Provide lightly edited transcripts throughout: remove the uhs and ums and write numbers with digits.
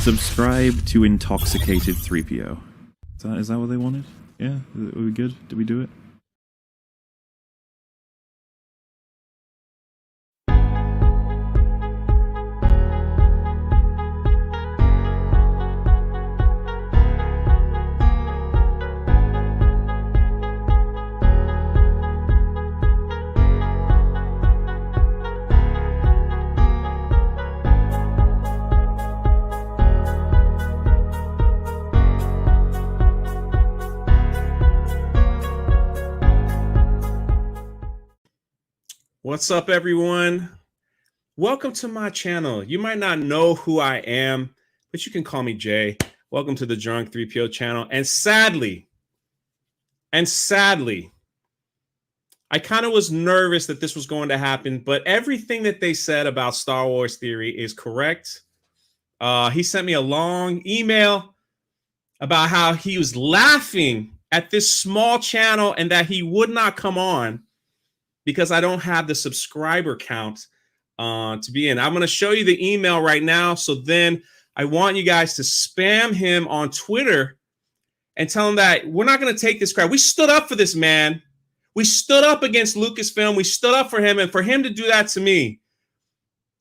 Subscribe to Intoxicated 3PO. Is that what they wanted? Yeah? Are we good? Did we do it? What's up, everyone? Welcome to my channel. You might not know who I am, but you can call me Jay. Welcome to the Drunk3po channel. And sadly, I kind of was nervous that this was going to happen, but everything that they said about Star Wars Theory is correct. He sent me a long email about how he was laughing at this small channel and that he would not come on because I don't have the subscriber count to be in. I'm going to show you the email right now. So then I want you guys to spam him on Twitter and tell him that we're not going to take this crap. We stood up for this man. We stood up against Lucasfilm. We stood up for him. And for him to do that to me,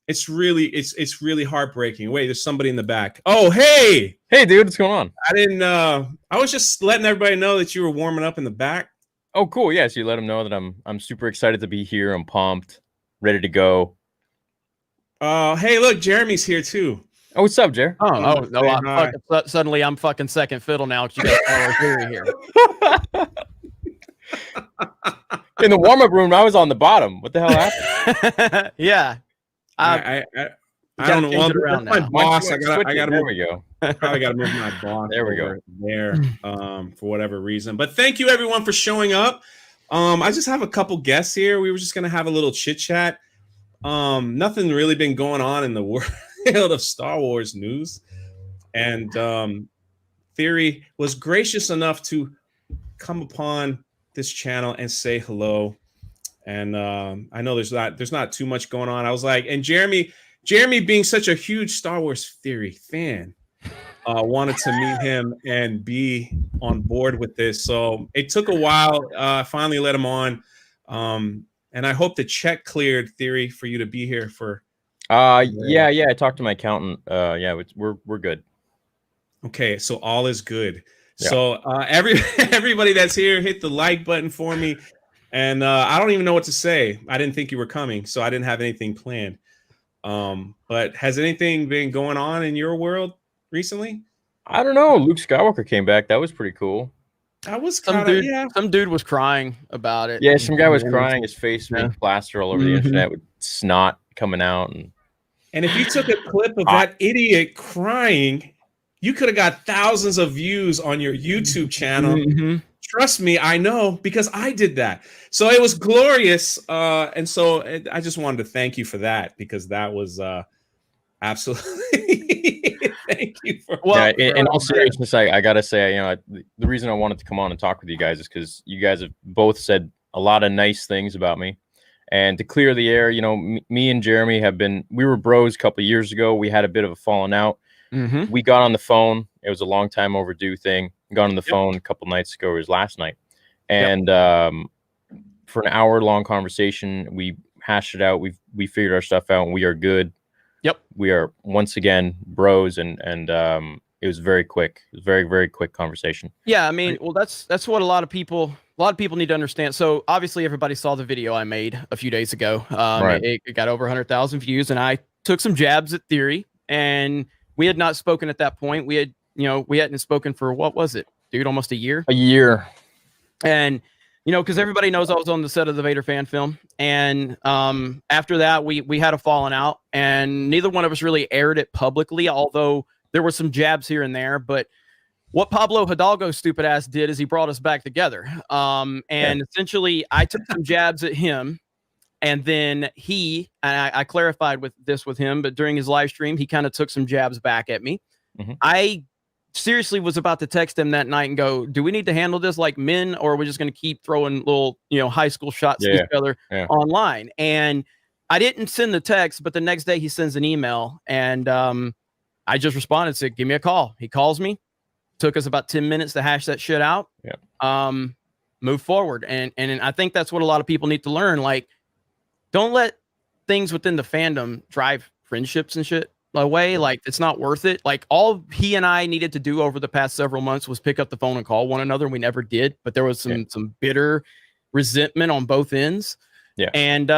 it's really heartbreaking. Wait, there's somebody in the back. Oh, hey. Hey, dude, what's going on? I was just letting everybody know that you were warming up in the back. Oh, cool. Yeah, so you let them know that I'm super excited to be here. I'm pumped, ready to go. Hey, look, Jeremy's here too. Oh, what's up, Jer? Oh no! Suddenly, I'm fucking second fiddle now. You got Star Wars Theory here. In the warm-up room, I was on the bottom. What the hell happened? Yeah, I don't know. Well, my boss. I gotta there move. we go. Probably gotta move my boss. There we go. There, for whatever reason. But thank you everyone for showing up. I just have a couple guests here. We were just gonna have a little chit chat. Nothing really been going on in the world of Star Wars news, and Theory was gracious enough to come upon this channel and say hello. And I know there's not too much going on. I was like, and Jeremy being such a huge Star Wars Theory fan, wanted to meet him and be on board with this. So it took a while. I finally let him on. And I hope the check cleared, Theory, for you to be here for. Yeah. I talked to my accountant. Yeah, we're good. Okay, so all is good. Yeah. So everybody that's here, hit the like button for me. And I don't even know what to say. I didn't think you were coming, so I didn't have anything planned. But has anything been going on in your world recently? I don't know. Luke Skywalker came back. That was pretty cool. That was some dude was crying about it. Yeah, some guy was crying. His face being plastered all over the internet with snot coming out. And if you took a clip of that idiot crying, you could have got thousands of views on your YouTube channel. Mm-hmm. Trust me, I know, because I did that. So it was glorious. And so I just wanted to thank you for that, because that was absolutely thank you for. Well, yeah, in all seriousness, I gotta say, the reason I wanted to come on and talk with you guys is because you guys have both said a lot of nice things about me. And to clear the air, me and Jeremy we were bros a couple of years ago. We had a bit of a falling out. Mm-hmm. We got on the phone. It was a long time overdue thing. Got on the phone a couple nights ago. It was last night. And for an hour-long conversation, we hashed it out. We figured our stuff out, and we are good. Yep. We are once again bros, and it was very quick. It was very, very quick conversation. Yeah, I mean, well, that's what a lot of people need to understand. So obviously, everybody saw the video I made a few days ago. Right. It got over 100,000 views, and I took some jabs at Theory, and we had not spoken at that point. We hadn't spoken for, what was it, dude? Almost a year. A year. And because everybody knows I was on the set of the Vader fan film, and after that we had a falling out, and neither one of us really aired it publicly, although there were some jabs here and there. But what Pablo Hidalgo's stupid ass did is he brought us back together. Essentially, I took some jabs at him, and then I clarified with him, but during his live stream, he kind of took some jabs back at me. Mm-hmm. I seriously was about to text him that night and go, do we need to handle this like men, or are we just going to keep throwing little, high school shots at each other online? And I didn't send the text, but the next day he sends an email, and I just responded and said, give me a call. He calls me. Took us about 10 minutes to hash that shit out. Yeah. Move forward. And I think that's what a lot of people need to learn. Like, don't let things within the fandom drive friendships and shit away. Like, it's not worth it. Like, all he and I needed to do over the past several months was pick up the phone and call one another. We never did, but there was some bitter resentment on both ends. Yeah. And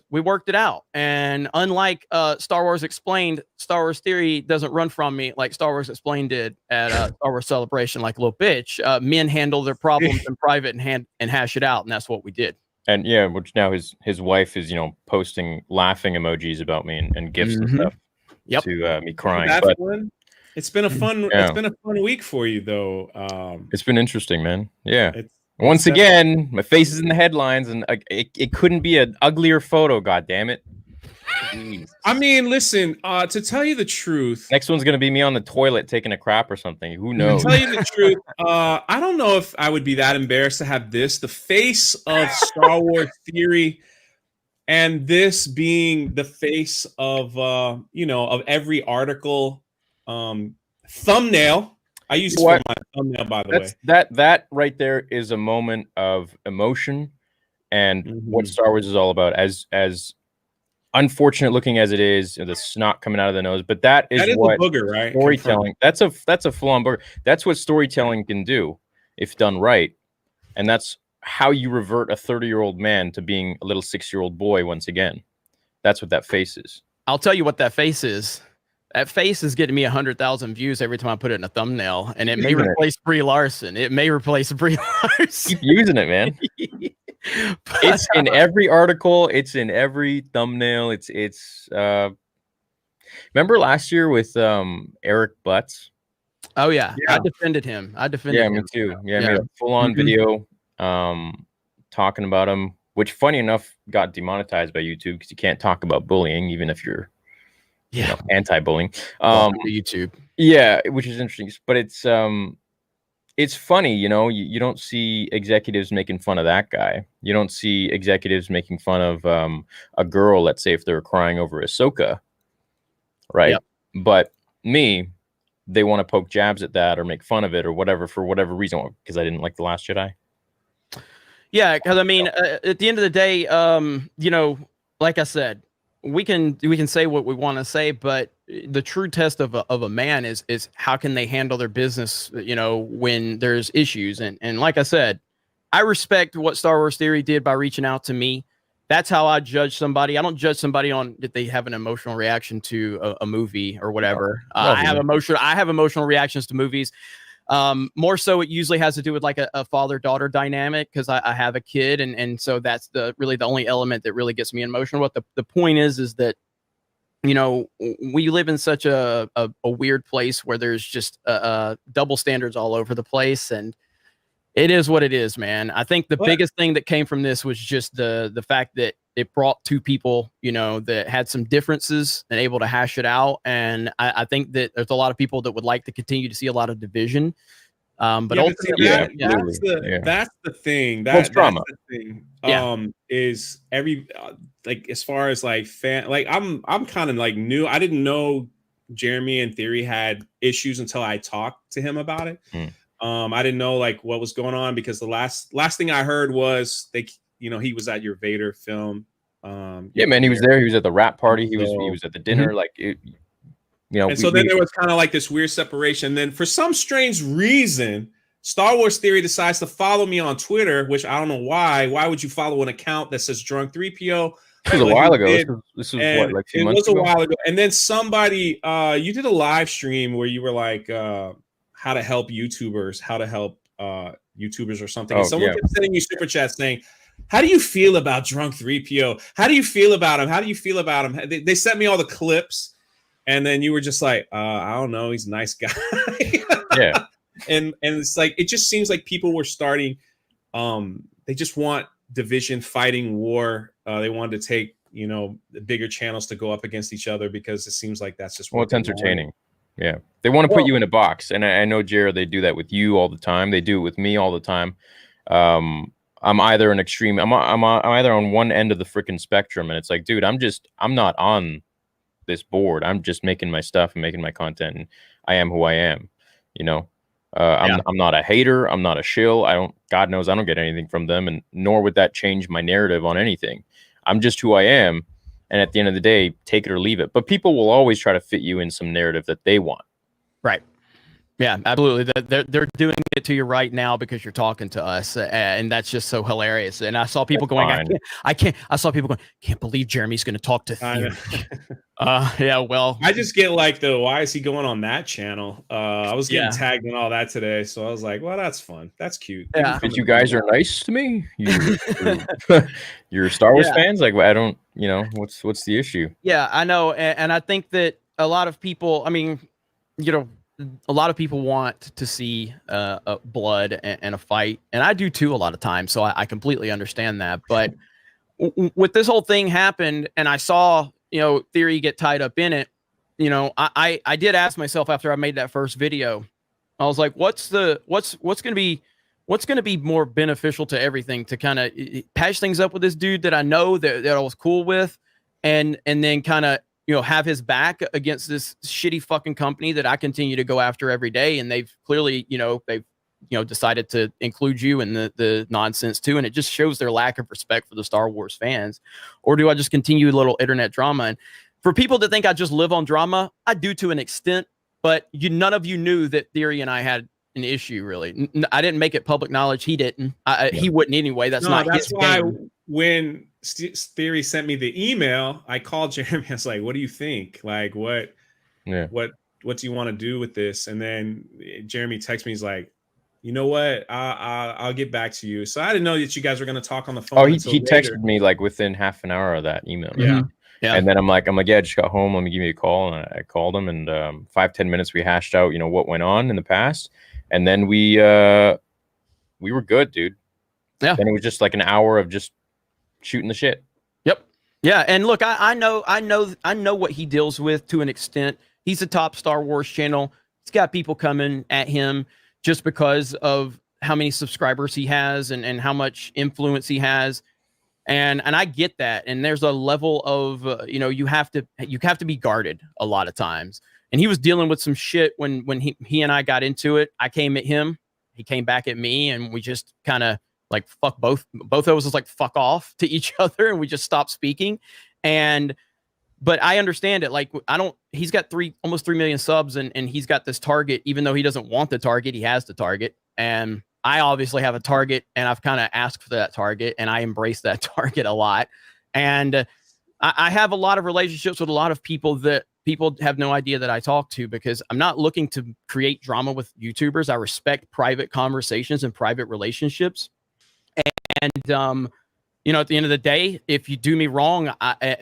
we worked it out. And unlike Star Wars Explained, Star Wars Theory doesn't run from me like Star Wars Explained did at Star Wars Celebration like a little bitch. Men handle their problems in private and hash it out. And that's what we did. And yeah, which now his wife is, posting laughing emojis about me and gifts and stuff. Yep. To me crying. That's but fun. It's been a fun. Yeah. It's been a fun week for you, though. It's been interesting, man. Yeah. Once again, my face is in the headlines, and it couldn't be an uglier photo. God damn it! I mean, listen. To tell you the truth, next one's gonna be me on the toilet taking a crap or something. Who knows? To tell you the truth, I don't know if I would be that embarrassed to have the face of Star Wars Theory, and this being the face of of every article thumbnail. I use for my thumbnail, by the way. That right there is a moment of emotion, and what Star Wars is all about. As unfortunate looking as it is, the snot coming out of the nose, but that is what a booger, right? Storytelling. That's a full-on booger. That's what storytelling can do if done right, and that's how you revert a 30-year-old man to being a little 6-year-old boy once again. That's what that face is. I'll tell you what that face is. That face is getting me 100,000 views every time I put it in a thumbnail, and it may replace Brie Larson. It may replace Brie Larson. Keep using it, man. It's in every article. It's in every thumbnail. It's. Remember last year with Eric Butts? Oh yeah, I defended him. Yeah, me too. Yeah, I made a full-on video, talking about him, which funny enough got demonetized by YouTube because you can't talk about bullying even if you're anti-bullying. YouTube. Yeah, which is interesting, but it's funny, you don't see executives making fun of that guy. You don't see executives making fun of a girl, let's say if they're crying over Ahsoka, right? Yep. But they want to poke jabs at that or make fun of it or whatever for whatever reason, because I didn't like The Last Jedi. Yeah, because I mean, at the end of the day, like I said, we can say what we want to say, but the true test of a man is how can they handle their business, when there's issues. And like I said, I respect what Star Wars Theory did by reaching out to me. That's how I judge somebody. I don't judge somebody on if they have an emotional reaction to a movie or whatever. I have emotional reactions to movies. More so it usually has to do with like a father-daughter dynamic, because I have a kid, and so that's really the only element that really gets me emotional. But the point is that we live in such a weird place where there's just double standards all over the place, and it is what it is, man. I think the biggest thing that came from this was just the fact that it brought two people, that had some differences and able to hash it out. And I think that there's a lot of people that would like to continue to see a lot as thing. That's drama. The thing. Is every as far as like fan, like I'm kind of like new. I didn't know Jeremy and Theory had issues until I talked to him about it. I didn't know like what was going on, because the last thing I heard was he was at your Vader film. Yeah, man, he was there. He was at the rap party. He was at the dinner. Like it, And so then there was kind of like this weird separation. Then for some strange reason, Star Wars Theory decides to follow me on Twitter, which I don't know why. Why would you follow an account that says Drunk3po? This was a while ago. This was what, like 2 months ago? It was a while ago. And then somebody, you did a live stream where you were like, how to help YouTubers, or something. And someone kept sending you super chats saying, how do you feel about Drunk3po? How do you feel about him? How do you feel about him? They sent me all the clips, and then you were just like, I don't know, he's a nice guy. Yeah. And it's like, it just seems like people were starting, they just want division, fighting, war. They wanted to take, the bigger channels to go up against each other, because it seems like that's just it's entertaining. Yeah, they want to put you in a box, and I know, Jared, they do that with you all the time. They do it with me all the time. I'm either an extreme. I'm either on one end of the freaking spectrum, and it's like, dude, I'm not on this board. I'm just making my stuff and making my content, and I am who I am. You know, I'm not a hater. I'm not a shill. God knows I don't get anything from them, and nor would that change my narrative on anything. I'm just who I am, and at the end of the day, take it or leave it. But people will always try to fit you in some narrative that they want. Right. Yeah, absolutely. They're doing it to you right now because you're talking to us, and that's just so hilarious. And I saw people going, I can't. I saw people going, can't believe Jeremy's going to talk to Theory. Yeah, well, I just get like, why is he going on that channel? I was getting tagged and all that today, so I was like, well, that's fun. That's cute. Yeah. But you guys are nice to me. You're Star Wars fans. Like, I don't, you know, what's the issue? Yeah, I know, and I think that a lot of people. I mean, you know, a lot of people want to see blood and a fight, and I do too a lot of times. So I completely understand that. But with this whole thing happened, and I saw, you know, Theory get tied up in it. You know, I did ask myself after I made that first video, I was like, what's going to be more beneficial to everything, to kind of patch things up with this dude that I know that I was cool with, and then kind of, you know, have his back against this shitty fucking company that I continue to go after every day. And they've clearly, they've decided to include you in the nonsense too. And it just shows their lack of respect for the Star Wars fans. Or do I just continue a little internet drama? And for people that think I just live on drama, I do to an extent, but none of you knew that Theory and I had an issue, really. I didn't make it public knowledge. He didn't. He wouldn't anyway. That's his why game. When Theory sent me the email, I called Jeremy. I was like, what do you think? Like, what do you want to do with this? And then Jeremy texted me. He's like, you know what? I'll get back to you. So I didn't know that you guys were going to talk on the phone. Oh, he texted me like within half an hour of that email. Yeah. Yeah. And then I'm like, yeah, I just got home. Let me give you a call. And I called him, and 5-10 minutes we hashed out, what went on in the past. And then we were good, dude. Yeah. Then it was just like an hour of just shooting the shit. Yep. Yeah. And look, I know what he deals with to an extent. He's a top Star Wars channel. He's got people coming at him just because of how many subscribers he has and how much influence he has. And I get that. And there's a level of, you have to be guarded a lot of times. And he was dealing with some shit when he and I got into it. I came at him, he came back at me, and we just kind of like fuck both of us was like fuck off to each other, and we just stopped speaking. But I understand it. Like, he's got almost 3 million subs, and he's got this target. Even though he doesn't want the target, he has the target. And I obviously have a target, and I've kind of asked for that target, and I embrace that target a lot. And I have a lot of relationships with a lot of people that people have no idea that I talk to, because I'm not looking to create drama with YouTubers. I respect private conversations and private relationships. And, at the end of the day, if you do me wrong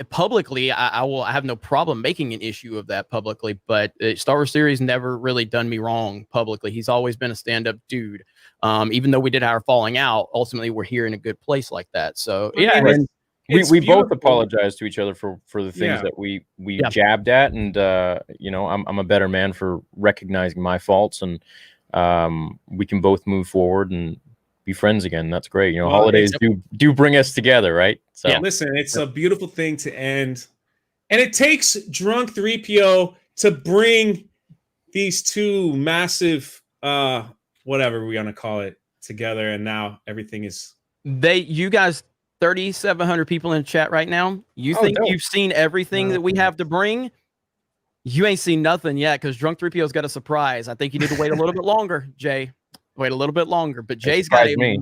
publicly, I have no problem making an issue of that publicly. But Star Wars Theory's never really done me wrong publicly. He's always been a stand-up dude. Even though we did our falling out, ultimately we're here in a good place like that. So yeah, we both apologize to each other for the things that we jabbed at, and I'm a better man for recognizing my faults, and we can both move forward and be friends again. That's great. Holidays do bring us together, right? So listen, it's a beautiful thing to end, and it takes Drunk3po to bring these two massive whatever we're gonna call it together, and now everything is you guys 3,700 people in chat right now. You think you've seen everything that we have to bring? You ain't seen nothing yet, because Drunk3po's got a surprise. I think you need to wait a little bit longer, Jay. Wait a little bit longer, but Jay's got a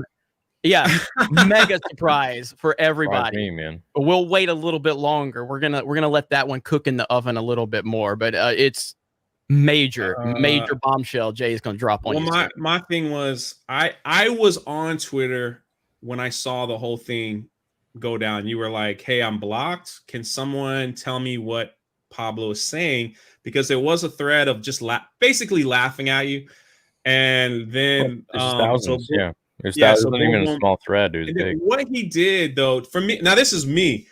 mega surprise for everybody. Me, man. But we'll wait a little bit longer. We're gonna let that one cook in the oven a little bit more. But it's major bombshell Jay's gonna drop on you. My thing was I was on Twitter when I saw the whole thing go down. You were like, hey, I'm blocked. Can someone tell me what Pablo is saying? Because there was a thread of just basically laughing at you. And then there's thousands, there's thousands, not even a small thread. It was big. What he did, though, for me, now this is me,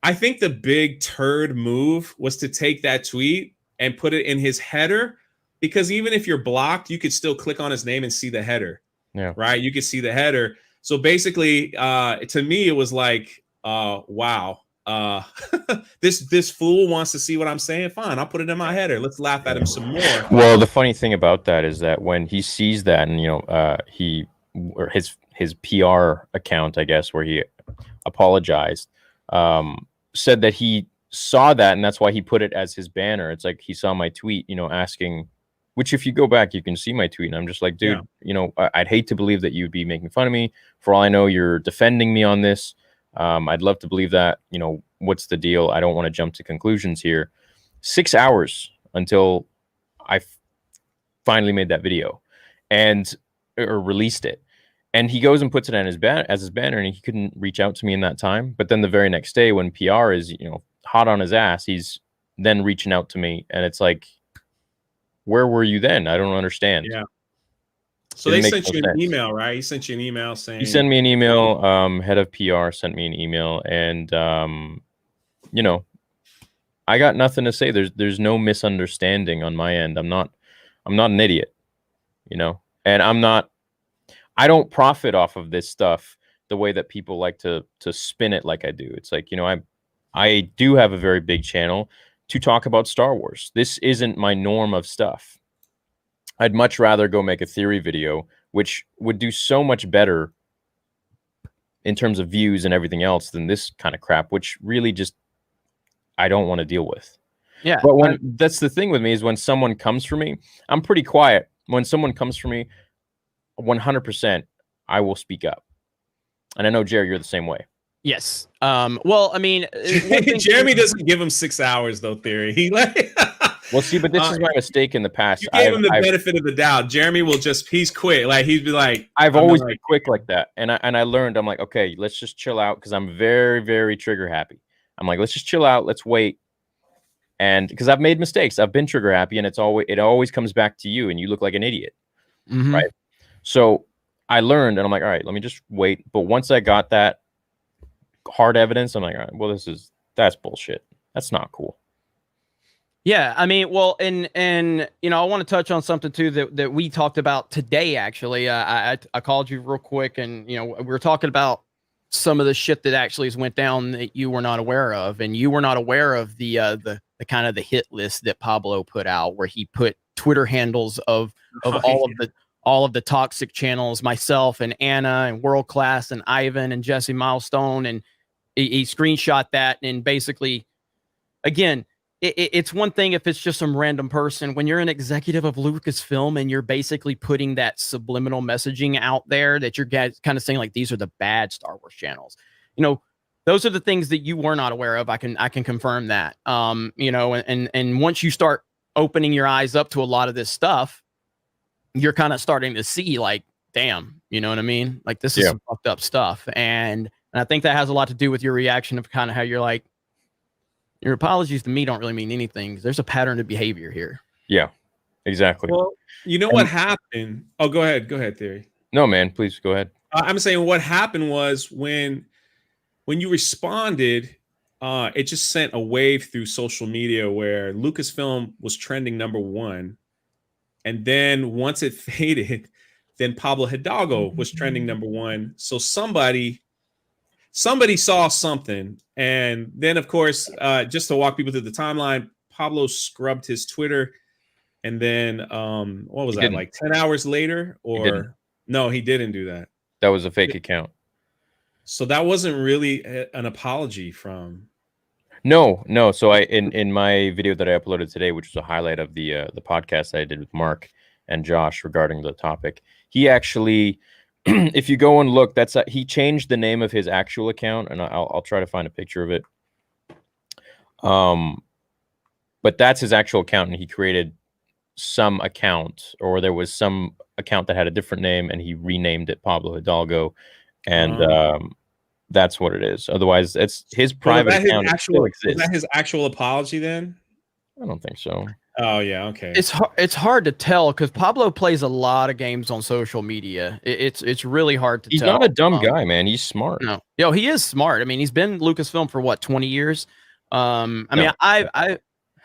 I think the big turd move was to take that tweet and put it in his header, because even if you're blocked, you could still click on his name and see the header. Yeah, right. You could see the header. So basically, to me, it was like, wow, this fool wants to see what I'm saying. Fine, I'll put it in my header. Let's laugh at him some more. Well, the funny thing about that is that when he sees that, and he or his PR account, I guess, where he apologized, said that he saw that, and that's why he put it as his banner. It's like he saw my tweet, asking, which if you go back, you can see my tweet, and I'm just like, dude, I'd hate to believe that you'd be making fun of me. For all I know, you're defending me on this. I'd love to believe that. What's the deal? I don't want to jump to conclusions here. 6 hours until I finally made that video or released it. And he goes and puts it on his as his banner, and he couldn't reach out to me in that time. But then the very next day, when PR is, hot on his ass, he's then reaching out to me, and it's like, where were you then? I don't understand. Yeah. So they sent you an email, right? He sent you an email saying he sent me an email. Head of PR sent me an email, and I got nothing to say. There's no misunderstanding on my end. I'm not an idiot, and I don't profit off of this stuff the way that people like to spin it like I do. It's like, I do have a very big channel to talk about Star Wars. This isn't my norm of stuff. I'd much rather go make a theory video, which would do so much better in terms of views and everything else than this kind of crap, which really just I don't want to deal with. Yeah. But that's the thing with me, is when someone comes for me, I'm pretty quiet. When someone comes for me, 100%, I will speak up. And I know, Jerry, you're the same way. Yes. Well, I mean, Jeremy doesn't give him 6 hours though. Theory. He Well, see, but this is my mistake in the past. You gave him the benefit of the doubt. Jeremy will he's quick. Like he'd be like, I've always been quick like that. And I learned, I'm like, okay, let's just chill out, because I'm very, very trigger happy. I'm like, let's just chill out. Let's wait. And because I've made mistakes, I've been trigger happy, and it always comes back to you, and you look like an idiot. Mm-hmm. Right. So I learned, and I'm like, all right, let me just wait. But once I got that hard evidence, I'm like, all right, well, that's bullshit. That's not cool. Yeah, I mean, well, and I want to touch on something too that we talked about today. Actually, I called you real quick, and we were talking about some of the shit that actually went down that you were not aware of, and you were not aware of the kind of the hit list that Pablo put out, where he put Twitter handles of all of the toxic channels, myself and Anna and World Class and Ivan and Jesse Milestone, and he screenshot that, and basically, again. It's one thing if it's just some random person. When you're an executive of Lucasfilm and you're basically putting that subliminal messaging out there that you're kind of saying like, these are the bad Star Wars channels, those are the things that you were not aware of. I can confirm that. And once you start opening your eyes up to a lot of this stuff, you're kind of starting to see like, damn, you know what I mean? Like this is some fucked up stuff. And I think that has a lot to do with your reaction of kind of how you're like, your apologies to me don't really mean anything. There's a pattern of behavior here. Yeah, exactly. Well, what happened? Oh, go ahead, Theory. No, man, please go ahead. I'm saying what happened was when you responded, it just sent a wave through social media where Lucasfilm was trending #1, and then once it faded, then Pablo Hidalgo was trending #1. So somebody saw something, and then of course, just to walk people through the timeline, Pablo scrubbed his Twitter, and then what was that, like 10 hours later? Or no, he didn't do that. That was a fake account. So that wasn't really an apology from. No. So in my video that I uploaded today, which was a highlight of the podcast I did with Mark and Josh regarding the topic, he actually. If you go and look, he changed the name of his actual account, and I'll try to find a picture of it. But that's his actual account, and he created some account, or there was some account that had a different name, and he renamed it Pablo Hidalgo, and that's what it is. Otherwise, it's his private account. Is that his actual apology then? I don't think so. Oh yeah, okay. It's hard to tell because Pablo plays a lot of games on social media. It's really hard to tell. He's not a dumb guy, man. He's smart. No, he is smart. I mean, he's been Lucasfilm for what, 20 years? Huh?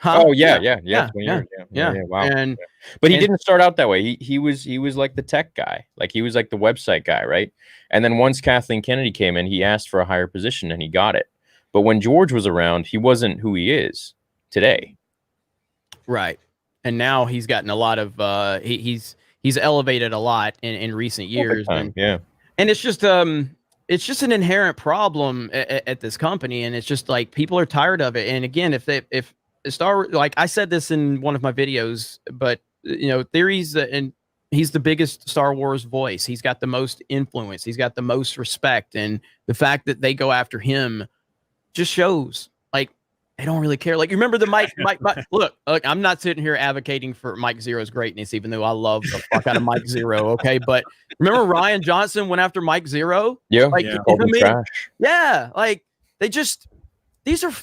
Oh yeah. 20 years. Yeah. Wow. But he didn't start out that way. He was like the tech guy. Like he was like the website guy, right? And then once Kathleen Kennedy came in, he asked for a higher position and he got it. But when George was around, he wasn't who he is today. Right. And now he's gotten a lot of he's elevated a lot in recent years. And, Yeah. And it's just an inherent problem at this company, and it's just like people are tired of it. And again, if Star, like I said this in one of my videos, but theories and he's the biggest Star Wars voice. He's got the most influence. He's got the most respect, and the fact that they go after him just shows like they don't really care. Like you remember the Mike look, I'm not sitting here advocating for Mike Zero's greatness, even though I love the fuck out of Mike Zero. Okay, but remember Ryan Johnson went after Mike Zero? Yeah, like trash. Yeah, like these are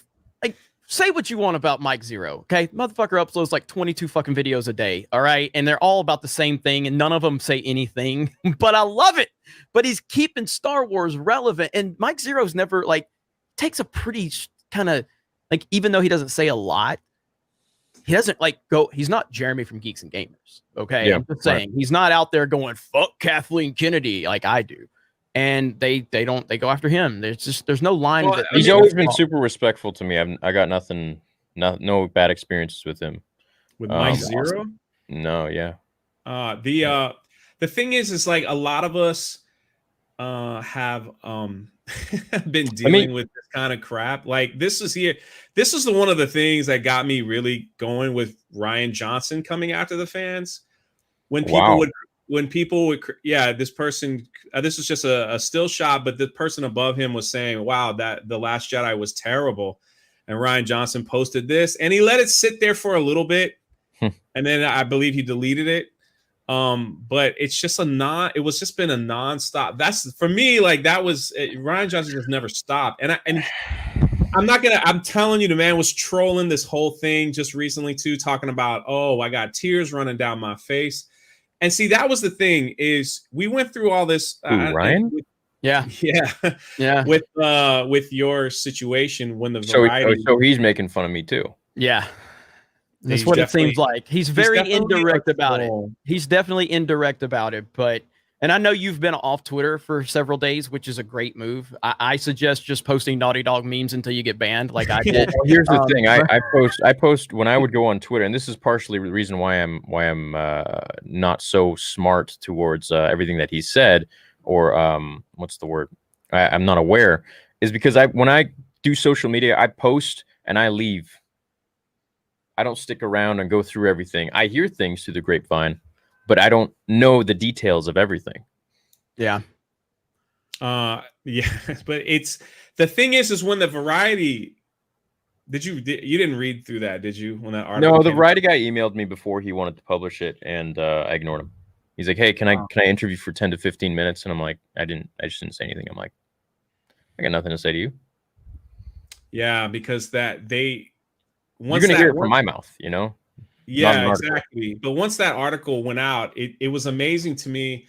like, say what you want about Mike Zero, okay? Motherfucker uploads like 22 fucking videos a day, all right? And they're all about the same thing, and none of them say anything, but I love it. But he's keeping Star Wars relevant, and Mike Zero's never, like, takes a pretty kind of, like, even though he doesn't say a lot, he doesn't, like, go, he's not Jeremy from Geeks and Gamers, okay? Yeah, I'm just saying, he's not out there going, fuck Kathleen Kennedy, like I do. And they go after him. There's no line. Well, He's always been super respectful to me. I got no bad experiences with him. With Mike Zero? No, yeah. The thing is like a lot of us have been dealing with this kind of crap. Like this is one of the things that got me really going with Ryan Johnson coming after the fans. When people would this person, this was just a still shot, but the person above him was saying, wow, that The Last Jedi was terrible. And Ryan Johnson posted this, and he let it sit there for a little bit. And then I believe he deleted it. But it's just it was just been a nonstop. That's for me, like that was Ryan Johnson just never stopped. And I'm telling you, the man was trolling this whole thing just recently too, talking about, oh, I got tears running down my face. And see, that was the thing is we went through all this. Ryan? Yeah. With your situation when the variety. So he's making fun of me too. Yeah. That's what it seems like. He's very indirect about it. He's definitely indirect about it. And I know you've been off Twitter for several days, which is a great move. I suggest just posting Naughty Dog memes until you get banned, like I did. Well, here's the thing: I post when I would go on Twitter, and this is partially the reason why I'm not so smart towards everything that he said, or what's the word? I'm not aware, is because when I do social media, I post and I leave. I don't stick around and go through everything. I hear things through the grapevine, but I don't know the details of everything. Yeah. Yeah. But it's the thing is when the Variety, you didn't read through that, did you? When that article? No, the Variety guy emailed me before he wanted to publish it, and I ignored him. He's like, "Hey, can I interview for 10 to 15 minutes?" And I'm like, I just didn't say anything. I'm like, I got nothing to say to you. Yeah, because you're gonna hear it from my mouth, you know. Yeah, exactly. But once that article went out, it was amazing to me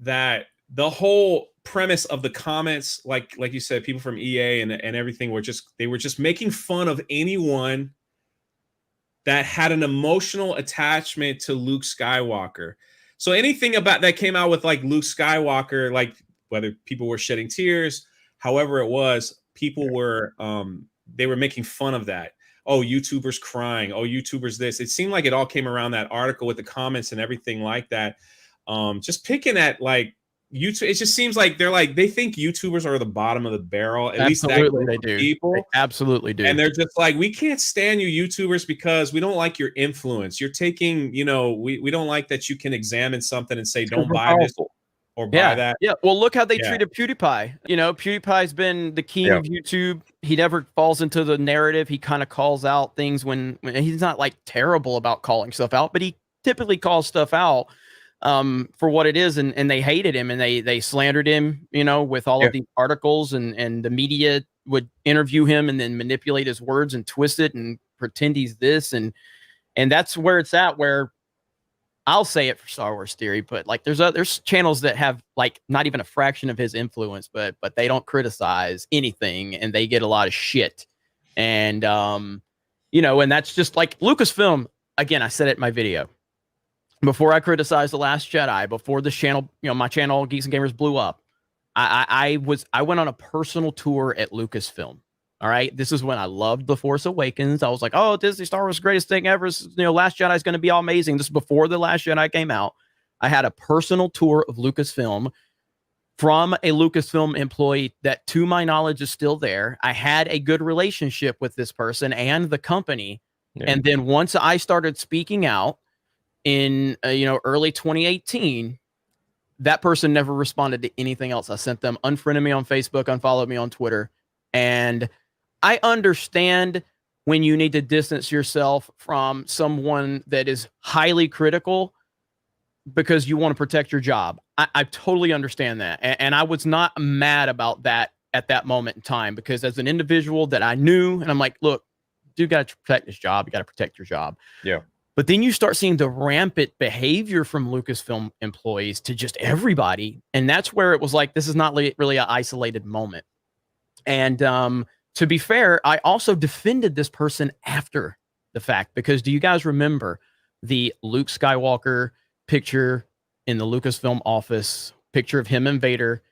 that the whole premise of the comments, like you said, people from EA and everything were just making fun of anyone that had an emotional attachment to Luke Skywalker. So anything about that came out with like Luke Skywalker, like whether people were shedding tears, however it was, people were they were making fun of that. Oh, YouTubers crying. Oh, YouTubers this. It seemed like it all came around that article with the comments and everything like that. Just picking at like YouTube. It just seems like they think YouTubers are the bottom of the barrel. At least they do. People they absolutely do. And they're just like, we can't stand you YouTubers because we don't like your influence. You're taking, we don't like that you can examine something and say, don't buy this. Or buy that. Yeah. Well, look how they treated PewDiePie. PewDiePie's been the king of YouTube. He never falls into the narrative. He kind of calls out things when he's not like terrible about calling stuff out, but he typically calls stuff out for what it is. And they hated him and they slandered him, with all of these articles and the media would interview him and then manipulate his words and twist it and pretend he's this. And that's where it's at, where I'll say it for Star Wars Theory, but like there's channels that have like not even a fraction of his influence, but they don't criticize anything and they get a lot of shit. And and that's just like Lucasfilm. Again, I said it in my video. Before I criticized The Last Jedi, before this channel, my channel Geeks and Gamers blew up, I went on a personal tour at Lucasfilm. All right. This is when I loved The Force Awakens. I was like, oh, Disney Star Wars, greatest thing ever. Last Jedi is going to be all amazing. This is before The Last Jedi came out. I had a personal tour of Lucasfilm from a Lucasfilm employee that, to my knowledge, is still there. I had a good relationship with this person and the company. Yeah. And then once I started speaking out in, early 2018, that person never responded to anything else. I sent them, unfriended me on Facebook, unfollowed me on Twitter. And I understand when you need to distance yourself from someone that is highly critical because you want to protect your job. I totally understand that. And I was not mad about that at that moment in time, because as an individual that I knew, and I'm like, look, you got to protect this job. You got to protect your job. Yeah. But then you start seeing the rampant behavior from Lucasfilm employees to just everybody. And that's where it was like, this is not really an isolated moment. And to be fair, I also defended this person after the fact, because do you guys remember the Luke Skywalker picture in the Lucasfilm office, picture of him and Vader,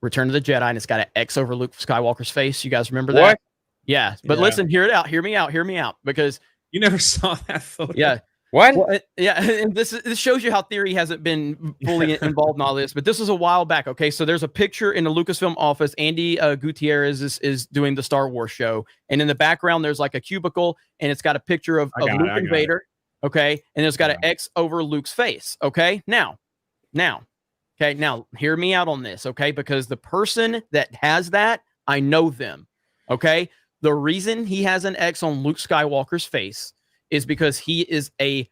Return of the Jedi, and it's got an X over Luke Skywalker's face? You guys remember that? What? Yeah. But listen, hear me out, because you never saw that photo. Yeah. What? Well, yeah, and this shows you how theory hasn't been fully involved in all this. But this was a while back. Okay, so there's a picture in the Lucasfilm office. Andy Gutierrez is doing the Star Wars show, and in the background there's like a cubicle, and it's got a picture of Luke and Vader. Okay, and it's got an X over Luke's face. Okay, now, hear me out on this. Okay, because the person that has that, I know them. Okay, the reason he has an X on Luke Skywalker's face is because he is a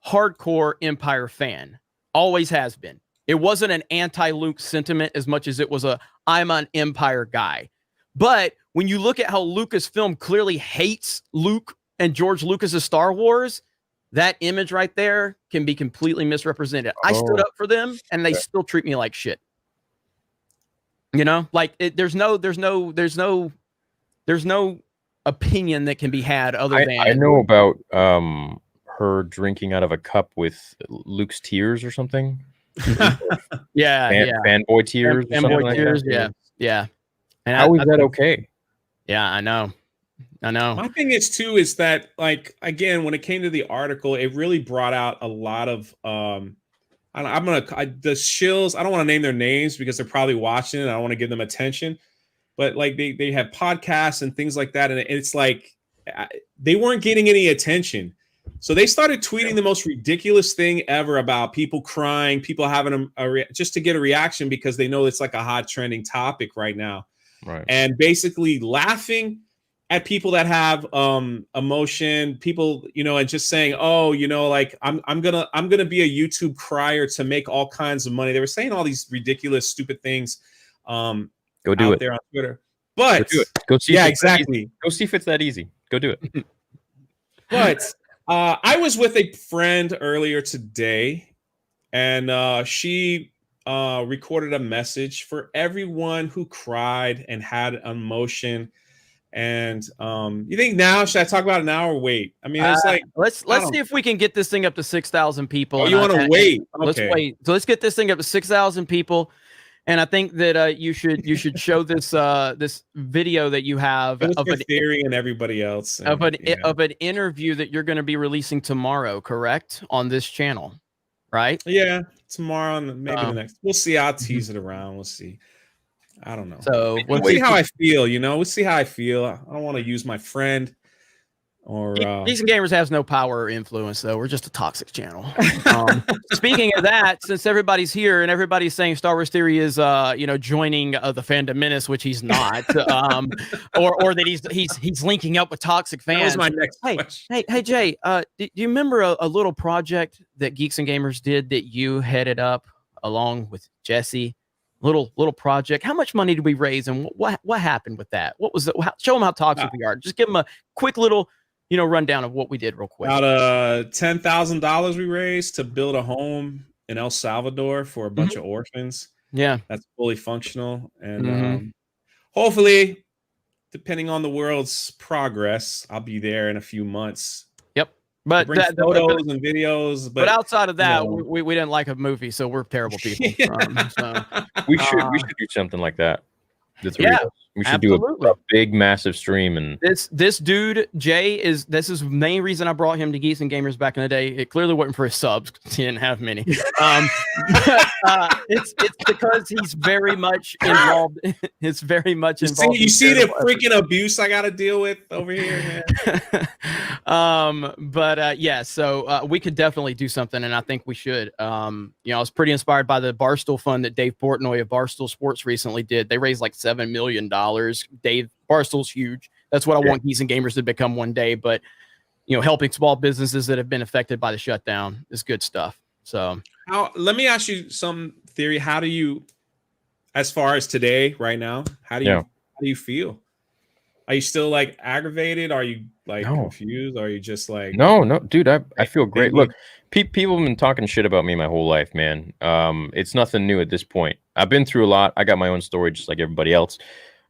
hardcore Empire fan. Always has been. It wasn't an anti-Luke sentiment as much as it was I'm an Empire guy. But when you look at how Lucasfilm clearly hates Luke and George Lucas's Star Wars, that image right there can be completely misrepresented. I stood up for them, and they still treat me like shit. Like there's no opinion that can I know about her drinking out of a cup with Luke's tears or something. Fanboy tears. Fanboy tears. Yeah. And how is that okay? Yeah, I know. My thing is that, like, again, when it came to the article, it really brought out a lot of the shills. I don't want to name their names because they're probably watching, and I don't want to give them attention. But like they have podcasts and things like that, and it's like they weren't getting any attention. So they started tweeting the most ridiculous thing ever about people crying, people having just to get a reaction because they know it's like a hot trending topic right now. Right. And basically laughing at people that have emotion, people, and just saying, oh, like I'm gonna be a YouTube crier to make all kinds of money. They were saying all these ridiculous, stupid things. Go do it there on Twitter. But go do it. Go see. Yeah, exactly. Go see if it's that easy. Go do it. But I was with a friend earlier today, and she recorded a message for everyone who cried and had emotion. And you think now, should I talk about it now or wait? I mean, it's like let's see if we can get this thing up to 6,000 people. Oh, you want to wait? Okay. Let's wait. So let's get this thing up to 6,000 people. And I think that you should show this this video that you have of an theory and everybody else of an interview that you're going to be releasing tomorrow, correct, on this channel, right? Yeah, tomorrow and maybe the next. We'll see. I'll tease it around. We'll see. I don't know. So we'll see how I feel. We'll see how I feel. I don't want to use my friend. Or Decent Gamers has no power or influence, though. We're just a toxic channel. Speaking of that, since everybody's here and everybody's saying Star Wars Theory is joining the Fandom Menace, which he's not, or that he's linking up with toxic fans. That was my next question. Hey Jay, do you remember a little project that Geeks and Gamers did that you headed up along with Jesse? Little project. How much money did we raise, and what happened with that? What was it? Show them how toxic we are. Just give them a quick little rundown of what we did real quick. About $10,000 we raised to build a home in El Salvador for a bunch of orphans. Yeah, that's fully functional, and hopefully, depending on the world's progress, I'll be there in a few months. Yep, but photos and videos. But outside of that, we didn't like a movie, so we're terrible people. We should do something like that. The three of us. We should do a big, massive stream. And this dude Jay this is the main reason I brought him to Geeks and Gamers back in the day. It clearly wasn't for his subs. He didn't have many. It's because he's very much involved. It's very much involved. You see the freaking abuse I got to deal with over here, man. Yeah. So we could definitely do something, and I think we should. I was pretty inspired by the Barstool Fund that Dave Portnoy of Barstool Sports recently did. They raised like $7 million. Dave Barstool's huge. That's what I want Geeks and Gamers to become one day. But helping small businesses that have been affected by the shutdown is good stuff. So let me ask you some theory. How do you, as far as today, right now, how do you feel? Are you still like aggravated? Are you like confused? Are you just like no, dude? I feel great. Look, people have been talking shit about me my whole life, man. It's nothing new at this point. I've been through a lot. I got my own story, just like everybody else.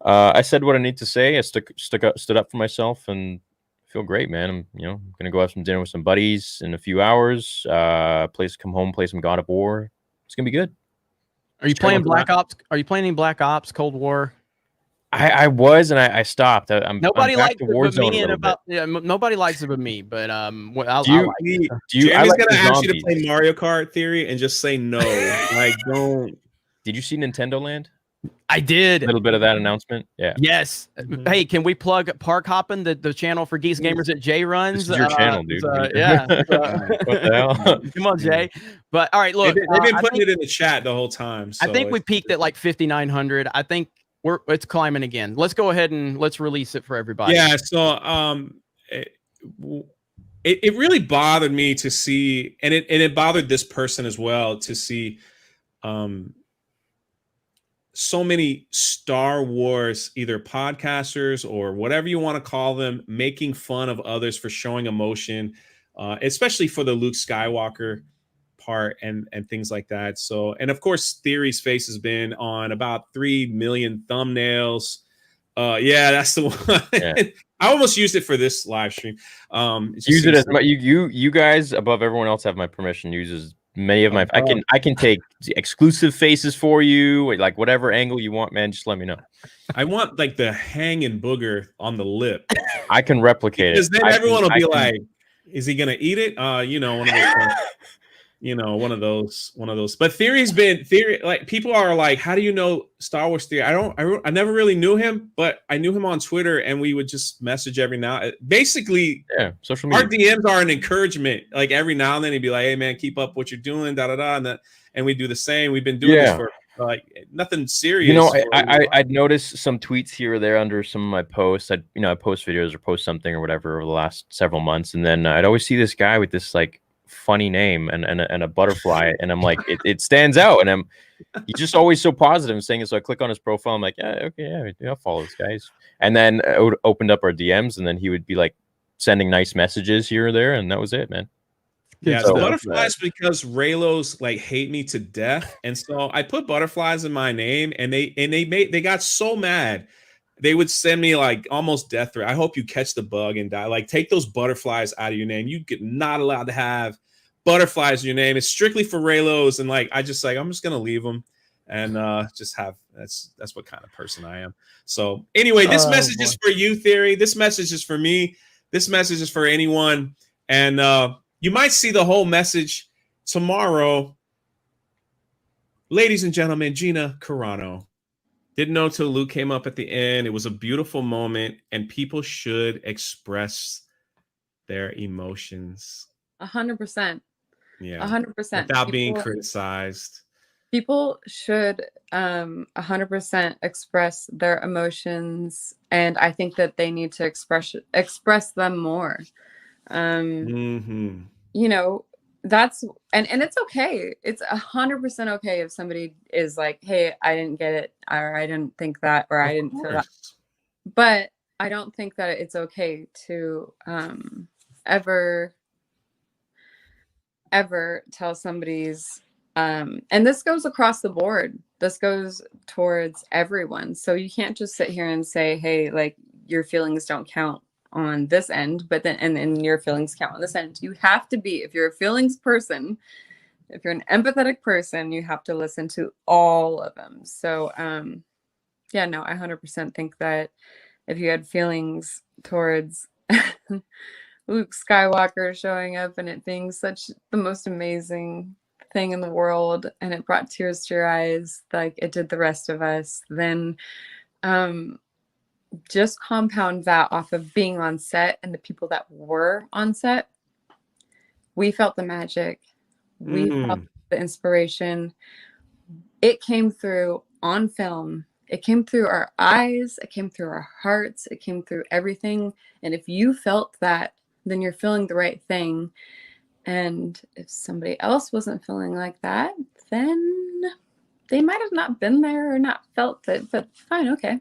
I said what I need to say. I stood up for myself, and feel great, man. I'm gonna go have some dinner with some buddies in a few hours. Come home, play some God of War. It's gonna be good. Are you playing Black Ops? Are you playing Black Ops Cold War? I was, and I stopped. Nobody likes it but me, nobody likes it but me. But Jamie's gonna ask you to play Mario Kart Theory and just say no. Like, don't. Did you see Nintendo Land? I did. A little bit of that announcement. Yeah. Yes. Hey, can we plug Park Hoppin', the channel for Geeks Gamers that Jay runs? This is your channel, dude. Yeah. What the hell? Come on, Jay. But all right, look. They've been putting it in the chat the whole time. So I think we peaked at like 5,900. I think it's climbing again. Let's go ahead and let's release it for everybody. Yeah. So it really bothered me to see, and it bothered this person as well to see so many Star Wars either podcasters or whatever you want to call them making fun of others for showing emotion, especially for the Luke Skywalker part and things like that. So, and of course, Theory's face has been on about 3 million thumbnails. Yeah, that's the one. Yeah. I almost used it for this live stream. Use it as you guys above everyone else have my permission. Uses many of my I can take exclusive faces for you, like whatever angle you want, man. Just let me know. I want like the hanging booger on the lip. I can replicate because it. Then everyone will be like, "Is he gonna eat it?" One of those. But Theory's been like people are like, "How do you know Star Wars Theory?" I never really knew him, but I knew him on Twitter, and we would just message every now. Basically, social media. Our DMs are an encouragement. Like every now and then, he'd be like, "Hey man, keep up what you're doing," and we do the same. We've been doing this for like nothing serious. I'd noticed some tweets here or there under some of my posts. I'd post videos or post something or whatever over the last several months, and then I'd always see this guy with this like funny name and a butterfly, and I'm like, it stands out, and he's just always so positive and saying it. So I click on his profile, I'm like, I'll follow this guy. And then opened up our DMs, and then he would be like sending nice messages here or there, and that was it, man. Yeah, so butterflies because Raylos like hate me to death, and so I put butterflies in my name, and they got so mad. They would send me like almost death threat. I hope you catch the bug and die. Like, take those butterflies out of your name. You get not allowed to have butterflies in your name. It's strictly for Raylos. And like, I'm just gonna leave them and just have that's what kind of person I am. So anyway, this message is for you, Theory. This message is for me. This message is for anyone. And you might see the whole message tomorrow. Ladies and gentlemen, Gina Carano. Didn't know till Luke came up at the end. It was a beautiful moment, and people should express their emotions. 100%. Yeah, 100%. Without being criticized. People should 100% express their emotions, and I think that they need to express them more. That's and it's okay. It's 100% okay if somebody is like, "Hey, I didn't get it," or "I didn't think that," or "I didn't feel that." But I don't think that it's okay to ever tell somebody's and this goes across the board. This goes towards everyone. So you can't just sit here and say, "Hey, like your feelings don't count on this end," but then and then your feelings count on this end. You have to be, if you're a feelings person, if you're an empathetic person, you have to listen to all of them. So Yeah, no, I 100% think that if you had feelings towards Luke Skywalker showing up and it being such the most amazing thing in the world, and it brought tears to your eyes like it did the rest of us, then just compound that off of being on set and the people that were on set. We felt the magic. We felt the inspiration. It came through on film. It came through our eyes. It came through our hearts. It came through everything. And if you felt that, then you're feeling the right thing. And if somebody else wasn't feeling like that, then they might have not been there or not felt it, but fine, okay.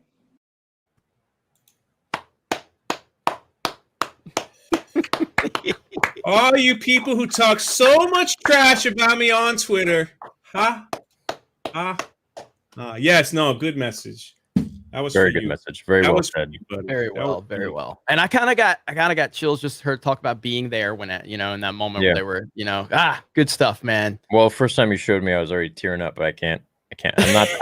All you people who talk so much trash about me on Twitter, yes, no, good message. That was very good message. Very well said. Very well, very well. And I kind of got chills just heard talk about being there when in that moment where they were, good stuff, man. Well, first time you showed me, I was already tearing up, but I can't.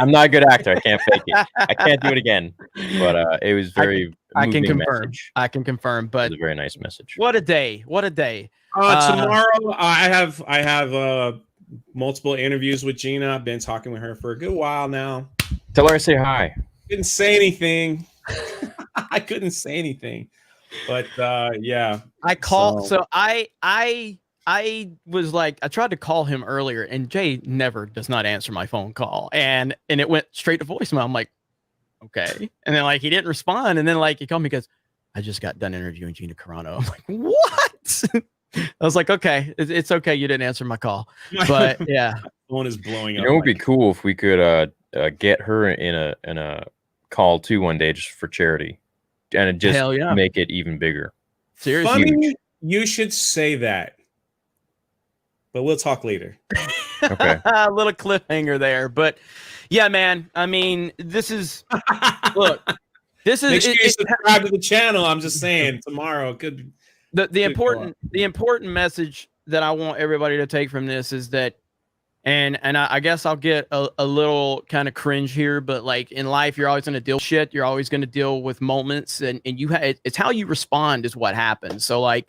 I'm not a good actor. I can't fake it. I can't do it again. But it was very. I can confirm. Message. I can confirm. But it was a very nice message. What a day! What a day! Tomorrow, I have multiple interviews with Gina. I've been talking with her for a good while now. Tell her I say hi. Didn't say anything. I couldn't say anything. But yeah. I called. So I was like, I tried to call him earlier, and Jay never does not answer my phone call, and it went straight to voicemail. I'm like, okay, and then like he didn't respond, and then like he called me because I just got done interviewing Gina Carano. I'm like, what? I was like, okay, it's okay, you didn't answer my call, but yeah, phone is blowing up. It would be cool if we could get her in a call too one day just for charity, and just make it even bigger. Seriously, funny, you should say that. But we'll talk later. Okay. A little cliffhanger there, but yeah, man. I mean, this is look. This is. Make sure you subscribe to the channel. I'm just saying, tomorrow could. The important message that I want everybody to take from this is that, and I guess I'll get a little kind of cringe here, but like in life, you're always going to deal with shit. You're always going to deal with moments, and it's how you respond is what happens. So like.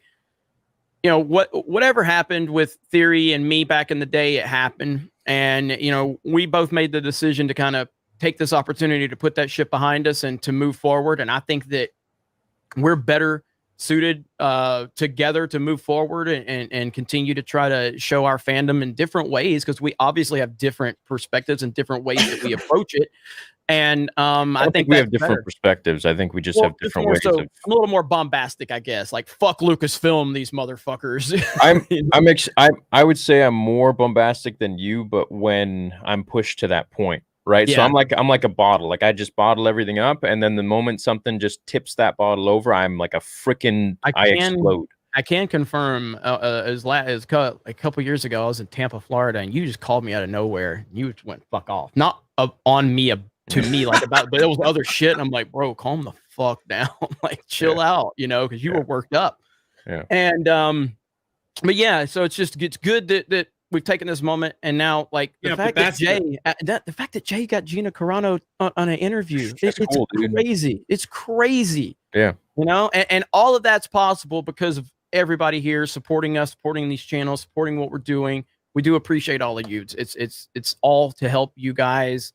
Whatever happened with Theory and me back in the day, it happened. And, we both made the decision to kind of take this opportunity to put that shit behind us and to move forward. And I think that we're better suited together to move forward and continue to try to show our fandom in different ways, because we obviously have different perspectives and different ways that we approach it. And I think we have different perspectives. I think we just have different ways. So I'm a little more bombastic, I guess. Like fuck Lucasfilm, these motherfuckers. I would say I'm more bombastic than you, but when I'm pushed to that point, right? Yeah. So I'm like a bottle. Like I just bottle everything up, and then the moment something just tips that bottle over, I'm like a freaking I explode. I can confirm as a couple years ago, I was in Tampa, Florida, and you just called me out of nowhere. You just went fuck off, not on me. To me, like but it was other shit. And I'm like, bro, calm the fuck down. Like, chill out, because you were worked up. Yeah. And but yeah, so it's good that we've taken this moment, and now like the fact that Jay got Gina Carano on an interview, it's cool, crazy. It's crazy. Yeah. And all of that's possible because of everybody here supporting us, supporting these channels, supporting what we're doing. We do appreciate all of you. It's all to help you guys.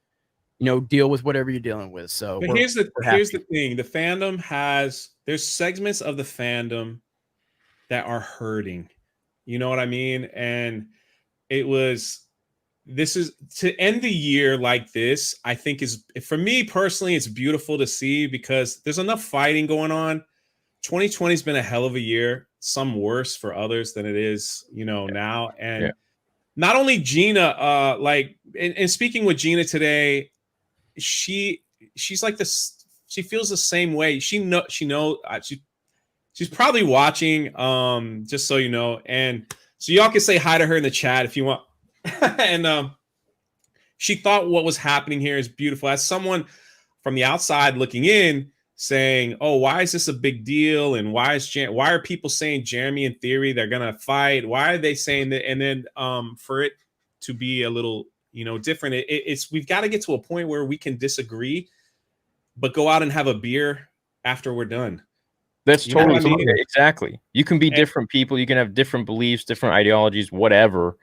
Deal with whatever you're dealing with. So but here's the thing. The fandom there's segments of the fandom that are hurting. You know what I mean? And this is to end the year like this, I think is, for me personally, it's beautiful to see because there's enough fighting going on. 2020 has been a hell of a year, some worse for others than it is, now. And not only Gina, and speaking with Gina today, she's like this. She feels the same way. She's probably watching. Just so you know, and so y'all can say hi to her in the chat if you want. And she thought what was happening here is beautiful. As someone from the outside looking in, saying, "Oh, why is this a big deal? And why are people saying Jeremy and Theory they're gonna fight? Why are they saying that?" And then for it to be a little different, it's we've got to get to a point where we can disagree but go out and have a beer after we're done. That's You know totally what I mean? exactly. You can be different people. You can have different beliefs, different ideologies, whatever.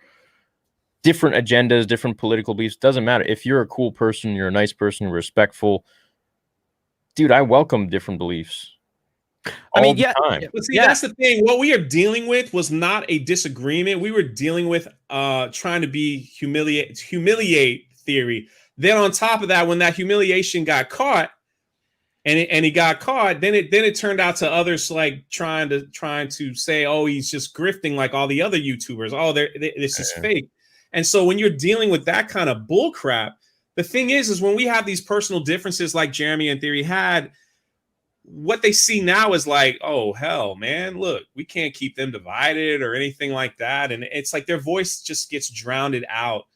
Different agendas, different political beliefs. Doesn't matter. If you're a cool person, you're a nice person, respectful. Dude, I welcome different beliefs. I mean, the yeah, time. But see, that's the thing. What we are dealing with was not a disagreement. We were dealing with trying to be humiliate theory. Then on top of that, when that humiliation got caught, and he got caught, then it turned out to others like trying to say, oh, he's just grifting like all the other YouTubers. Oh, this is fake. And so when you're dealing with that kind of bull crap, the thing is when we have these personal differences like Jeremy and Theory had, what they see now is like, oh, hell, man, look, we can't keep them divided or anything like that. And it's like their voice just gets drowned out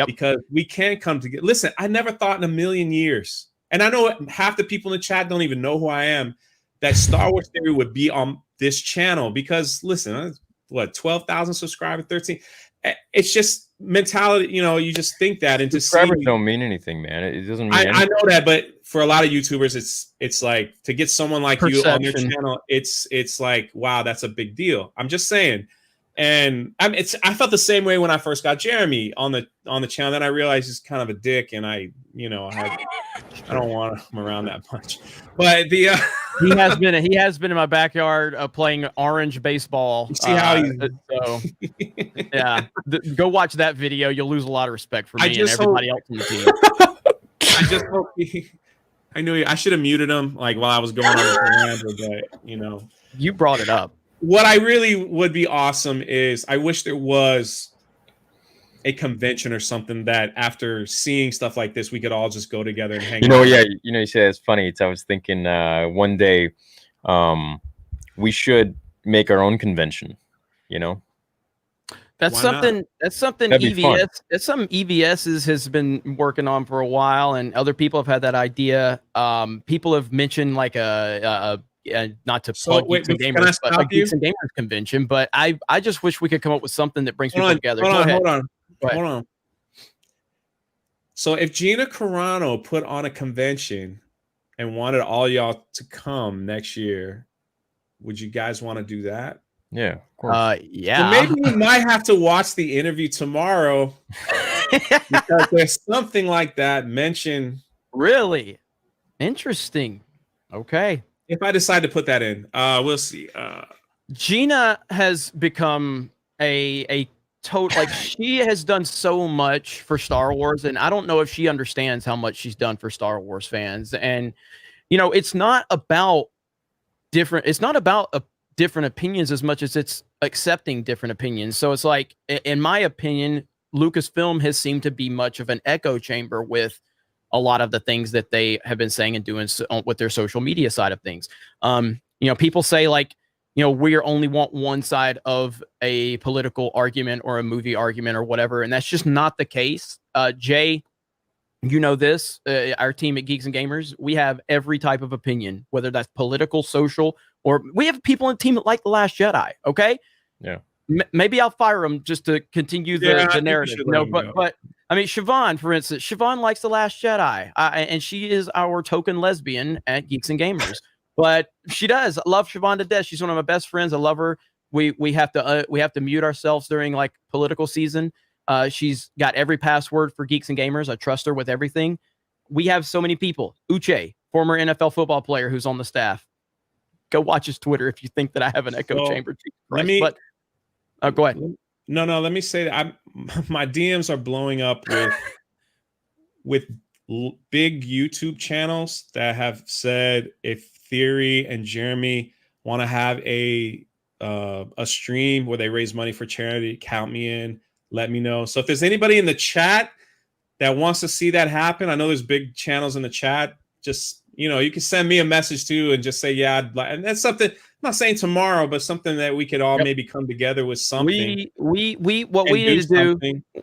because we can't come together. Listen, I never thought in a million years, and I know half the people in the chat don't even know who I am, that Star Wars Theory would be on this channel because, listen, what, 12,000 subscribers, 13? It's just mentality, you just think that. And subscribers don't mean anything, man. It doesn't mean anything. I know that, but for a lot of YouTubers, it's like to get someone like you on their channel, it's like, wow, that's a big deal. I'm just saying. And I felt the same way when I first got Jeremy on the channel. Then I realized he's kind of a dick, and I don't want him around that much. But he has been in my backyard playing orange baseball. You see how he's so yeah. Go watch that video. You'll lose a lot of respect for me and everybody else in the team. I just hope I should have muted him like while I was going on the veranda, but you brought it up. What I really would be awesome is I wish there was a convention or something that after seeing stuff like this, we could all just go together and hang out. You said it's funny. I was thinking one day we should make our own convention, That's something EVS. That's something EVS has been working on for a while, and other people have had that idea. People have mentioned like not to plug Geeks and Gamers, but a Geeks and Gamers convention. But I just wish we could come up with something that brings people together. Hold on. So if Gina Carano put on a convention and wanted all y'all to come next year, would you guys want to do that? Yeah, of course. Yeah. So maybe we might have to watch the interview tomorrow because there's something like that mentioned. Really interesting. Okay. If I decide to put that in, we'll see. Gina has become a total, like, she has done so much for Star Wars, and I don't know if she understands how much she's done for Star Wars fans. And it's not about different opinions as much as it's accepting different opinions. So it's like, in my opinion, Lucasfilm has seemed to be much of an echo chamber with a lot of the things that they have been saying and doing with their social media side of things. People say like, we only want one side of a political argument or a movie argument or whatever. And that's just not the case. Jay, this, our team at Geeks and Gamers, we have every type of opinion, whether that's political, social, or we have people in the team that like The Last Jedi. Okay. Yeah. Maybe I'll fire them just to continue the narrative. But I mean, Siobhan, for instance, Siobhan likes The Last Jedi, and she is our token lesbian at Geeks and Gamers. But she does. I love Siobhan to death. She's one of my best friends. I love her. We have to mute ourselves during like political season. She's got every password for Geeks and Gamers. I trust her with everything. We have so many people. Uche, former NFL football player who's on the staff. Go watch his Twitter if you think that I have an echo chamber. Go ahead. No, let me say that my DMs are blowing up with big YouTube channels that have said if Theory and Jeremy want to have a stream where they raise money for charity, count me in, let me know. So if there's anybody in the chat that wants to see that happen, I know there's big channels in the chat. Just, you can send me a message too and just say, yeah, and that's something, I'm not saying tomorrow, but something that we could all maybe come together with something. We need to do,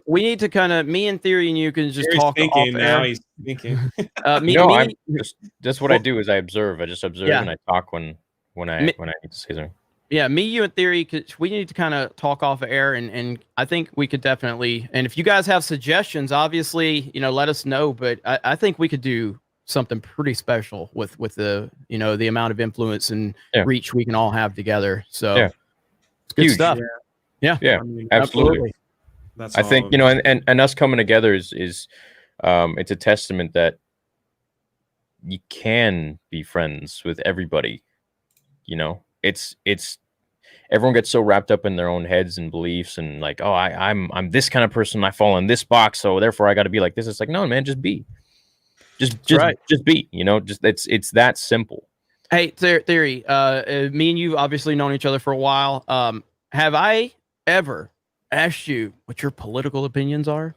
we need to kind of, me and Theory and you can just Theory's talk thinking off now. air. He's thinking. That's what I do is I observe. I just observe and I talk when I need to say something. Yeah, me, you, and Theory, we need to kind of talk off air, and I think we could definitely, and if you guys have suggestions, obviously, let us know, but I think we could do something pretty special with the the amount of influence and Yeah. reach we can all have together. So Yeah. it's good Huge. stuff. Yeah. Yeah, I mean, absolutely. that's I think, all. you know, and us coming together is it's a testament that you can be friends with everybody. You know, it's everyone gets so wrapped up in their own heads and beliefs and like, oh, I'm this kind of person, I fall in this box, so therefore I got to be like this. It's like, no, man, just be. Just be, you know, just it's that simple. Hey, Theory, me and you obviously known each other for a while. Have I ever asked you what your political opinions are?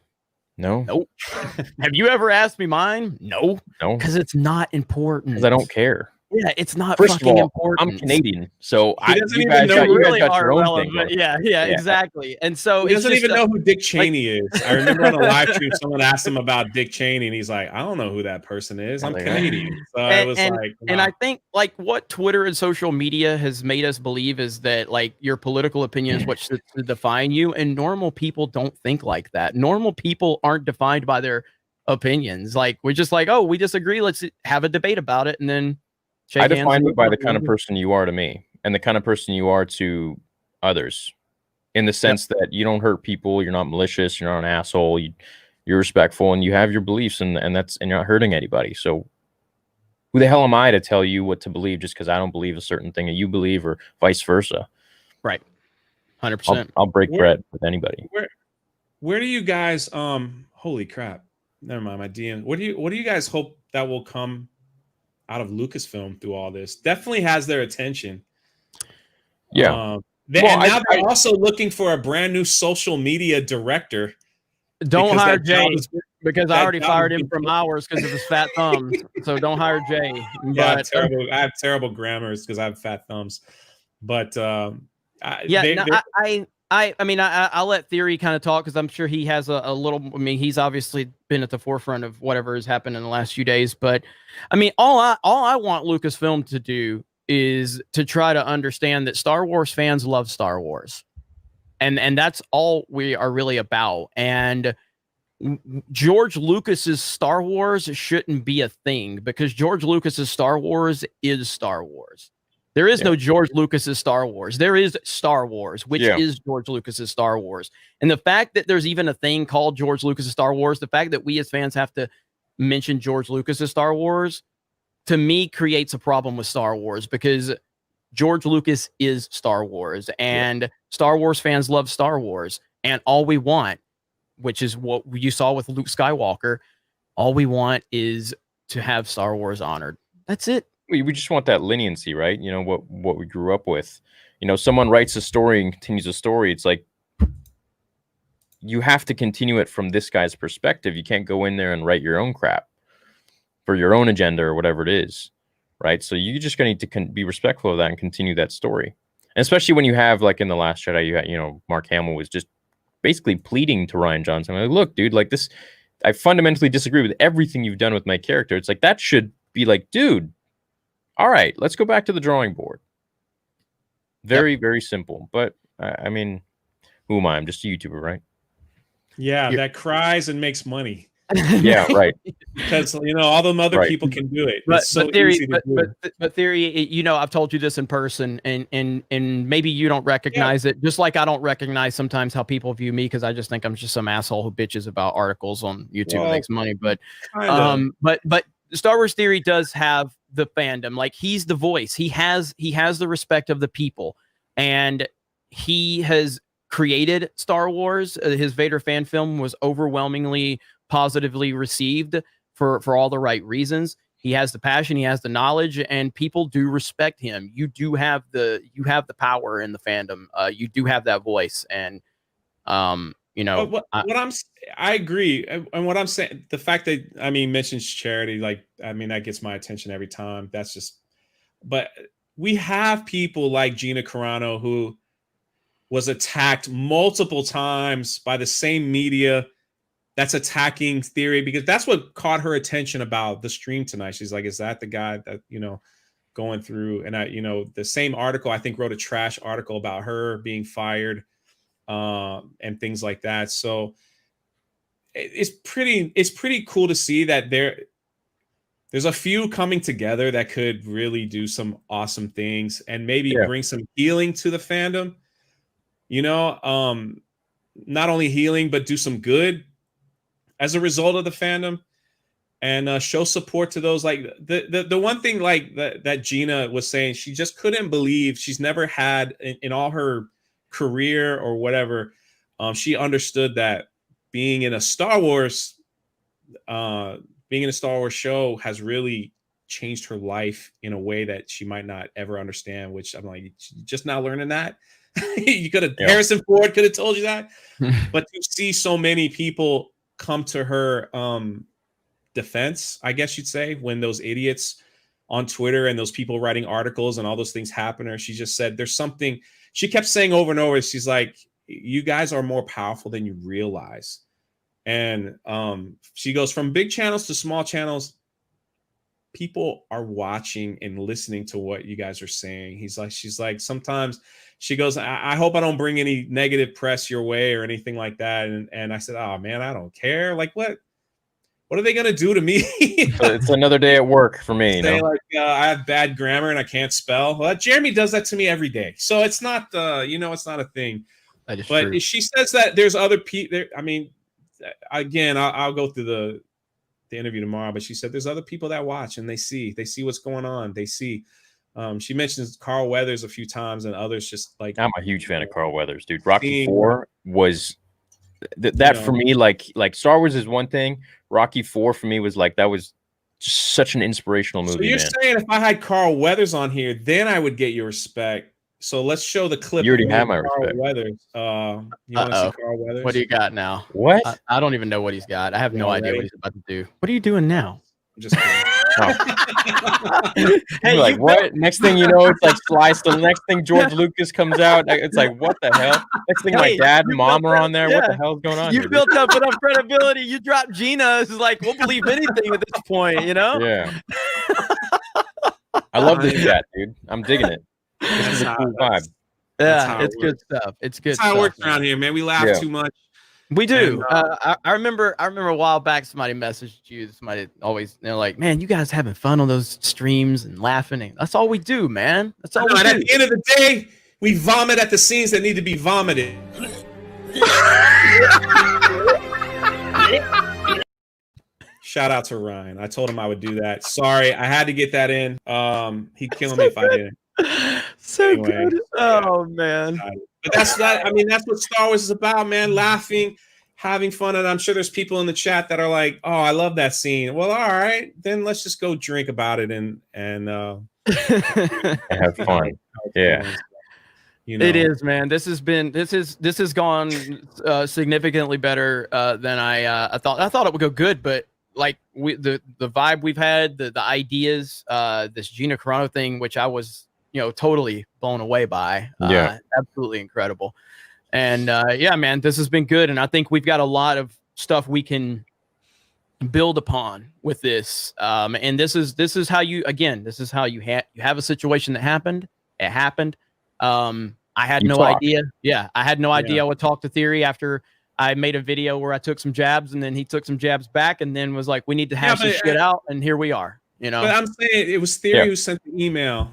No. Nope. Have you ever asked me mine? No. No. Because it's not important. Because I don't care. Yeah, it's not First of fucking all, important. I'm Canadian, so He doesn't you even guys know got, who you guys really got are your own relevant. thing. Yeah, exactly. And so He it's doesn't just even know who Dick Cheney is. I remember on a live stream, someone asked him about Dick Cheney, and he's like, "I don't know who that person is. I'm Like, Canadian." So I was and, like, and wow. I think like what Twitter and social media has made us believe is that like your political opinion is what should define you, and normal people don't think like that. Normal people aren't defined by their opinions. Like we're just like, oh, we disagree. Let's have a debate about it, and then shake I hands define and you move by on. the kind of person you are to me, and the kind of person you are to others, in the sense that you don't hurt people, you're not malicious, you're not an asshole, you're respectful, and you have your beliefs, and you're not hurting anybody. So who the hell am I to tell you what to believe just because I don't believe a certain thing that you believe, or vice versa? Right, 100%. I'll break bread with anybody. Where do you guys holy crap, never mind my DM. What do you guys hope that will come out of Lucasfilm through all this? Definitely has their attention. Yeah. Now they're also looking for a brand new social media director. Don't hire Jay, because I already job fired has him been from filled. ours because of his fat thumbs. So don't hire Jay. Yeah, But, I have terrible grammars because I have fat thumbs. But I'll let Theory kind of talk because I'm sure he has a little. I mean, he's obviously been at the forefront of whatever has happened in the last few days. But I mean, all I want Lucasfilm to do is to try to understand that Star Wars fans love Star Wars, and that's all we are really about. And George Lucas's Star Wars shouldn't be a thing because George Lucas's Star Wars is Star Wars. There is no George Lucas's Star Wars. There is Star Wars, which is George Lucas's Star Wars. And the fact that there's even a thing called George Lucas's Star Wars, the fact that we as fans have to mention George Lucas's Star Wars, to me creates a problem with Star Wars because George Lucas is Star Wars and Star Wars fans love Star Wars. And all we want, which is what you saw with Luke Skywalker, all we want is to have Star Wars honored. That's it. We just want that leniency, right? You know, what we grew up with. You know, someone writes a story and continues a story. It's like, you have to continue it from this guy's perspective. You can't go in there and write your own crap for your own agenda or whatever it is, right? So you just gonna need to be respectful of that and continue that story. And especially when you have, like in The Last Jedi, you know, Mark Hamill was just basically pleading to Rian Johnson, like, look, dude, like this, I fundamentally disagree with everything you've done with my character. It's like, that should be like, dude, all right, let's go back to the drawing board. Very, very simple. But I mean, who am I? I'm just a YouTuber, right? Yeah, that cries and makes money. Yeah, right. Because you know all them other people can do it. But, it's so Theory, easy to do. But Theory, you know, I've told you this in person, and maybe you don't recognize it, just like I don't recognize sometimes how people view me because I just think I'm just some asshole who bitches about articles on YouTube and makes money. But but Star Wars Theory does have the fandom. Like he's the voice. He has the respect of the people, and he has created Star Wars. His Vader fan film was overwhelmingly positively received for all the right reasons. He has the passion, he has the knowledge, and people do respect him. You have the power in the fandom. You do have that voice, and you know, I agree. And what I'm saying, the fact that mentions charity, like that gets my attention every time. That's just, but we have people like Gina Carano who was attacked multiple times by the same media that's attacking Theory, because that's what caught her attention about the stream tonight. She's like, is that the guy that, going through? And the same article, I think, wrote a trash article about her being fired and things like that. So it's pretty cool to see that there's a few coming together that could really do some awesome things and maybe bring some healing to the fandom. Not only healing, but do some good as a result of the fandom, and show support to those. Like the one thing like that Gina was saying, she just couldn't believe, she's never had in all her career or whatever. She understood that being in a Star Wars show has really changed her life in a way that she might not ever understand, which I'm like, just now learning that. You could have, Harrison Ford could have told you that. But to see so many people come to her defense, I guess you'd say, when those idiots on Twitter and those people writing articles and all those things happen to her, she just said there's something, she kept saying over and over, she's like, you guys are more powerful than you realize. And she goes, from big channels to small channels, people are watching and listening to what you guys are saying. She's like, sometimes she goes, I hope I don't bring any negative press your way or anything like that. And I said, oh man, I don't care. Like, what are they going to do to me? It's another day at work for me. Like, I have bad grammar and I can't spell. Well, Jeremy does that to me every day. So it's not, it's not a thing. But true. She says that there's other people. I mean, again, I'll go through the interview tomorrow, but she said there's other people that watch and they see what's going on. They see. She mentions Carl Weathers a few times and others, just like, I'm a huge fan of Carl Weathers, dude. Rocky 4 was that for me, like Star Wars is one thing. Rocky 4 for me was like, that was just such an inspirational movie. So you're saying if I had Carl Weathers on here, then I would get your respect. So let's show the clip. You already have my Carl respect. Weathers. You want to see Carl Weathers? What do you got now? What? I don't even know what he's got. I have no idea what he's about to do. What are you doing now? I'm just kidding. Hey, like, what? Next thing you know, it's like sliced. The next thing George Lucas comes out, it's like, what the hell? Next thing my dad and mom are on there. What the hell's going on? You built up enough credibility. You dropped Gina. It's like, we'll believe anything at this point, Yeah. I love this chat, dude. I'm digging it. This is a cool vibe. Yeah, it's good stuff. It's good. That's how it works around here, man. We laugh too much. We do. And, I remember a while back, somebody messaged you. Somebody always, like, man, you guys having fun on those streams and laughing. And that's all we do, man. That's all we do. At the end of the day, we vomit at the scenes that need to be vomited. Shout out to Ryan. I told him I would do that. Sorry, I had to get that in. He'd kill me if I didn't. Good. Oh man. But that's not, I mean, that's what Star Wars is about, man. Laughing, having fun. And I'm sure there's people in the chat that are like, oh, I love that scene. Well, all right, then let's just go drink about it and have fun. Yeah. It is, man. This has gone significantly better than I thought. I thought it would go good, but like the vibe we've had, the ideas, this Gina Carano thing, which I was totally blown away by. Absolutely incredible. And yeah, man, this has been good, and I think we've got a lot of stuff we can build upon with this. And this is how you have a situation that happened. It happened. I had no idea. Yeah, I had no idea I would talk to Theory after I made a video where I took some jabs, and then he took some jabs back, and then was like, we need to hash this shit out, and here we are. But I'm saying it was Theory who sent the email.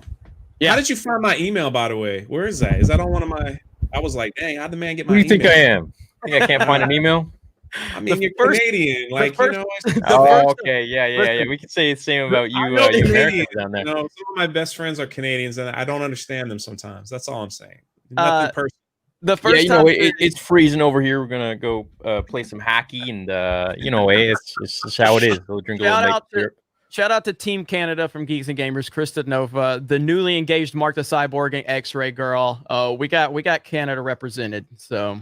Yeah. How did you find my email, by the way? Where is that? Is that on one of my? I was like, dang, how'd the man get my email? Who do you think I am? I can't find an email? I mean, you're Canadian. Like, okay. Yeah. We could say the same about you. You Americans down there. Some of my best friends are Canadians, and I don't understand them sometimes. That's all I'm saying. Nothing personal. The first time it's freezing over here. We're gonna go play some hockey, and it's just how it is. We'll drink a little syrup. Shout out to Team Canada from Geeks and Gamers, Krista Nova, the newly engaged Mark the Cyborg and X-Ray Girl. We got Canada represented. So,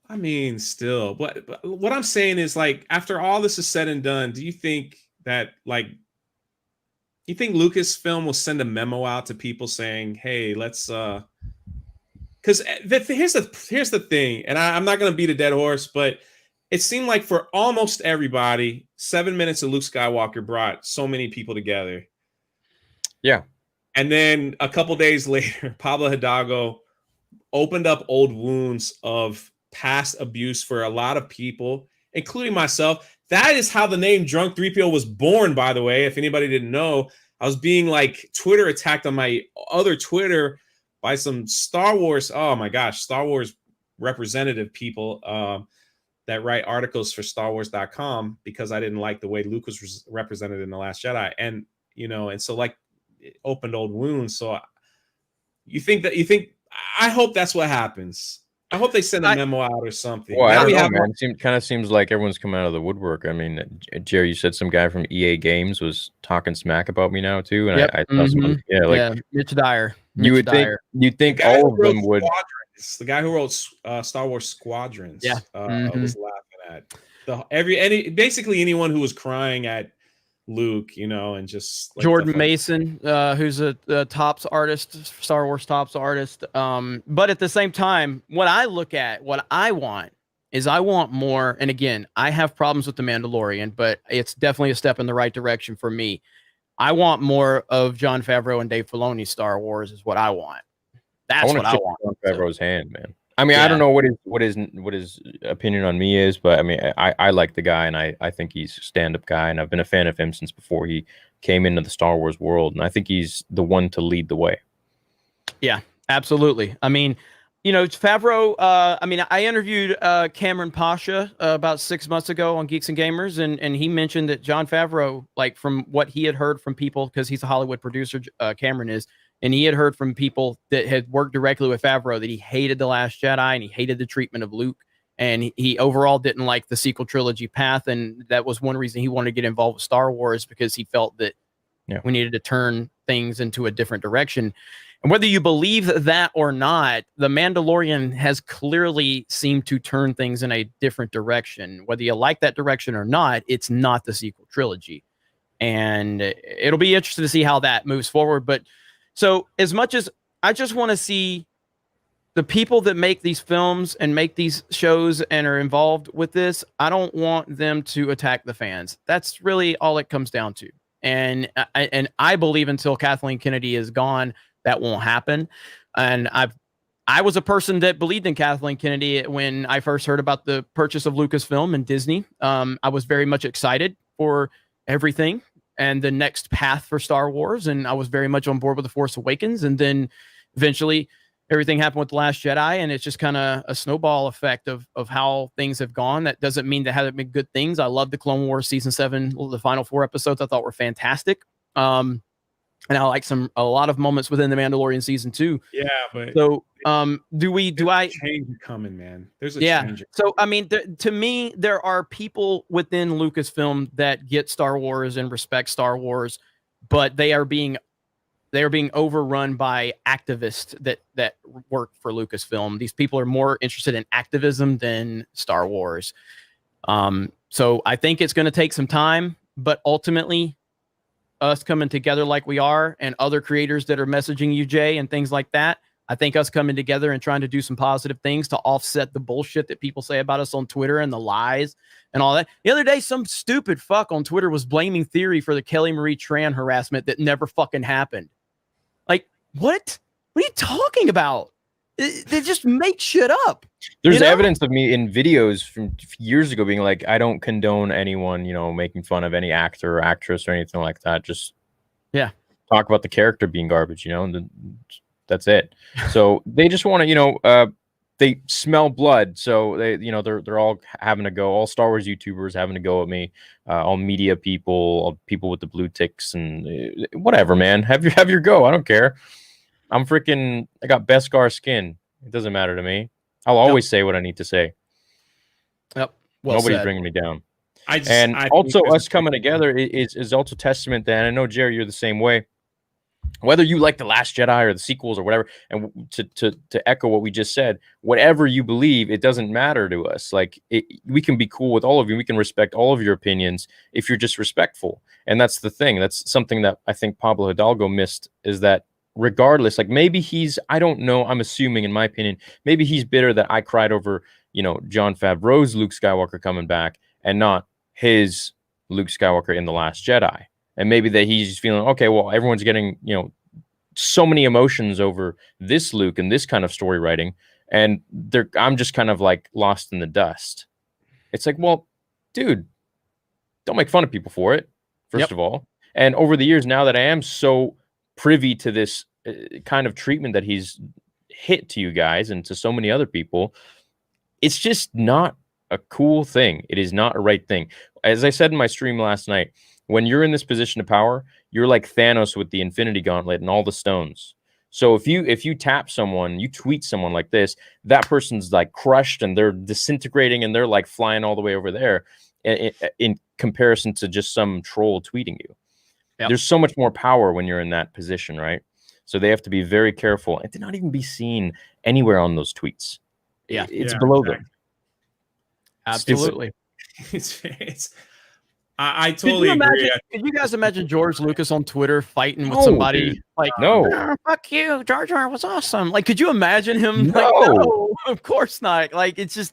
I mean, still, but what I'm saying is, like, after all this is said and done, do you think that, like, you think Lucasfilm will send a memo out to people saying, "Hey, let's," because here's the thing, and I'm not gonna beat a dead horse, but it seemed like for almost everybody, 7 minutes of Luke Skywalker brought so many people together. Yeah. And then a couple days later, Pablo Hidalgo opened up old wounds of past abuse for a lot of people including myself. That is how the name Drunk3po was born, by the way. If anybody didn't know, I was being like Twitter attacked on my other Twitter by some Star Wars. Oh my gosh, Star Wars representative people that write articles for StarWars.com because I didn't like the way Luke was represented in The Last Jedi. And, you know, and so like it opened old wounds. So you think, I hope that's what happens. I hope they send a memo out or something. Well, Now I don't we know, have man. It kind of seems like everyone's coming out of the woodwork. I mean, Jerry, you said some guy from EA Games was talking smack about me now too, and Yep. I saw someone, Mitch Dyer. You would think all of them would. The guy who wrote Star Wars Squadrons, was laughing at basically anyone who was crying at Luke, you know, and just like Jordan Mason, who's a tops artist, Star Wars tops artist. But at the same time, what I look at, what I want is I want more. And again, I have problems with The Mandalorian, but it's definitely a step in the right direction for me. I want more of Jon Favreau and Dave Filoni's Star Wars is what I want. That's what I want. Jon Favreau's hand, man. I mean, I don't know what his opinion on me is, but I mean, I like the guy, and I think he's a stand-up guy, and I've been a fan of him since before he came into the Star Wars world, and I think he's the one to lead the way. Yeah, absolutely. I mean, you know, Favreau. I mean, I interviewed Cameron Pasha about 6 months ago on Geeks and Gamers, and he mentioned that Jon Favreau, like from what he had heard from people, because he's a Hollywood producer, Cameron is. And he had heard from people that had worked directly with Favreau that he hated The Last Jedi and he hated the treatment of Luke. And he overall didn't like the sequel trilogy path. And that was one reason he wanted to get involved with Star Wars, because he felt that we needed to turn things into a different direction. And whether you believe that or not, The Mandalorian has clearly seemed to turn things in a different direction. Whether you like that direction or not, it's not the sequel trilogy. And it'll be interesting to see how that moves forward. But so as much as I just want to see the people that make these films and make these shows and are involved with this, I don't want them to attack the fans. That's really all it comes down to. And I believe until Kathleen Kennedy is gone, that won't happen. And I was a person that believed in Kathleen Kennedy when I first heard about the purchase of Lucasfilm and Disney. I was very much excited for everything and the next path for Star Wars. And I was very much on board with The Force Awakens. And then eventually everything happened with The Last Jedi. And it's just kind of a snowball effect of how things have gone. That doesn't mean there haven't been good things. I love the Clone Wars season 7, the final 4 episodes I thought were fantastic. And I like a lot of moments within The Mandalorian season 2. Yeah, but so do I change coming, man? There's a change. So I mean, to me, there are people within Lucasfilm that get Star Wars and respect Star Wars, but they are being overrun by activists that work for Lucasfilm. These people are more interested in activism than Star Wars. So I think it's going to take some time, but ultimately, us coming together like we are, and other creators that are messaging you, Jay, and things like that, I think us coming together and trying to do some positive things to offset the bullshit that people say about us on Twitter and the lies and all that. The other day, some stupid fuck on Twitter was blaming Theory for the Kelly Marie Tran harassment that never fucking happened. Like, what? What are you talking about? They just make shit up. There's evidence of me in videos from years ago being like, I don't condone anyone, making fun of any actor or actress or anything like that. Just talk about the character being garbage, and that's it. So they just want to, they smell blood. So they're all having to go. All Star Wars YouTubers having to go at me. All media people, all people with the blue ticks, and whatever, man. Have your go. I don't care. I got Beskar skin. It doesn't matter to me. I'll always say what I need to say. Yep. Well Nobody's said. bringing me down. I also us coming together is also testament that, and I know, Jerry, you're the same way. Whether you like The Last Jedi or the sequels or whatever, and to echo what we just said, whatever you believe, it doesn't matter to us. Like, we can be cool with all of you. We can respect all of your opinions if you're just respectful. And that's the thing. That's something that I think Pablo Hidalgo missed, is that regardless, like, maybe I don't know, I'm assuming, in my opinion, maybe he's bitter that I cried over, Jon Favreau's Luke Skywalker coming back and not his Luke Skywalker in The Last Jedi. And maybe that he's just feeling, okay, well, everyone's getting, so many emotions over this Luke and this kind of story writing, and I'm just kind of like lost in the dust. It's like, well, dude, don't make fun of people for it, first of all. And over the years, now that I am so privy to this kind of treatment that he's hit to you guys and to so many other people, it's just not a cool thing. It is not a right thing. As I said in my stream last night, when you're in this position of power, you're like Thanos with the Infinity Gauntlet and all the stones. So if you tap someone, you tweet someone like this, that person's like crushed and they're disintegrating and they're like flying all the way over there in comparison to just some troll tweeting you. Yep. There's so much more power when you're in that position, right? So they have to be very careful and to not even be seen anywhere on those tweets. Yeah, it's below them. Absolutely. I totally agree. Could you guys imagine George Lucas on Twitter fighting with somebody? Dude. Like, no, fuck you, Jar Jar was awesome. Like, could you imagine him? No. Like, no, of course not. Like, it's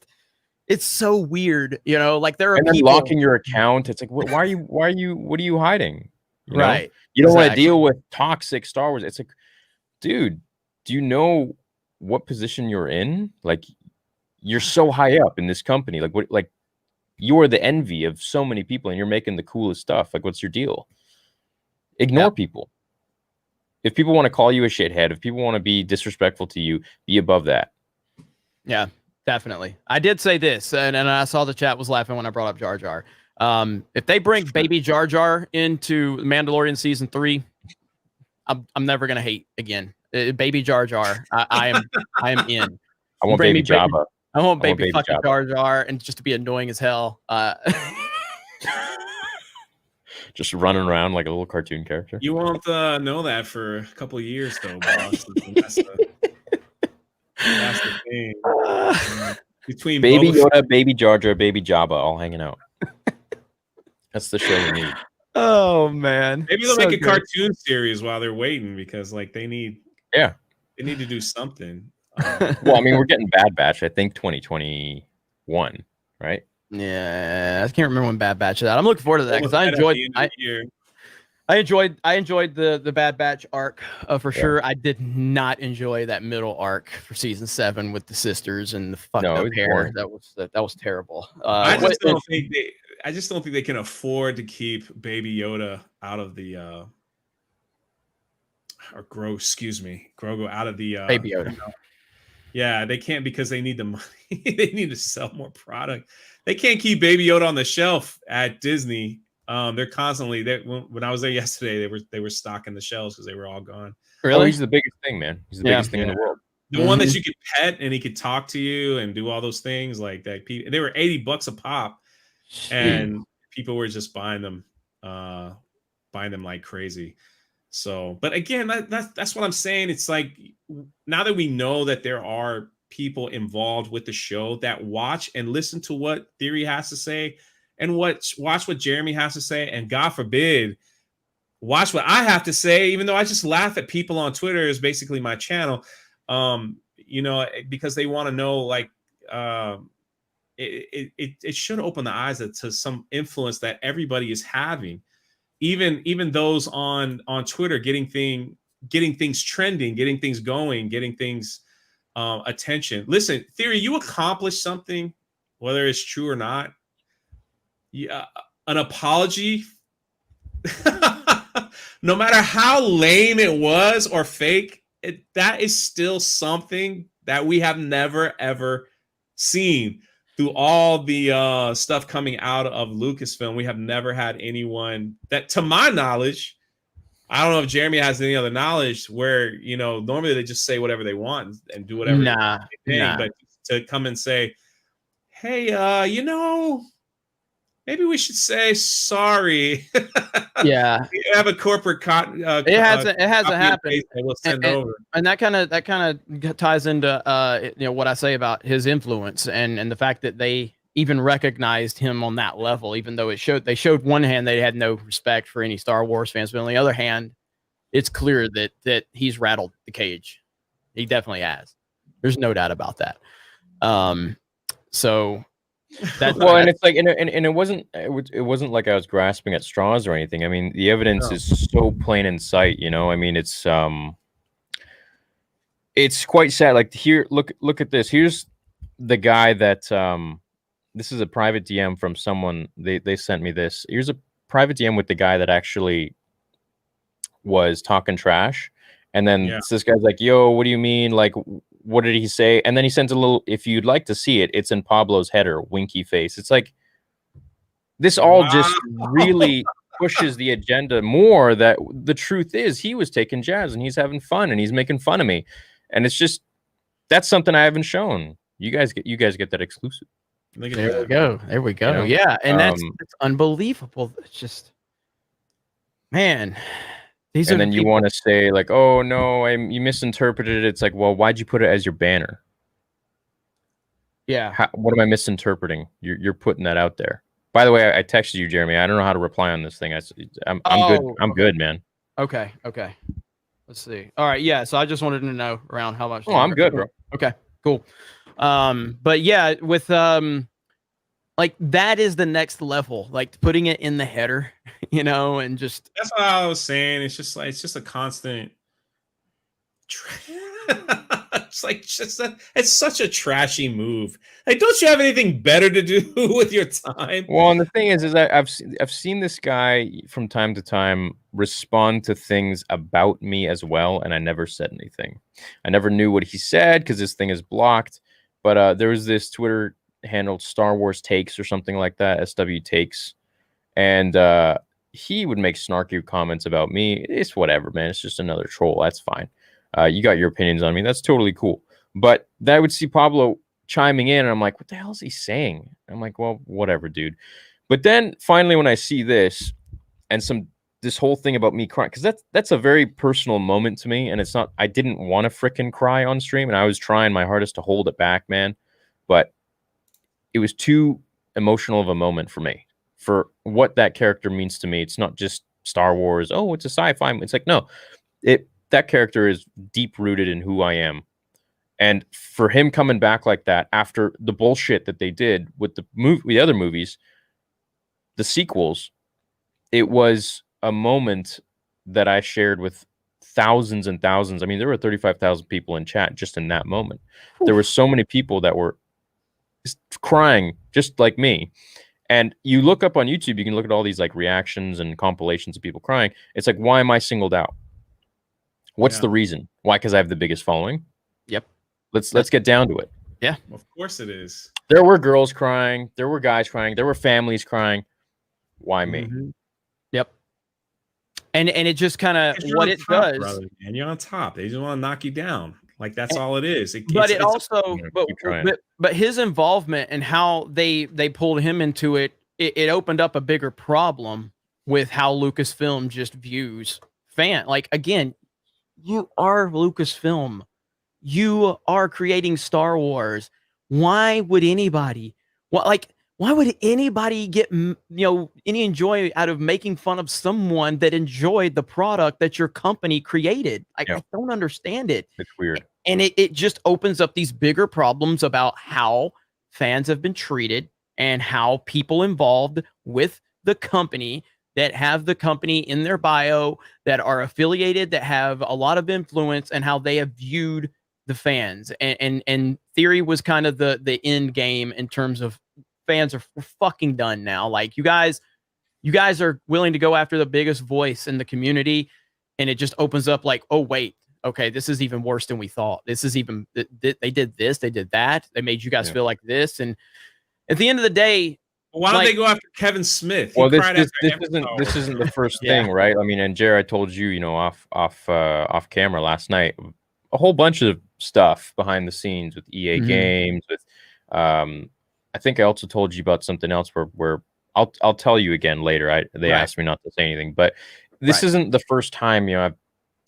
so weird, you know. Like, there are and then people locking your account. It's like, what are you hiding? You right. know? You don't want to deal with toxic Star Wars. It's like, dude, do you know what position you're in? Like, you're so high up in this company. Like, what? Like, you're the envy of so many people, and you're making the coolest stuff. Like, what's your deal? Ignore people. If people want to call you a shithead, if people want to be disrespectful to you, be above that. Yeah, definitely. I did say this, and I saw the chat was laughing when I brought up Jar Jar. If they bring baby Jar Jar into Mandalorian season 3, I'm never gonna hate again. Baby Jar Jar, I am in. I want baby Jabba. I want baby fucking Jar Jar, and just to be annoying as hell. Just running around like a little cartoon character. You won't know that for a couple of years, though, boss. That's the thing. Between baby Yoda, baby Jar Jar, baby Jabba, all hanging out. That's the show we need. Oh man, maybe they'll make a cartoon series while they're waiting because, like, they need to do something. Well, I mean, we're getting Bad Batch. I think 2021, right? Yeah, I can't remember when Bad Batch is out. I'm looking forward to that because I enjoyed the Bad Batch arc for sure. I did not enjoy that middle arc for season 7 with the sisters and the fucked up hair. That was terrible. I just don't think they can afford to keep Baby Yoda out of the Grogu out of the Baby Yoda. Yeah, they can't because they need the money. They need to sell more product. They can't keep Baby Yoda on the shelf at Disney. They're constantly when I was there yesterday, they were stocking the shelves because they were all gone. Really? Oh, he's the biggest thing, man. He's the biggest thing in the world. The one that you could pet and he could talk to you and do all those things like that. They were $80 a pop, and people were just buying them like crazy. So, but again, that's what I'm saying. It's like, now that we know that there are people involved with the show that watch and listen to what Theory has to say and watch what Jeremy has to say, and God forbid, watch what I have to say, even though I just laugh at people on Twitter is basically my channel, because they want to know, like, it should open the eyes to some influence that everybody is having. Even those on Twitter getting things trending, getting things going, getting things attention. Listen, Theory, you accomplished something, whether it's true or not. Yeah, an apology, no matter how lame it was or fake, that is still something that we have never ever seen. Through all the stuff coming out of Lucasfilm, we have never had anyone that, to my knowledge, I don't know if Jeremy has any other knowledge, where, normally they just say whatever they want and do whatever. Nah. But to come and say, hey, maybe we should say sorry. Yeah, we have a corporate it hasn't happened. We'll send over. And that kind of ties into what I say about his influence and the fact that they even recognized him on that level, even though they showed one hand they had no respect for any Star Wars fans, but on the other hand, it's clear that he's rattled the cage. He definitely has. There's no doubt about that. So. And it's like, and it wasn't like I was grasping at straws or anything. I mean, the evidence is so plain in sight. I mean, it's quite sad. Like, here, look at this. Here's the guy that this is a private DM from someone. They sent me this. Here's a private DM with the guy that actually was talking trash. And then this guy's like, yo, what do you mean? Like, what did he say? And then he sends a little, if you'd like to see it, it's in Pablo's header, winky face. It's like, this all just really pushes the agenda more, that the truth is he was taking jabs and he's having fun and he's making fun of me. And it's just, that's something I haven't shown. You guys get that exclusive. There we go. There we go. You know? Yeah. And that's unbelievable. It's just, man. And then you want to say like, oh no, you misinterpreted it. It's like, well, why'd you put it as your banner? Yeah. What am I misinterpreting? You're putting that out there. By the way, I texted you, Jeremy. I don't know how to reply on this thing. I'm good. I'm good, man. Okay. Let's see. All right. Yeah. So I just wanted to know around how much. Oh, I'm good, bro. Okay. Cool. But yeah, with like that is the next level, like putting it in the header, you know, and just that's what I was saying. It's just like, it's just a constant. It's such a trashy move. Like, don't you have anything better to do with your time? Well, and the thing is I've seen this guy from time to time respond to things about me as well, and I never said anything. I never knew what he said because this thing is blocked. But there was this Twitter handle, Star Wars Takes or something like that, SW Takes, and he would make snarky comments about me. It's whatever, man. It's just another troll. That's fine. You got your opinions on me. That's totally cool. But I would see Pablo chiming in, and I'm like, what the hell is he saying? I'm like, well, whatever, dude. But then finally, when I see this and this whole thing about me crying, because that's a very personal moment to me, and it's not. I didn't want to frickin' cry on stream, and I was trying my hardest to hold it back, man. But it was too emotional of a moment for me, for what that character means to me. It's not just Star Wars. Oh, it's a sci-fi. It's like, no, that character is deep rooted in who I am. And for him coming back like that after the bullshit that they did with the other movies, the sequels, it was a moment that I shared with thousands and thousands. I mean, there were 35,000 people in chat just in that moment. There were so many people that were crying just like me. And you look up on YouTube, you can look at all these like reactions and compilations of people crying. It's like, why am I singled out? What's the reason? Why? Because I have the biggest following. Yep. Let's get down to it. Yeah. Of course it is. There were girls crying. There were guys crying. There were families crying. Why me? Mm-hmm. Yep. And it just kind of what it does. Brother, and you're on top. They just want to knock you down. Like that's all it is. But his involvement and how they pulled him into it, it opened up a bigger problem with how Lucasfilm just views fan. Like again, you are Lucasfilm. You are creating Star Wars. Why would anybody get any joy out of making fun of someone that enjoyed the product that your company created? I don't understand it. It's weird. And it just opens up these bigger problems about how fans have been treated and how people involved with the company that have the company in their bio, that are affiliated, that have a lot of influence, and how they have viewed the fans. And Theory was kind of the end game in terms of fans are fucking done now. Like you guys are willing to go after the biggest voice in the community, and it just opens up like, oh wait, okay, this is even worse than we thought. This is even they did this, they did that, they made you guys feel like this, and at the end of the day, why don't they go after Kevin Smith? Well, this isn't the first thing, right? I mean, and Jared, I told you, off camera last night, a whole bunch of stuff behind the scenes with EA games, with I think I also told you about something else where I'll tell you again later. They asked me not to say anything, but this isn't the first time I've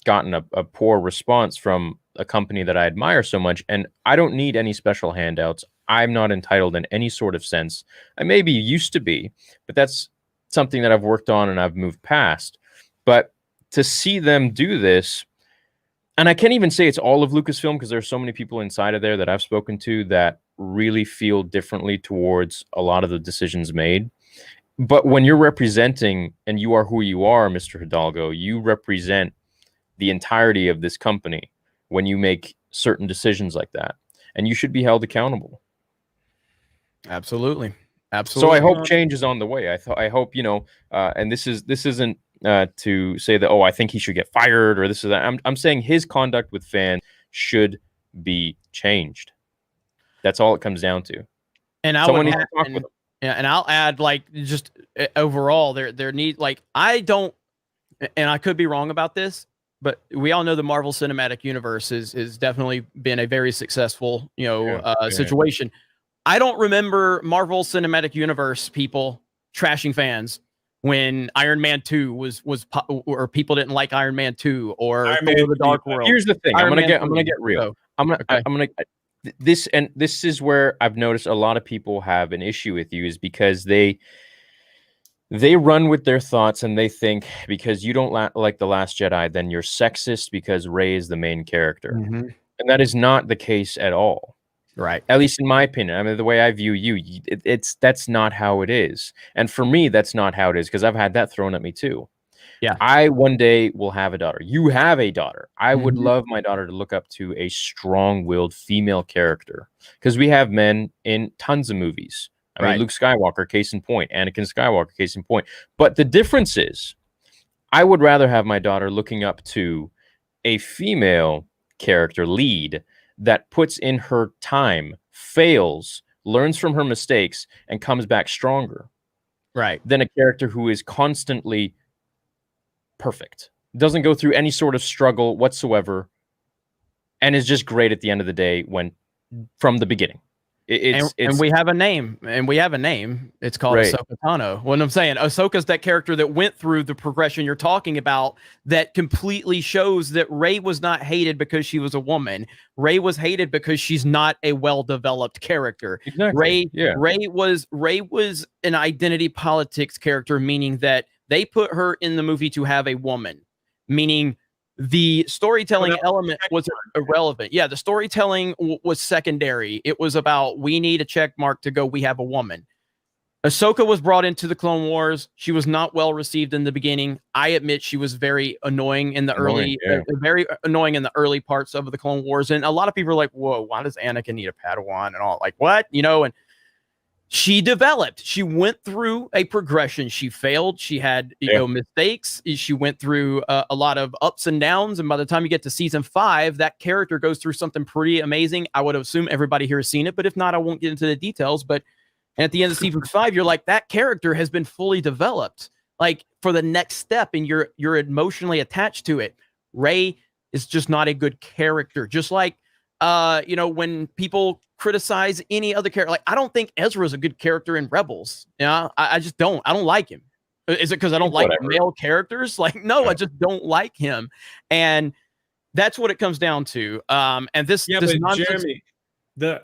gotten a poor response from a company that I admire so much, and I don't need any special handouts. I'm not entitled in any sort of sense. I maybe used to be, but that's something that I've worked on and I've moved past. But to see them do this, and I can't even say it's all of Lucasfilm because there's so many people inside of there that I've spoken to that really feel differently towards a lot of the decisions made. But when you're representing, and you are who you are, Mr. Hidalgo, you represent the entirety of this company when you make certain decisions like that, and you should be held accountable. Absolutely. So Absolutely. I hope change is on the way. I hope, you know, and this isn't to say that, oh, I think he should get fired or this is that. I'm saying his conduct with fans should be changed. That's all it comes down to. And Someone needs to talk with him. Yeah, and I'll add, like, just overall, there need, like, I don't, and I could be wrong about this, but we all know the Marvel Cinematic Universe is definitely been a very successful, you know, situation. I don't remember Marvel Cinematic Universe people trashing fans when Iron Man 2 was or people didn't like Iron Man 2 or Iron Thor: Man The Dark World. Here's the thing. I'm gonna get real. So, I'm gonna okay. this is where I've noticed a lot of people have an issue with you, is because they run with their thoughts and they think because you don't like The Last Jedi, then you're sexist because Rey is the main character. Mhm. And that is not the case at all. Right. At least in my opinion. I mean, the way I view you, that's not how it is. And for me, that's not how it is, because I've had that thrown at me too. Yeah. I one day will have a daughter. You have a daughter. I would love my daughter to look up to a strong-willed female character, because we have men in tons of movies. I mean, Luke Skywalker, case in point. Anakin Skywalker, case in point. But the difference is, I would rather have my daughter looking up to a female character lead that puts in her time, fails, learns from her mistakes, and comes back stronger. Right. Than a character who is constantly perfect, doesn't go through any sort of struggle whatsoever, and is just great at the end of the day when from the beginning. It's and we have a name, It's called Ahsoka Tano. What I'm saying, Ahsoka's that character that went through the progression you're talking about, that completely shows that Rey was not hated because she was a woman. Rey was hated because she's not a well-developed character. Exactly. Rey was an identity politics character, meaning that they put her in the movie to have a woman, meaning the storytelling element was irrelevant. Yeah, the storytelling was secondary. It was about, we need a check mark to go, we have a woman. Ahsoka was brought into the Clone Wars. She was not well received in the beginning. I admit she was very annoying in the very annoying in the early parts of the Clone Wars. And a lot of people are like, whoa, why does Anakin need a Padawan and all? Like, what? You know, and she developed. She went through a progression. She failed. She had mistakes. She went through a lot of ups and downs. And by the time you get to season 5, that character goes through something pretty amazing. I would assume everybody here has seen it, but if not, I won't get into the details. But at the end of season 5, you're like, that character has been fully developed, like, for the next step, and you're emotionally attached to it. Rey is just not a good character. Just like, you know, when people criticize any other character, like, I don't think Ezra is a good character in Rebels. Yeah, I just don't. I don't like him. Is it because I don't like male characters? Like, no, I just don't like him, and that's what it comes down to. And this, this but Jeremy, the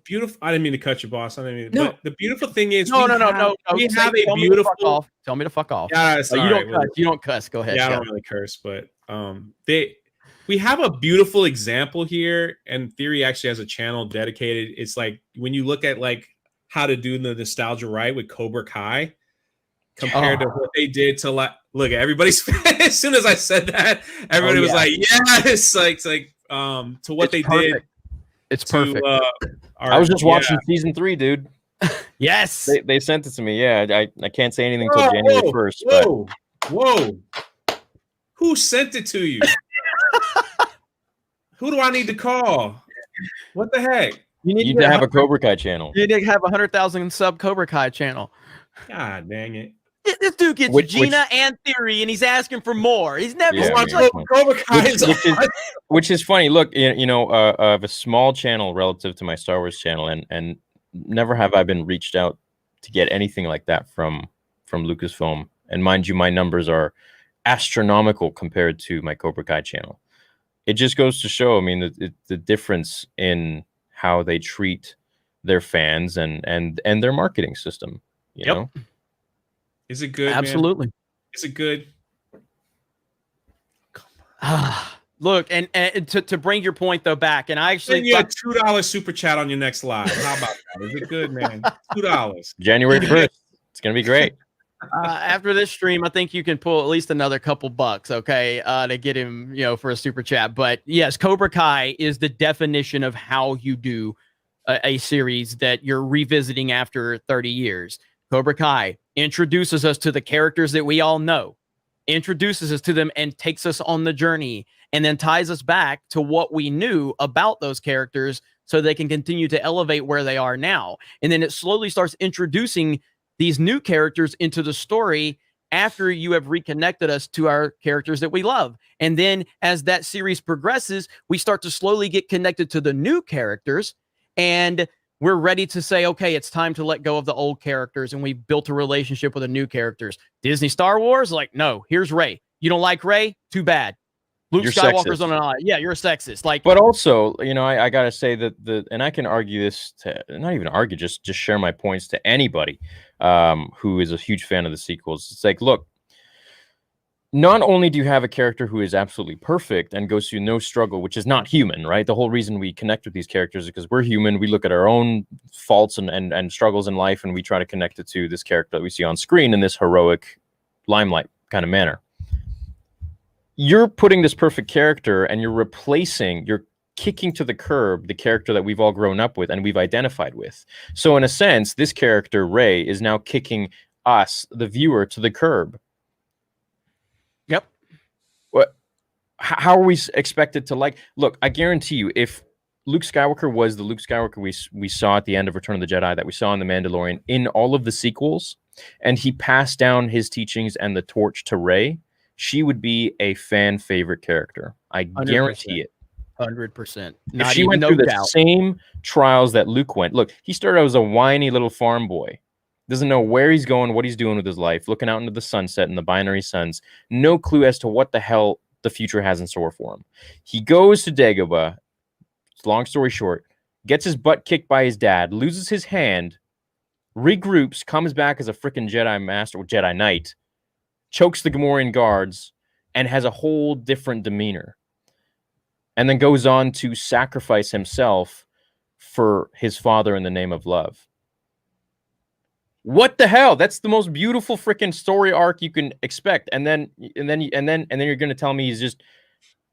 beautiful. I didn't mean to cut your boss. I didn't mean. No. But the beautiful thing is, no. We have a beautiful. Tell me to fuck off. Yeah, you don't cuss. You don't cuss. Go ahead. Yeah, I don't really curse, but we have a beautiful example here, and Theory actually has a channel dedicated. It's like when you look at like how to do the nostalgia right with Cobra Kai compared to what they did to look at everybody's face. As soon as I said that, everybody was like, yes, it's like to what they did. It's perfect. I was just watching season 3, dude. Yes, they sent it to me. Yeah, I can't say anything until January 1st. Whoa! Who sent it to you? Who do I need to call? What the heck? You need to have a Cobra Kai channel. You need to have 100,000 sub Cobra Kai channel. God dang it! This dude gets Gina and Theory, and he's asking for more. He's never Cobra Kai, which is funny. Look, you know, I have a small channel relative to my Star Wars channel, and never have I been reached out to get anything like that from Lucasfilm. And mind you, my numbers are astronomical compared to my Cobra Kai channel. It just goes to show, I mean, the difference in how they treat their fans and their marketing system. You know, is it good? Absolutely. Man? Is it good? Look, and to bring your point though back, and I actually you a $2 super chat on your next live. How about that? Is it good, man? $2. January 1st. It's gonna be great. After this stream, I think you can pull at least another couple bucks, okay, to get him, you know, for a super chat. But yes, Cobra Kai is the definition of how you do a series that you're revisiting after 30 years. Cobra Kai introduces us to the characters that we all know, introduces us to them and takes us on the journey, and then ties us back to what we knew about those characters so they can continue to elevate where they are now. And then it slowly starts introducing these new characters into the story after you have reconnected us to our characters that we love. And then as that series progresses, we start to slowly get connected to the new characters, and we're ready to say, okay, it's time to let go of the old characters, and we've built a relationship with the new characters. Disney Star Wars, like, no, here's Rey. You don't like Rey? Too bad. Luke You're Skywalker's sexist. on an island. Yeah, you're a sexist. Like, But also, you know, I gotta say that and I can argue this to not even argue, just share my points to anybody who is a huge fan of the sequels. It's like, look, not only do you have a character who is absolutely perfect and goes through no struggle, which is not human, right? The whole reason we connect with these characters is because we're human. We look at our own faults and struggles in life, and we try to connect it to this character that we see on screen in this heroic limelight kind of manner. You're putting this perfect character and you're kicking to the curb the character that we've all grown up with and we've identified with. So in a sense, this character, Rey, is now kicking us, the viewer, to the curb. yep. How are we expected to like? Look, I guarantee you, if Luke Skywalker was the Luke Skywalker we saw at the end of Return of the Jedi, that we saw in The Mandalorian, in all of the sequels, and he passed down his teachings and the torch to Rey, she would be a fan favorite character. I 100%. guarantee it. 100%. If Not she even, went no through the doubt. same trials that Luke went. Look, he started out as a whiny little farm boy. Doesn't know where he's going, what he's doing with his life, looking out into the sunset and the binary suns. No clue as to what the hell the future has in store for him. He goes to Dagobah, long story short, gets his butt kicked by his dad, loses his hand, regroups, comes back as a freaking Jedi Master or Jedi Knight, chokes the Gamorrean guards, and has a whole different demeanor. And then goes on to sacrifice himself for his father in the name of love. What the hell? That's the most beautiful freaking story arc you can expect. And then you're going to tell me he's just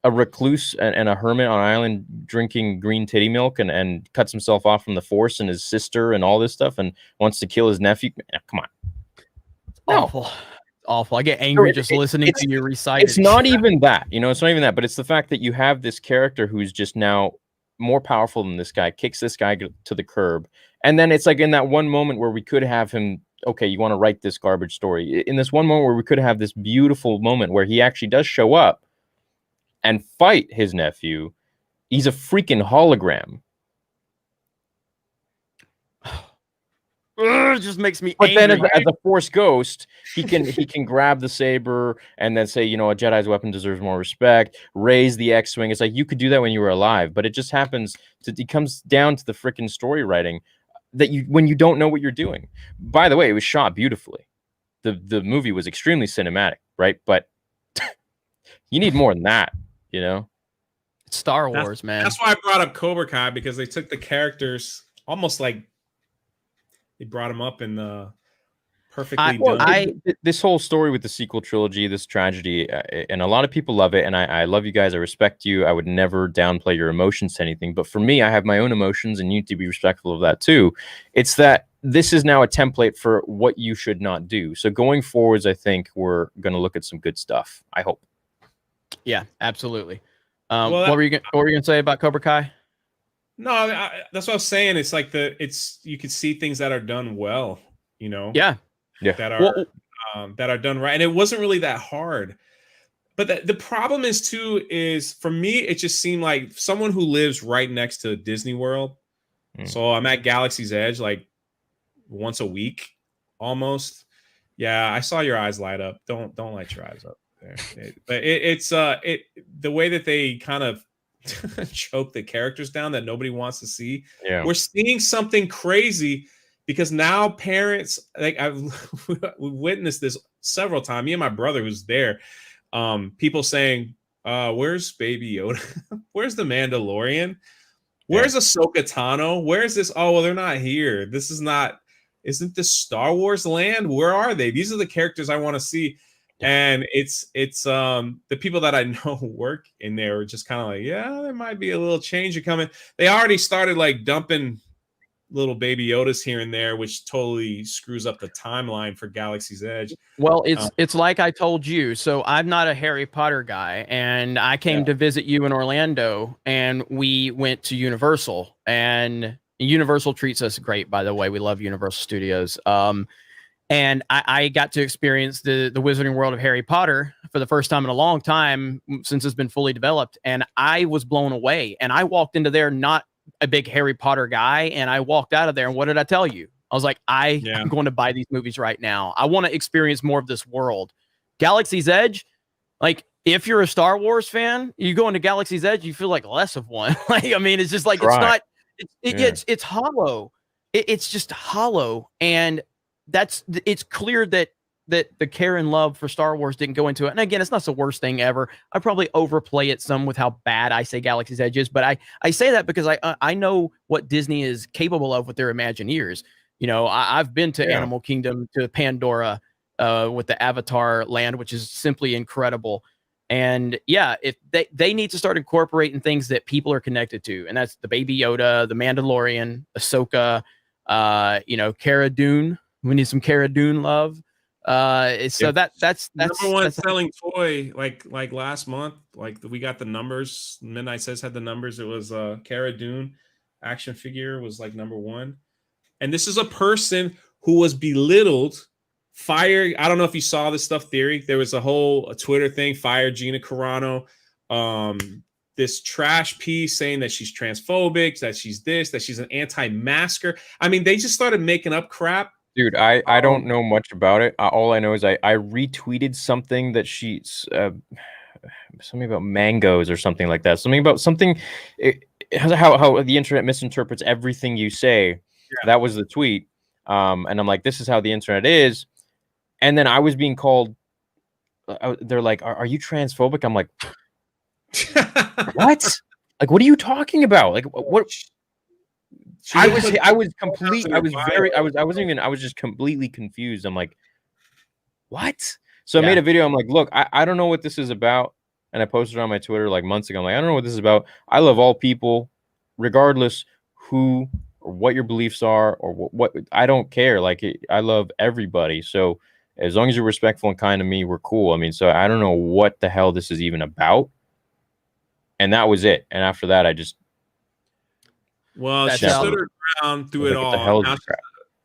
a recluse and a hermit on an island drinking green titty milk and cuts himself off from the Force and his sister and all this stuff and wants to kill his nephew. Come on. Awful. Awful. I get angry just listening to you recite It's it. not even that, it's not even that, but it's the fact that you have this character who's just now more powerful than this guy, kicks this guy to the curb. And then it's like in that one moment where we could have him, okay, you want to write this garbage story. In this one moment where we could have this beautiful moment where he actually does show up and fight his nephew, he's a freaking hologram. It just makes me But angry. then as a Force ghost, he can grab the saber and then say, a Jedi's weapon deserves more respect, raise the X-Wing. It's like you could do that when you were alive, but it just happens it comes down to the freaking story writing that when you don't know what you're doing. By the way, it was shot beautifully. The movie was extremely cinematic, right? But you need more than that, It's Star Wars, man. That's why I brought up Cobra Kai, because they took the characters almost like they brought them up in the perfectly done. This whole story with the sequel trilogy, this tragedy, and a lot of people love it, and I love you guys. I respect you. I would never downplay your emotions to anything. But for me, I have my own emotions, and you need to be respectful of that too. It's that this is now a template for what you should not do. So going forwards, I think we're going to look at some good stuff. I hope. Yeah, absolutely. Well, what were you going to say about Cobra Kai? No, that's what I was saying. It's like you can see things that are done well, Yeah. that are done right, and it wasn't really that hard. But the problem is for me, it just seemed like someone who lives right next to Disney World. So I'm at Galaxy's Edge like once a week, almost. Yeah, I saw your eyes light up. Don't light your eyes up there. But it's the way that they kind of choke the characters down that nobody wants to see. Yeah. We're seeing something crazy because now parents, like we've witnessed this several times. Me and my brother who's there, people saying, where's Baby Yoda? Where's the Mandalorian? Where's Ahsoka Tano? Where's this? Oh, well, they're not here. Isn't this Star Wars land? Where are they? These are the characters I want to see. And it's the people that I know work in there are just kind of like, yeah, there might be a little change coming. They already started like dumping little baby Yodas here and there, which totally screws up the timeline for Galaxy's Edge. Well, it's like I told you. So I'm not a Harry Potter guy, and I came to visit you in Orlando, and we went to Universal, and Universal treats us great, by the way. We love Universal Studios. And I got to experience the Wizarding World of Harry Potter for the first time in a long time since it's been fully developed. And I was blown away. And I walked into there not a big Harry Potter guy. And I walked out of there. And what did I tell you? I was like, I'm going to buy these movies right now. I want to experience more of this world. Galaxy's Edge, like, if you're a Star Wars fan, you go into Galaxy's Edge, you feel like less of one. Like, I mean, it's just like, it's not, it's hollow. It's just hollow. And it's clear that the care and love for Star Wars didn't go into it. And again, it's not the worst thing ever. I probably overplay it some with how bad I say Galaxy's Edge is, but I say that because I know what Disney is capable of with their Imagineers. You know, I've been to Animal Kingdom, to Pandora, with the Avatar land, which is simply incredible. And yeah, if they need to start incorporating things that people are connected to, and that's the Baby Yoda, the Mandalorian, Ahsoka, Cara Dune. We need some Cara Dune love. So that's number one selling toy like last month. Like we got the numbers. Midnight Says had the numbers. It was Cara Dune action figure was like number one. And this is a person who was belittled, fired. I don't know if you saw this stuff, Theory. There was a Twitter thing, fired Gina Carano. This trash piece saying that she's transphobic, that she's this, that she's an anti-masker. I mean, they just started making up crap. Dude, I don't know much about it. All I know is I retweeted something that she's something about mangoes or something like that. Something about something, how the internet misinterprets everything you say. Yeah. That was the tweet. And I'm like, this is how the internet is. And then I was being called, they're like, are you transphobic? I'm like, what? Like, what are you talking about? Like, what? I was just completely confused. I'm like, what? So I made a video. I'm like, look, I don't know what this is about. And I posted it on my Twitter like months ago. I'm like, I don't know what this is about. I love all people, regardless who or what your beliefs are or what I don't care. Like, I love everybody. So as long as you're respectful and kind to me, we're cool. I mean, so I don't know what the hell this is even about. And that was it. And after that, I just, she stood her ground through it all. What the hell is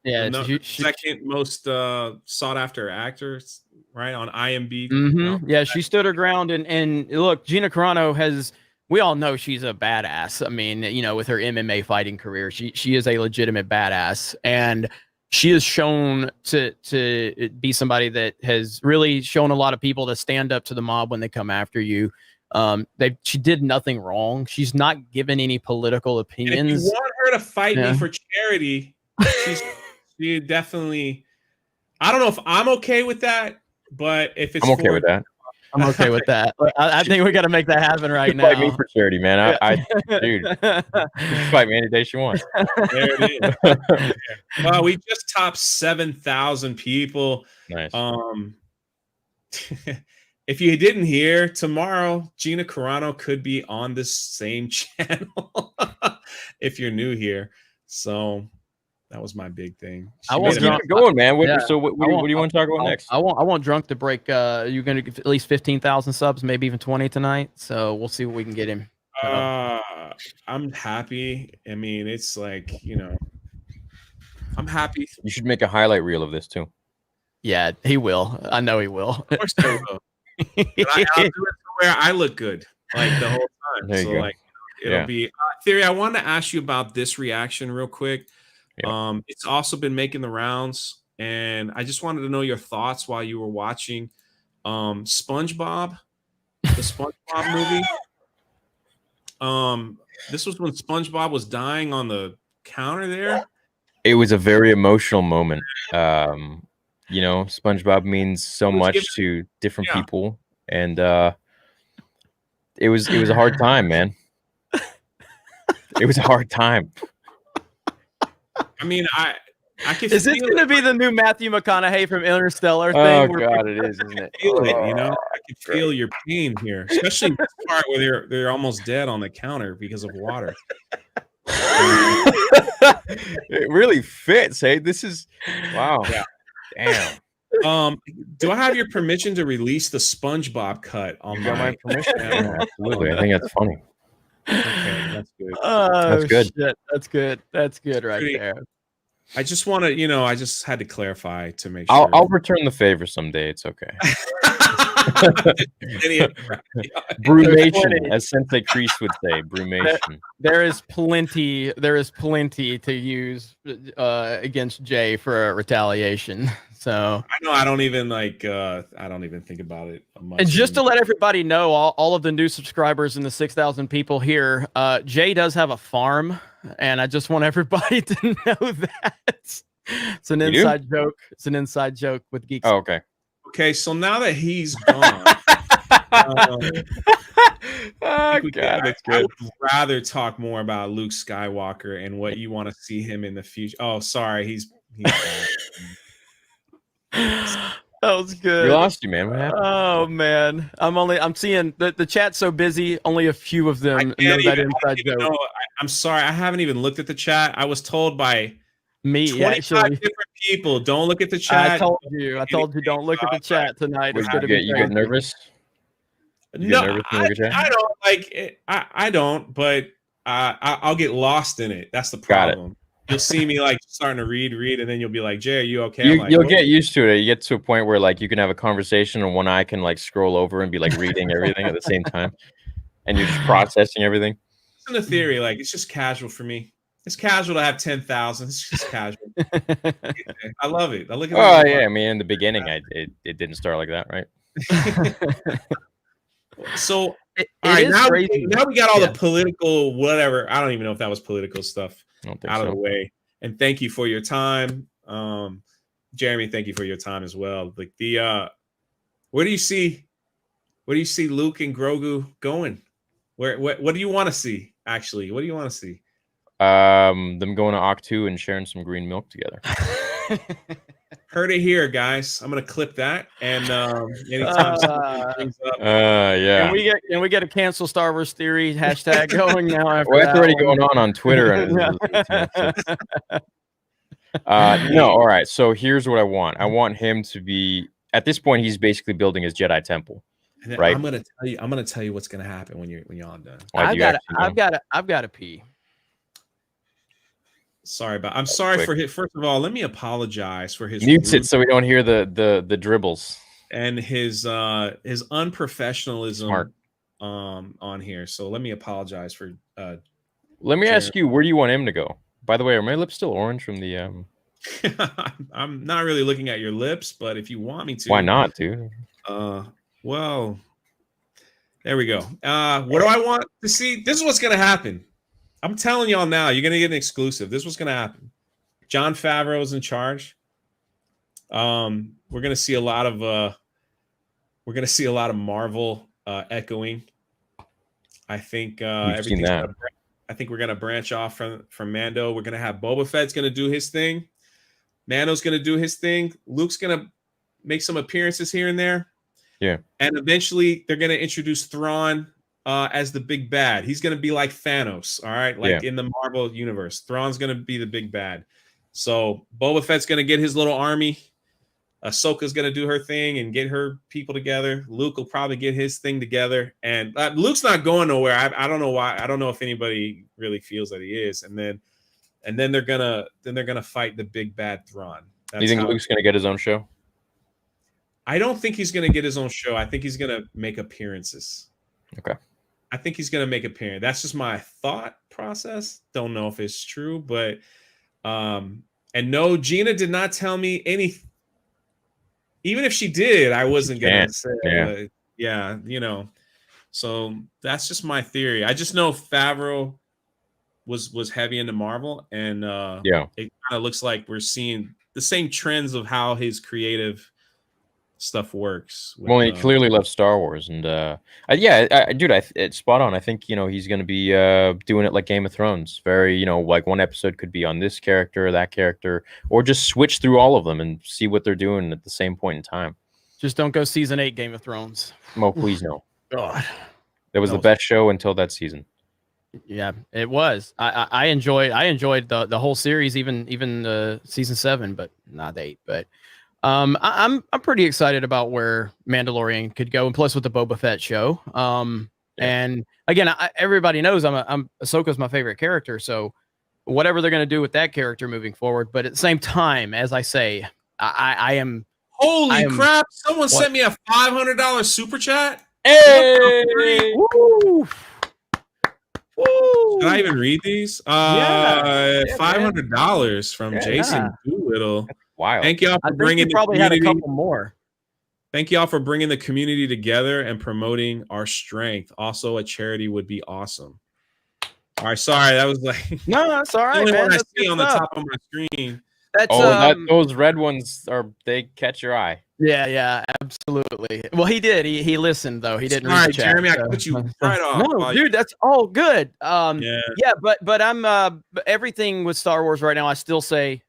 the second most sought after actors, right, on IMDb. Mm-hmm. Yeah, she stood her ground, and look, Gina Carano we all know she's a badass. I mean, with her MMA fighting career, she is a legitimate badass, and she has shown to be somebody that has really shown a lot of people to stand up to the mob when they come after you. She did nothing wrong. She's not given any political opinions. And if you want her to fight me for charity, she definitely. I don't know if I'm okay with that, but if it's I'm okay with that. I'm okay with that. I think we got to make that happen right now. Fight me for charity, man. Dude, you can fight me any day she wants. There it is. Well, we just topped 7,000 people. Nice. If you didn't hear, tomorrow Gina Carano could be on the same channel if you're new here. So that was my big thing. I want to keep it going, man. What do you want to talk about next? I want Drunk to break. You're going to get at least 15,000 subs, maybe even 20 tonight. So we'll see what we can get him. I'm happy. I mean, it's like, I'm happy. You should make a highlight reel of this too. Yeah, he will. I know he will. Of course he will. I'll do it where I look good, like the whole time. There you go. Like it'll be Theory. I wanted to ask you about this reaction real quick. Yeah. It's also been making the rounds, and I just wanted to know your thoughts while you were watching SpongeBob, the SpongeBob movie. This was when SpongeBob was dying on the counter there. It was a very emotional moment. SpongeBob means so much to different people, and it was a hard time, man. It was a hard time. I mean, I can. Is this going to be the new Matthew McConaughey from Interstellar thing? Oh God, it is, isn't it? Feel it, I can feel your pain here, especially this part where they're almost dead on the counter because of water. It really fits. Hey, this is wow. Yeah. Damn. Do I have your permission to release the SpongeBob cut on You got my my permission? Yeah, absolutely. I think that's funny. Okay, that's good. Oh, That's good. shit. That's good. That's good right Pretty- there. I just want to, I just had to clarify to make sure. I'll return the favor someday. It's okay. Any- Brumation, as Sensei Kreese would say, brumation. There is plenty to use against Jay for retaliation. So I know I don't even think about it much. and just to let everybody know, all of the new subscribers and the 6,000 people here, Jay does have a farm, and I just want everybody to know that. It's an inside joke. It's an inside joke with Geeks. Oh, okay. Okay, so now that he's gone, Oh, God, that's I good. would rather talk more about Luke Skywalker and what you want to see him in the future. Oh, sorry, he's That was good. We lost you, man. What happened? Oh man, I'm seeing the chat's so busy. Only a few of them know that inside joke. I'm sorry, I haven't even looked at the chat. I was told by Me 25 actually. different people, don't look at the chat. I told you don't look at the chat tonight. It's gonna You get nervous? You No, get nervous when you look at chat? I don't like it. I don't, but I'll get lost in it. That's the Got it. problem. You'll see me like starting to read, and then you'll be like, "Jay, are you okay?" I'm like, You'll "What?" get used to it. You get to a point where like you can have a conversation and one eye can like scroll over and be like reading everything at the same time, and you're just processing everything. It's in the theory, like it's just casual for me. It's casual to have 10,000. It's just casual. I love it. I look at. Oh yeah, I mean in the beginning, it didn't start like that, right? So It all right, is now crazy. we got all the political whatever. I don't even know if that was political stuff I don't think out of the so. way. And thank you for your time, Jeremy. Thank you for your time as well. Like where do you see Luke and Grogu going? What do you want to see? Actually, what do you want to see? Them going to Octu and sharing some green milk together. Heard it here, guys. I'm gonna clip that, and anytime somebody brings up, Yeah. Can we get a cancel Star Wars theory hashtag going now? After Well, that's that already one? going on Twitter. And no, all right. So here's what I want. I want him to be. At this point, he's basically building his Jedi temple. and then right. I'm gonna tell you what's gonna happen when you're all done. Why, do you actually know? I've got to pee. I'm sorry Quick. for his. First of all, let me apologize for his Mutes it rude so we don't hear the dribbles. and his unprofessionalism Smart. on here. So let me apologize for Let me Sure. ask you, where do you want him to go? By the way, are my lips still orange from the? I'm not really looking at your lips, but if you want me to, Why not, dude? Well, there we go. What do I want to see? This is what's gonna happen. I'm telling y'all now, you're gonna get an exclusive. This is what's gonna happen. Jon Favreau is in charge. We're gonna see a lot of Marvel echoing. I think everything's that. I think we're gonna branch off from Mando. We're gonna have Boba Fett's gonna do his thing. Mando's gonna do his thing. Luke's gonna make some appearances here and there. Yeah. And eventually they're gonna introduce Thrawn as the big bad. He's gonna be like Thanos, all right? Like in the Marvel universe. Thrawn's gonna be the big bad. So Boba Fett's gonna get his little army. Ahsoka's gonna do her thing and get her people together. Luke will probably get his thing together, and Luke's not going nowhere. I don't know why. I don't know if anybody really feels that he is. And then they're gonna fight the big bad Thrawn. You think Luke's gonna get his own show? I don't think he's gonna get his own show. I think he's gonna make appearances. Okay. I think he's gonna make appearance. That's just my thought process. Don't know if it's true, but and no, Gina did not tell me anything. Even if she did, I wasn't gonna say. Yeah, So that's just my theory. I just know Favreau was heavy into Marvel, and it kind of looks like we're seeing the same trends of how his creative stuff works. Well, he clearly loves Star Wars, and dude, it's spot on. I think he's going to be doing it like Game of Thrones. Very, like one episode could be on this character or that character, or just switch through all of them and see what they're doing at the same point in time. Just don't go season 8 Game of Thrones. Mo, please no. God, That was the best show until that season. Yeah, it was. I enjoyed the whole series, even season 7, but not 8. But I'm pretty excited about where Mandalorian could go, and plus with the Boba Fett show. And again, everybody knows I'm Ahsoka's my favorite character, so whatever they're going to do with that character moving forward. But at the same time, as I say, I am. Holy crap! Someone sent me a $500 super chat. Hey! Woo! Should I even read these? $500 from Jason Doolittle. Wow! Thank y'all for bringing the probably community. had a couple more. Thank y'all for bringing the community together and promoting our strength. Also, a charity would be awesome. All right, sorry, that was like no, that's all right. the only Man. one I That's see good on the stuff. top of my screen. That's those red ones they catch your eye. Yeah, absolutely. Well, he did. He listened though. He didn't. All read right, the chat, Jeremy, I so. cut you right off. No, dude, that's all good. Yeah, but I'm everything with Star Wars right now. I still say,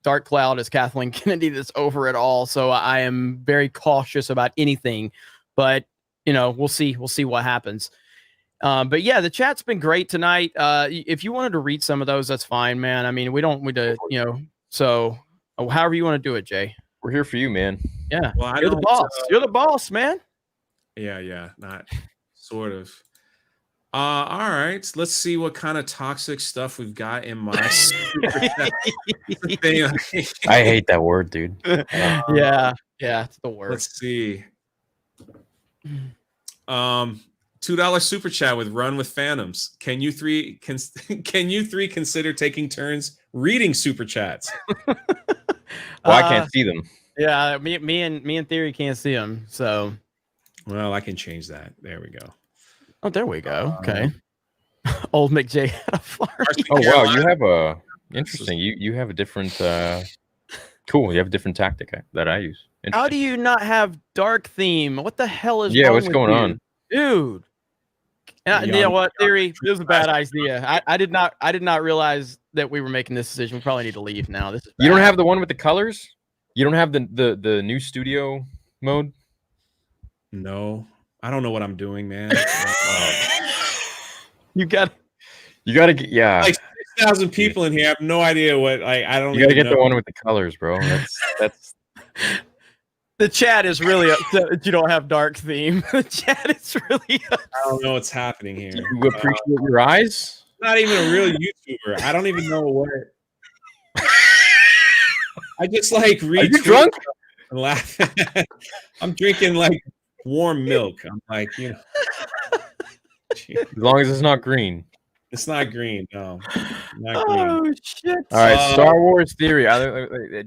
Dark Cloud is Kathleen Kennedy that's over it all. So I am very cautious about anything. But we'll see. We'll see what happens. But yeah, the chat's been great tonight. If you wanted to read some of those, that's fine, man. I mean, we don't need to, so however you want to do it, Jay. We're here for you, man. Yeah. well, You're the boss. You're the boss, man. Yeah, not sort of. All right, let's see what kind of toxic stuff we've got in my thing. I hate that word, dude. Yeah, it's the worst. Let's see. $2 super chat with Run with Phantoms. Can you three consider taking turns reading super chats? Well, I can't see them. Yeah, me and Theory can't see them. So, well, I can change that. There we go. Oh, there we go. Okay. Old McJ had a fart. Oh wow, you have a interesting. You have a different. Cool. You have a different tactic that I use. How do you not have dark theme? What the hell is Yeah, wrong what's with going you? on, Dude? You know what, Theory? This was a bad idea. I did not realize that we were making this decision. We probably need to leave now. This is bad. You don't have the one with the colors. You don't have the new studio mode. No, I don't know what I'm doing, man. You got to get like 6,000 people in here. I have no idea what. I don't. You got to get the one with the colors, bro. That's. The chat is really upset that you don't have dark theme. The chat is really upset. I don't know what's happening here. You appreciate your eyes? Not even a real YouTuber. I don't even know what. I just like read. Are you drunk? And laugh. I'm drinking like warm milk. I'm like, As long as it's not green. It's not green. No, not green. Oh shit! All right, Star Wars theory.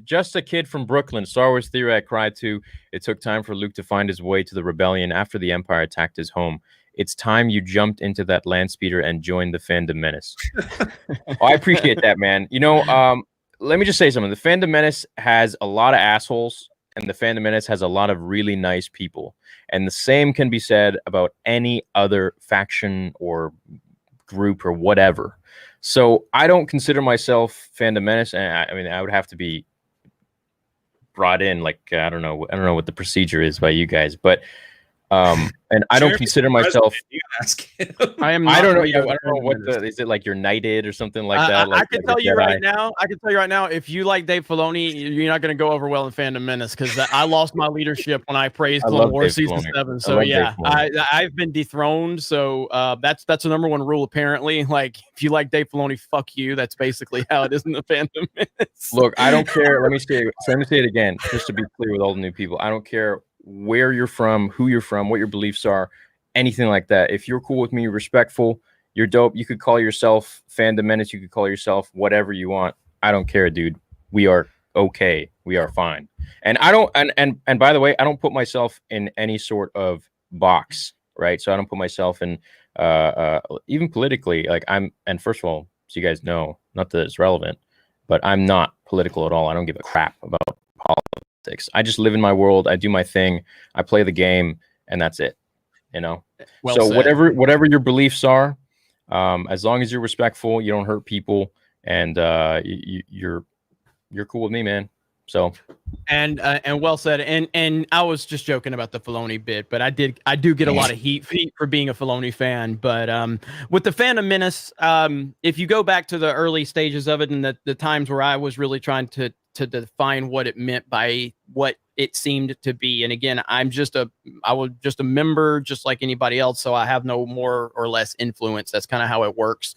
Just a kid from Brooklyn. Star Wars theory. I cried too. It took time for Luke to find his way to the rebellion after the Empire attacked his home. It's time you jumped into that land speeder and joined the Fandom menace. I appreciate that, man. Let me just say something. The Fandom menace has a lot of assholes, and the Fandom menace has a lot of really nice people. And the same can be said about any other faction or group or whatever. So I don't consider myself Fandom menace, and I would have to be brought in. Like I don't know what the procedure is by you guys, but and I don't consider myself. You ask him. I am. I don't know. not I don't know what is it like? You're knighted or something like that. I can tell you right now. I can tell you right now. If you like Dave Filoni, you're not going to go over well in Fandom Menace because I lost my leadership when I praised Clone Wars season 7. So yeah, I've been dethroned. So that's the number one rule apparently. Like if you like Dave Filoni, fuck you. That's basically how it is in the Fandom Menace. Look, I don't care. Let me say it again, just to be clear with all the new people. I don't care where you're from, who you're from, what your beliefs are, anything like that. If you're cool with me, you're respectful, you're dope. You could call yourself Fandom Menace. You could call yourself whatever you want. I don't care, dude. We are okay. We are fine. And I don't. And by the way, I don't put myself in any sort of box, right? So I don't put myself in even politically. Like and first of all, so you guys know, not that it's relevant, but I'm not political at all. I don't give a crap about politics. I just live in my world. I do my thing. I play the game, and that's it. Well so said. whatever your beliefs are, as long as you're respectful, you don't hurt people, and you're cool with me, man. So, and well said. And I was just joking about the Filoni bit, but I do get a lot of heat for being a Filoni fan. But with the Fandom Menace, if you go back to the early stages of it and the times where I was really trying to define what it meant by what it seemed to be, and again, I was just a member, just like anybody else, so I have no more or less influence. That's kind of how it works.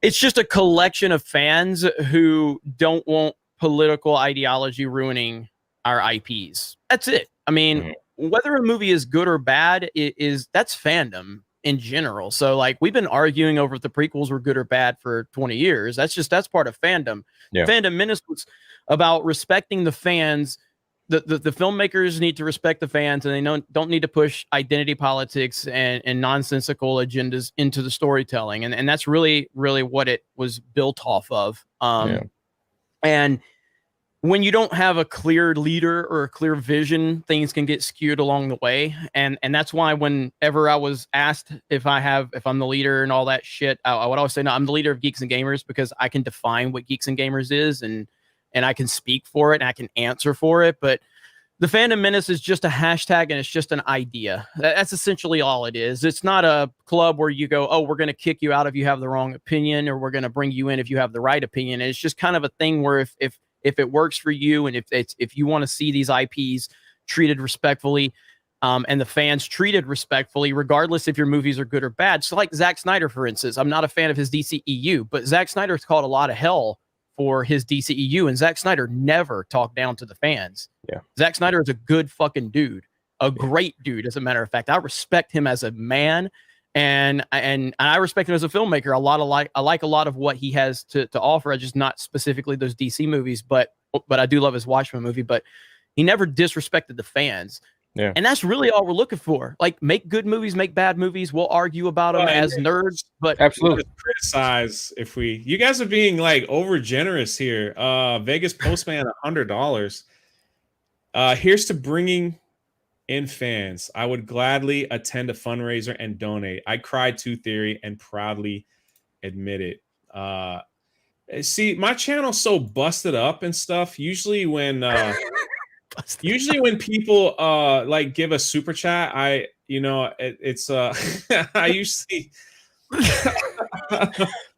It's just a collection of fans who don't want political ideology ruining our IPs. That's it. I mean, whether a movie is good or bad that's fandom in general. So like we've been arguing over if the prequels were good or bad for 20 years. That's part of fandom. Yeah. Fandom Menace was about respecting the fans. The filmmakers need to respect the fans, and they don't need to push identity politics and nonsensical agendas into the storytelling. And that's really, really what it was built off of. And when you don't have a clear leader or a clear vision, things can get skewed along the way. And that's why whenever I was asked if I'm the leader and all that shit, I would always say, no, I'm the leader of Geeks and Gamers, because I can define what Geeks and Gamers is, and I can speak for it and I can answer for it. But the Fandom Menace is just a hashtag, and it's just an idea. That's essentially all it is. It's not a club where you go, oh, we're going to kick you out if you have the wrong opinion, or we're going to bring you in if you have the right opinion. And it's just kind of a thing where if it works for you, and if you want to see these IPs treated respectfully, and the fans treated respectfully, regardless if your movies are good or bad. So like Zack Snyder, for instance, I'm not a fan of his DCEU, but Zack Snyder's caught a lot of hell for his DCEU, and Zack Snyder never talked down to the fans. Yeah, Zack Snyder is a good fucking dude, a great dude. As a matter of fact, I respect him as a man, and I respect him as a filmmaker. I like a lot of what he has to offer. I just not specifically those DC movies, but I do love his Watchmen movie. But he never disrespected the fans. Yeah, and that's really all we're looking for. Like, make good movies, make bad movies. We'll argue about them as nerds, but absolutely criticize if you guys are being like over generous here. Vegas Postman $100. Here's to bringing in fans. I would gladly attend a fundraiser and donate. I cried to theory and proudly admit it. See, my channel's so busted up and stuff. Usually when people like give a super chat, I usually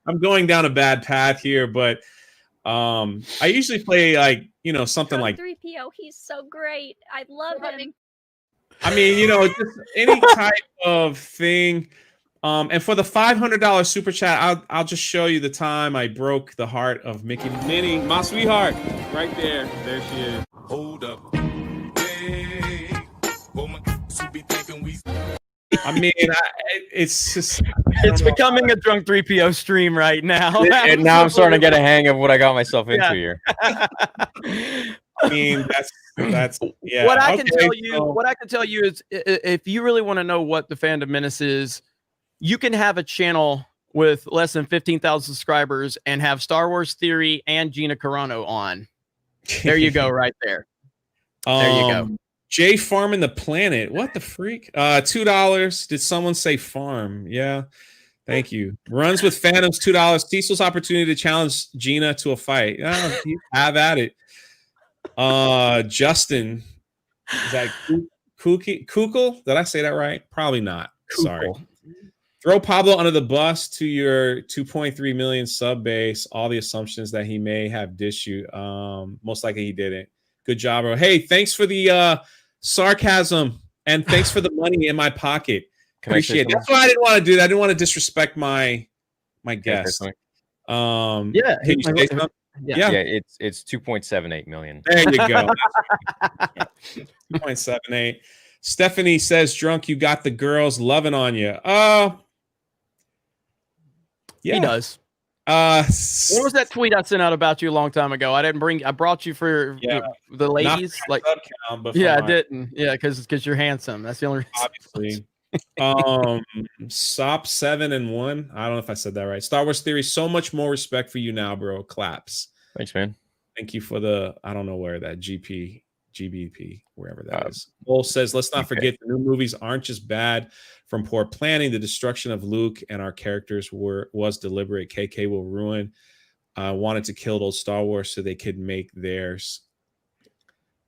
I'm going down a bad path here, but I usually play like something like Drunk3po. He's so great. I love him. I mean, just any type of thing. And for the $500 super chat, I'll just show you the time I broke the heart of Mickey Minnie, my sweetheart, right there. There she is. Hold up. I mean, it's just it's becoming a Drunk3po stream right now. And now I'm starting to get a hang of what I got myself into here. I mean, that's yeah. What I can tell you is, if you really want to know what the Fandom Menace is, you can have a channel with less than 15,000 subscribers and have Star Wars Theory and Gina Carano on. There you go, right there. There you go. Jay farming the planet. What the freak? $2. Did someone say farm? Yeah. Thank you. Runs with Phantoms, $2. Cecil's opportunity to challenge Gina to a fight. Oh, have at it. Justin. Is that Kukul? Did I say that right? Probably not. Kukul. Sorry. Throw Pablo under the bus to your 2.3 million sub base. All the assumptions that he may have dished you. Most likely he didn't. Good job, bro. Hey, thanks for the sarcasm, and thanks for the money in my pocket. Appreciate it. That's why I didn't want to do that. I didn't want to disrespect my guest. Yeah, it's 2.78 million. There you go. 2.78. Stephanie says, "Drunk, you got the girls loving on you." Yeah, he does. What was that tweet I sent out about you a long time ago? I brought you for the ladies. Like, count, I didn't. Yeah, because you're handsome. That's the only reason. Obviously. Sop 7 and 1. I don't know if I said that right. Star Wars Theory. So much more respect for you now, bro. Claps. Thanks, man. Thank you for the. I don't know where that GBP, wherever that is. Cole says, let's not forget the new movies aren't just bad from poor planning. The destruction of Luke and our characters was deliberate. KK will ruin. Wanted to kill those Star Wars so they could make theirs.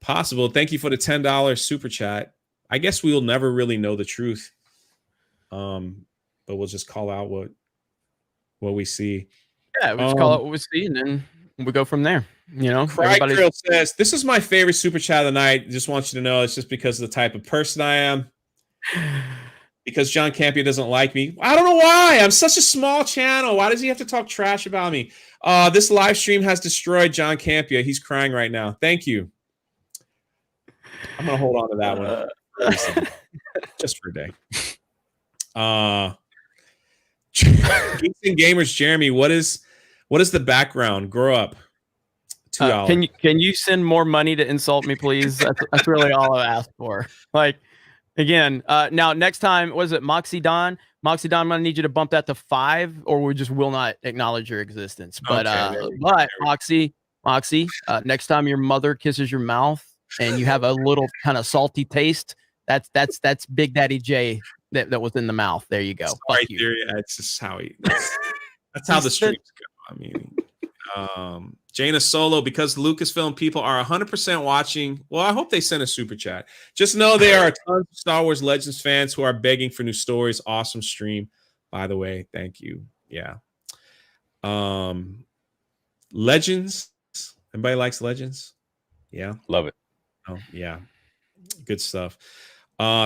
Possible. Thank you for the $10 super chat. I guess we'll never really know the truth. But we'll just call out what we see. Yeah, we just call it what we see, and then we go from there. You know, Cry Grill says, "This is my favorite super chat of the night. Just want you to know it's just because of the type of person I am. Because John Campion doesn't like me. I don't know why. I'm such a small channel. Why does he have to talk trash about me? This live stream has destroyed John Campion. He's crying right now. Thank you. I'm gonna hold on to that one just for a day. Geeks and Gamers, Jeremy, what is the background? Grow up. $2. Can you send more money to insult me, please? That's really all I asked for. Like, again, now next time, what is it, Moxie Don? Moxie Don, I'm gonna need you to bump that to 5, or we just will not acknowledge your existence. But Moxie, next time your mother kisses your mouth and you have a little kind of salty taste, that's Big Daddy J that was in the mouth. There you go. Sorry, Fuck you. That's just how that's how the streams go. I mean, Jaina Solo, because Lucasfilm people are 100% watching. Well, I hope they send a super chat. Just know there are tons of Star Wars Legends fans who are begging for new stories. Awesome stream, by the way. Thank you. Yeah. Legends. Everybody likes Legends. Yeah. Love it. Oh, yeah. Good stuff.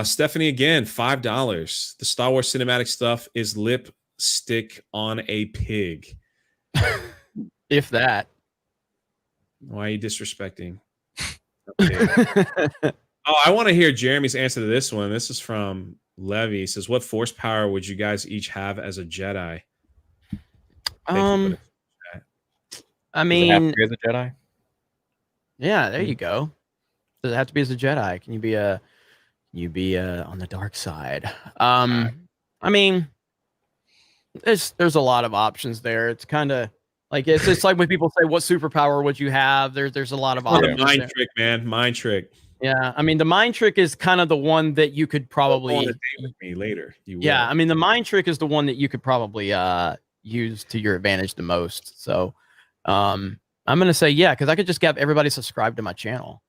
Stephanie, again, $5. The Star Wars cinematic stuff is lipstick on a pig. If that. Why are you disrespecting? Oh, I want to hear Jeremy's answer to this one. This is from Levy. He says, what force power would you guys each have as a Jedi? I mean, does it have to be as a Jedi? Yeah, there you go. Does it have to be as a Jedi? Can you be on the dark side? I mean, there's a lot of options there. It's kind of like it's like when people say, "What superpower would you have?" There's a lot of options. Mind there. trick, man. Mind trick. Yeah, I mean, the mind trick is kind of the one that you could probably with me later. Yeah, I mean, the mind trick is the one that you could probably use to your advantage the most. So, I'm gonna say yeah, because I could just get everybody subscribed to my channel.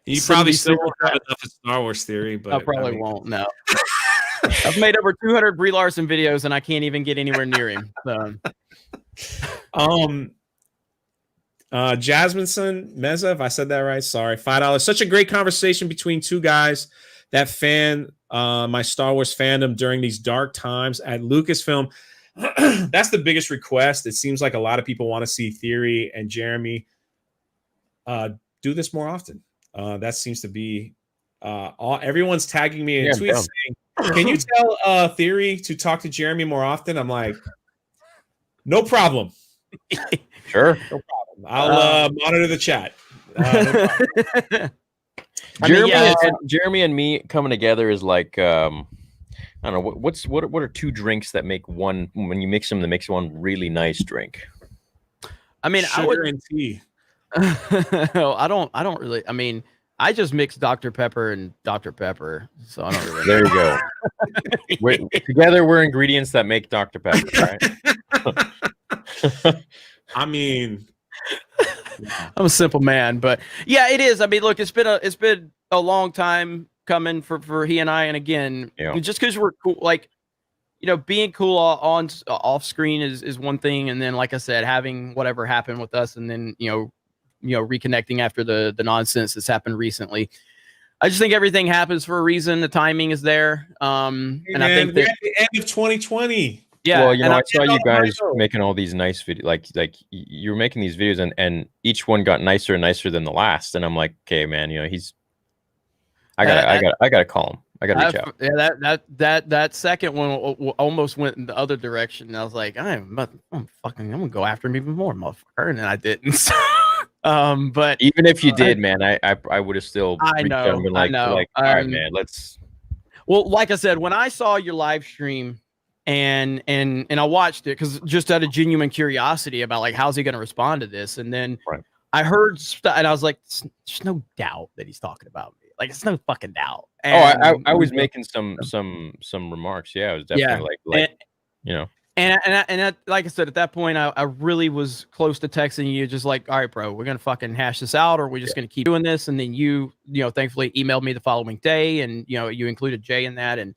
You probably still won't have enough of Star Wars theory, but I probably won't. No, I've made over 200 Brie Larson videos, and I can't even get anywhere near him. So. Jasmineson Meza, if I said that right, sorry. $5. Such a great conversation between two guys that fan my Star Wars fandom during these dark times at Lucasfilm. That's the biggest request. It seems like a lot of people want to see Theory and Jeremy do this more often. That seems to be everyone's tagging me in tweets saying, can you tell Theory to talk to Jeremy more often? I'm like, no problem. Sure. No problem. I'll monitor the chat. Jeremy and me coming together is like I don't know what are two drinks that make one, when you mix them, that makes one really nice drink. I mean, sugar and tea. I don't really. I mean, I just mix Dr. Pepper and Dr. Pepper, so I don't really. There you go. Together, we're ingredients that make Dr. Pepper, right? I mean, I'm a simple man, but yeah, it is. I mean, look, it's been a long time coming for he and I, and again, just because we're cool, like, you know, being cool on off screen is one thing, and then, like I said, having whatever happened with us, and then you know reconnecting after the nonsense that's happened recently. I just think everything happens for a reason. The timing is there, and I think we're at the end of 2020. Yeah, well, you know, I saw you guys making all these nice videos, like you were making these videos, and each one got nicer and nicer than the last. And I'm like, okay, man, you know, I gotta call him. I gotta reach out. Yeah, that second one almost went in the other direction. And I was like, I'm gonna go after him even more, motherfucker, and then I didn't. But even if you did, man, I would have still. I know. Like, all right, man, let's. Well, like I said, when I saw your live stream. And I watched it because just out of genuine curiosity about like how's he going to respond to this, and then I heard and I was like, there's no doubt that he's talking about me. Like, it's no fucking doubt. And, I was making some remarks. Yeah, I was definitely like and, you know. Like I said, at that point, I really was close to texting you, just like, all right, bro, we're gonna fucking hash this out, or we're just gonna keep doing this. And then you thankfully emailed me the following day, and you included Jay in that, and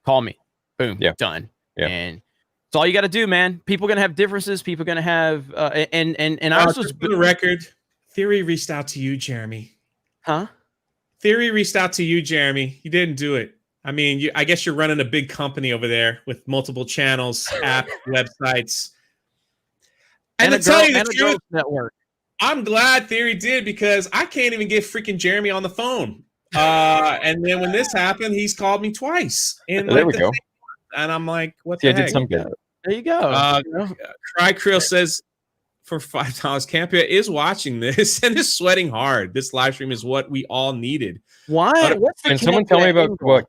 call me, boom, done. Yeah. And it's all you got to do, man. People are gonna have differences. People are gonna have, and I was for the record. Theory reached out to you, Jeremy. Huh? Theory reached out to you, Jeremy. You didn't do it. I mean, I guess you're running a big company over there with multiple channels, apps, websites. And to tell you the truth, network. I'm glad Theory did, because I can't even get freaking Jeremy on the phone. And then when this happened, he's called me twice. There we go. And I'm like, what the heck? I did some good. There you go. Cry Krill says, for $5, Campia is watching this and is sweating hard. This live stream is what we all needed. Why? Can someone tell me about what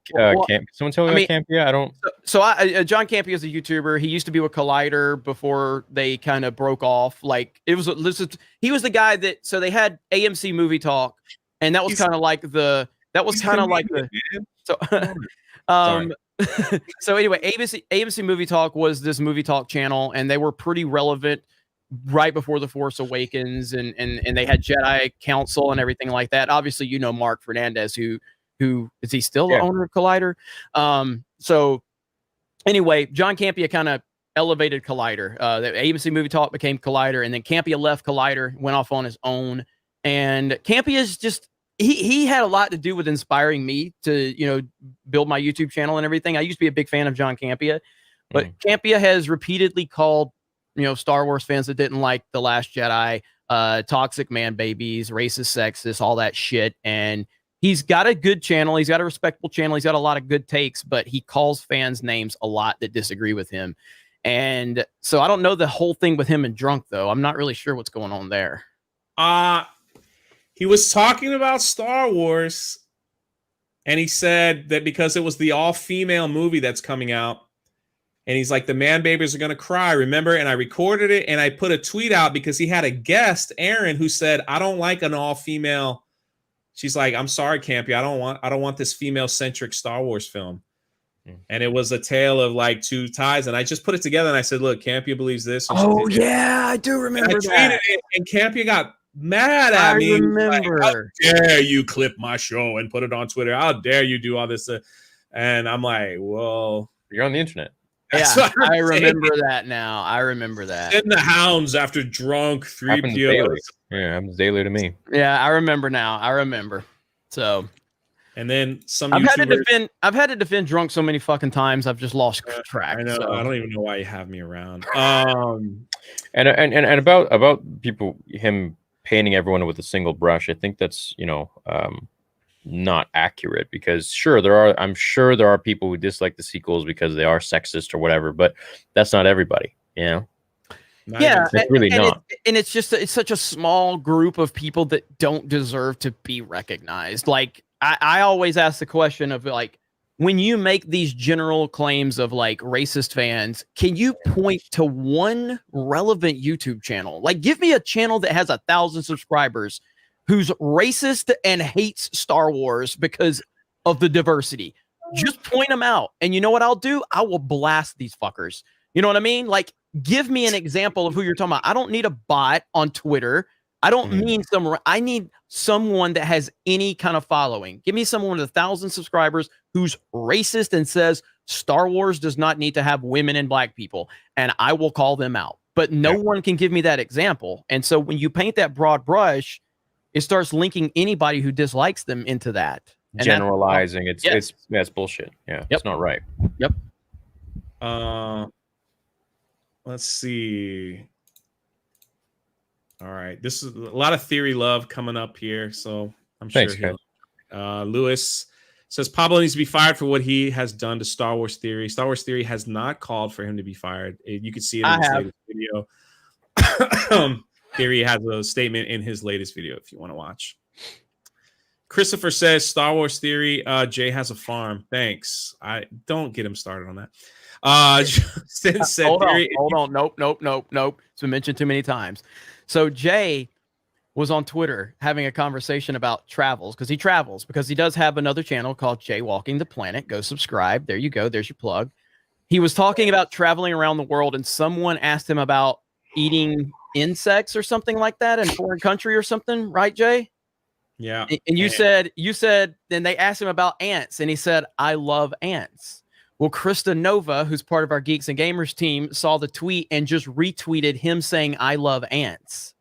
someone tell me about Campia? I don't. So John Campia is a YouTuber. He used to be with Collider before they kind of broke off. Like he was the guy that, so they had AMC Movie Talk, and that was kind of like the so anyway, AMC Movie Talk was this movie talk channel, and they were pretty relevant right before The Force Awakens, and they had Jedi Council and everything like that. Obviously, Mark Fernandez, who is he still the owner of Collider? So anyway, John Campia kind of elevated Collider. The AMC Movie Talk became Collider, and then Campia left Collider, went off on his own. And Campia is just he had a lot to do with inspiring me to build my YouTube channel and everything. I used to be a big fan of John Campia, but Campia has repeatedly called Star Wars fans that didn't like The Last Jedi, toxic man babies, racist, sexist, all that shit. And he's got a good channel. He's got a respectable channel. He's got a lot of good takes, but he calls fans names a lot that disagree with him. And so I don't know the whole thing with him and Drunk, though. I'm not really sure what's going on there. He was talking about Star Wars, and he said that because it was the all-female movie that's coming out, and he's like, the man babies are going to cry, remember? And I recorded it, and I put a tweet out because he had a guest, Aaron, who said, I don't like an all-female. She's like, I'm sorry, Campy. I don't want this female-centric Star Wars film. And it was a tale of like two ties. And I just put it together, and I said, look, Campia believes this. Oh, yeah, I do remember and I tweeted it, and Campia got mad at me. I remember. Like, how dare you clip my show and put it on Twitter? How dare you do all this? And I'm like, well. You're on the internet. Yeah, I remember that now. I remember that. Send the hounds after Drunk3po. Yeah, happens daily to me. Yeah, I remember now. I remember. So, and then some I've had to defend Drunk so many fucking times. I've just lost track. I know. So. I don't even know why you have me around. And about him painting everyone with a single brush. I think that's not accurate, because I'm sure there are people who dislike the sequels because they are sexist or whatever, but that's not everybody, Yeah, it's really not. It's just it's such a small group of people that don't deserve to be recognized. Like I always ask the question of like, when you make these general claims of like racist fans, can you point to one relevant YouTube channel? Like, give me a channel that has 1,000 subscribers who's racist and hates Star Wars because of the diversity. Just point them out. And you know what I'll do? I will blast these fuckers. You know what I mean? Like, give me an example of who you're talking about. I don't need a bot on Twitter. I don't mean I need someone that has any kind of following. Give me someone with 1,000 subscribers who's racist and says Star Wars does not need to have women and black people, and I will call them out. But no one can give me that example. And so when you paint that broad brush, it starts linking anybody who dislikes them into that. And generalizing. It's bullshit. Yeah, it's not right. Yep. Let's see. All right, this is a lot of theory love coming up here, so I'm sure. Lewis says Pablo needs to be fired for what he has done to Star Wars Theory. Star Wars Theory has not called for him to be fired. You can see it in his latest video. Theory has a statement in his latest video if you want to watch. Christopher says Star Wars Theory. Jay has a farm. Thanks. I don't get him started on that. Said hold on. Nope. It's been mentioned too many times. So Jay was on Twitter having a conversation about travels, because he does have another channel called Jay Walking the Planet. Go subscribe. There you go. There's your plug. He was talking about traveling around the world, and someone asked him about eating insects or something like that in a foreign country or something, right, Jay? Yeah. And you said, then they asked him about ants, and he said, I love ants. Well, Krista Nova, who's part of our Geeks and Gamers team, saw the tweet and just retweeted him saying, I love ants.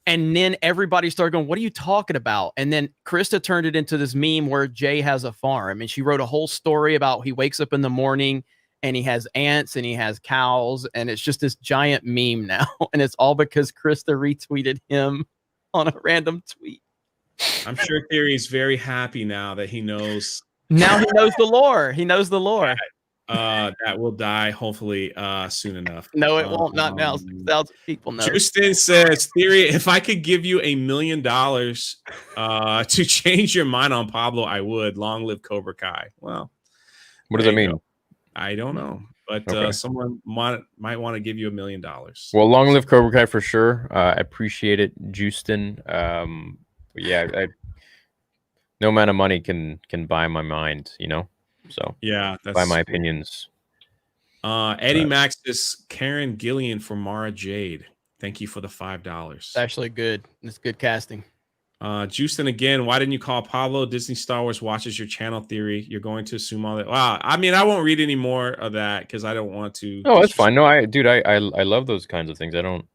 And then everybody started going, what are you talking about? And then Krista turned it into this meme where Jay has a farm. And she wrote a whole story about he wakes up in the morning and he has ants and he has cows. And it's just this giant meme now. And it's all because Krista retweeted him on a random tweet. I'm sure Theory's very happy now that he knows. Now he knows the lore. He knows the lore. That will die hopefully soon enough. No, it won't. Not now. 6,000 people know. Justin says, Theory, if I could give you $1 million to change your mind on Pablo, I would. Long live Cobra Kai. Well, What does that mean? I don't know, but Okay. someone might want to give you $1 million. Well, long live Cobra Kai for sure. I appreciate it, Justin. Yeah, no amount of money can buy my mind, you know. So Yeah, that's buy my opinions. Eddie Max is Karen Gillian for Mara Jade. Thank you for the $5. It's actually good. It's good casting. Justin again, why didn't you call Pablo? Disney Star Wars watches your channel, Theory. You're going to assume all that. Wow, I mean, I won't read any more of that because I don't want to. Oh, that's fine. No, I love those kinds of things. I don't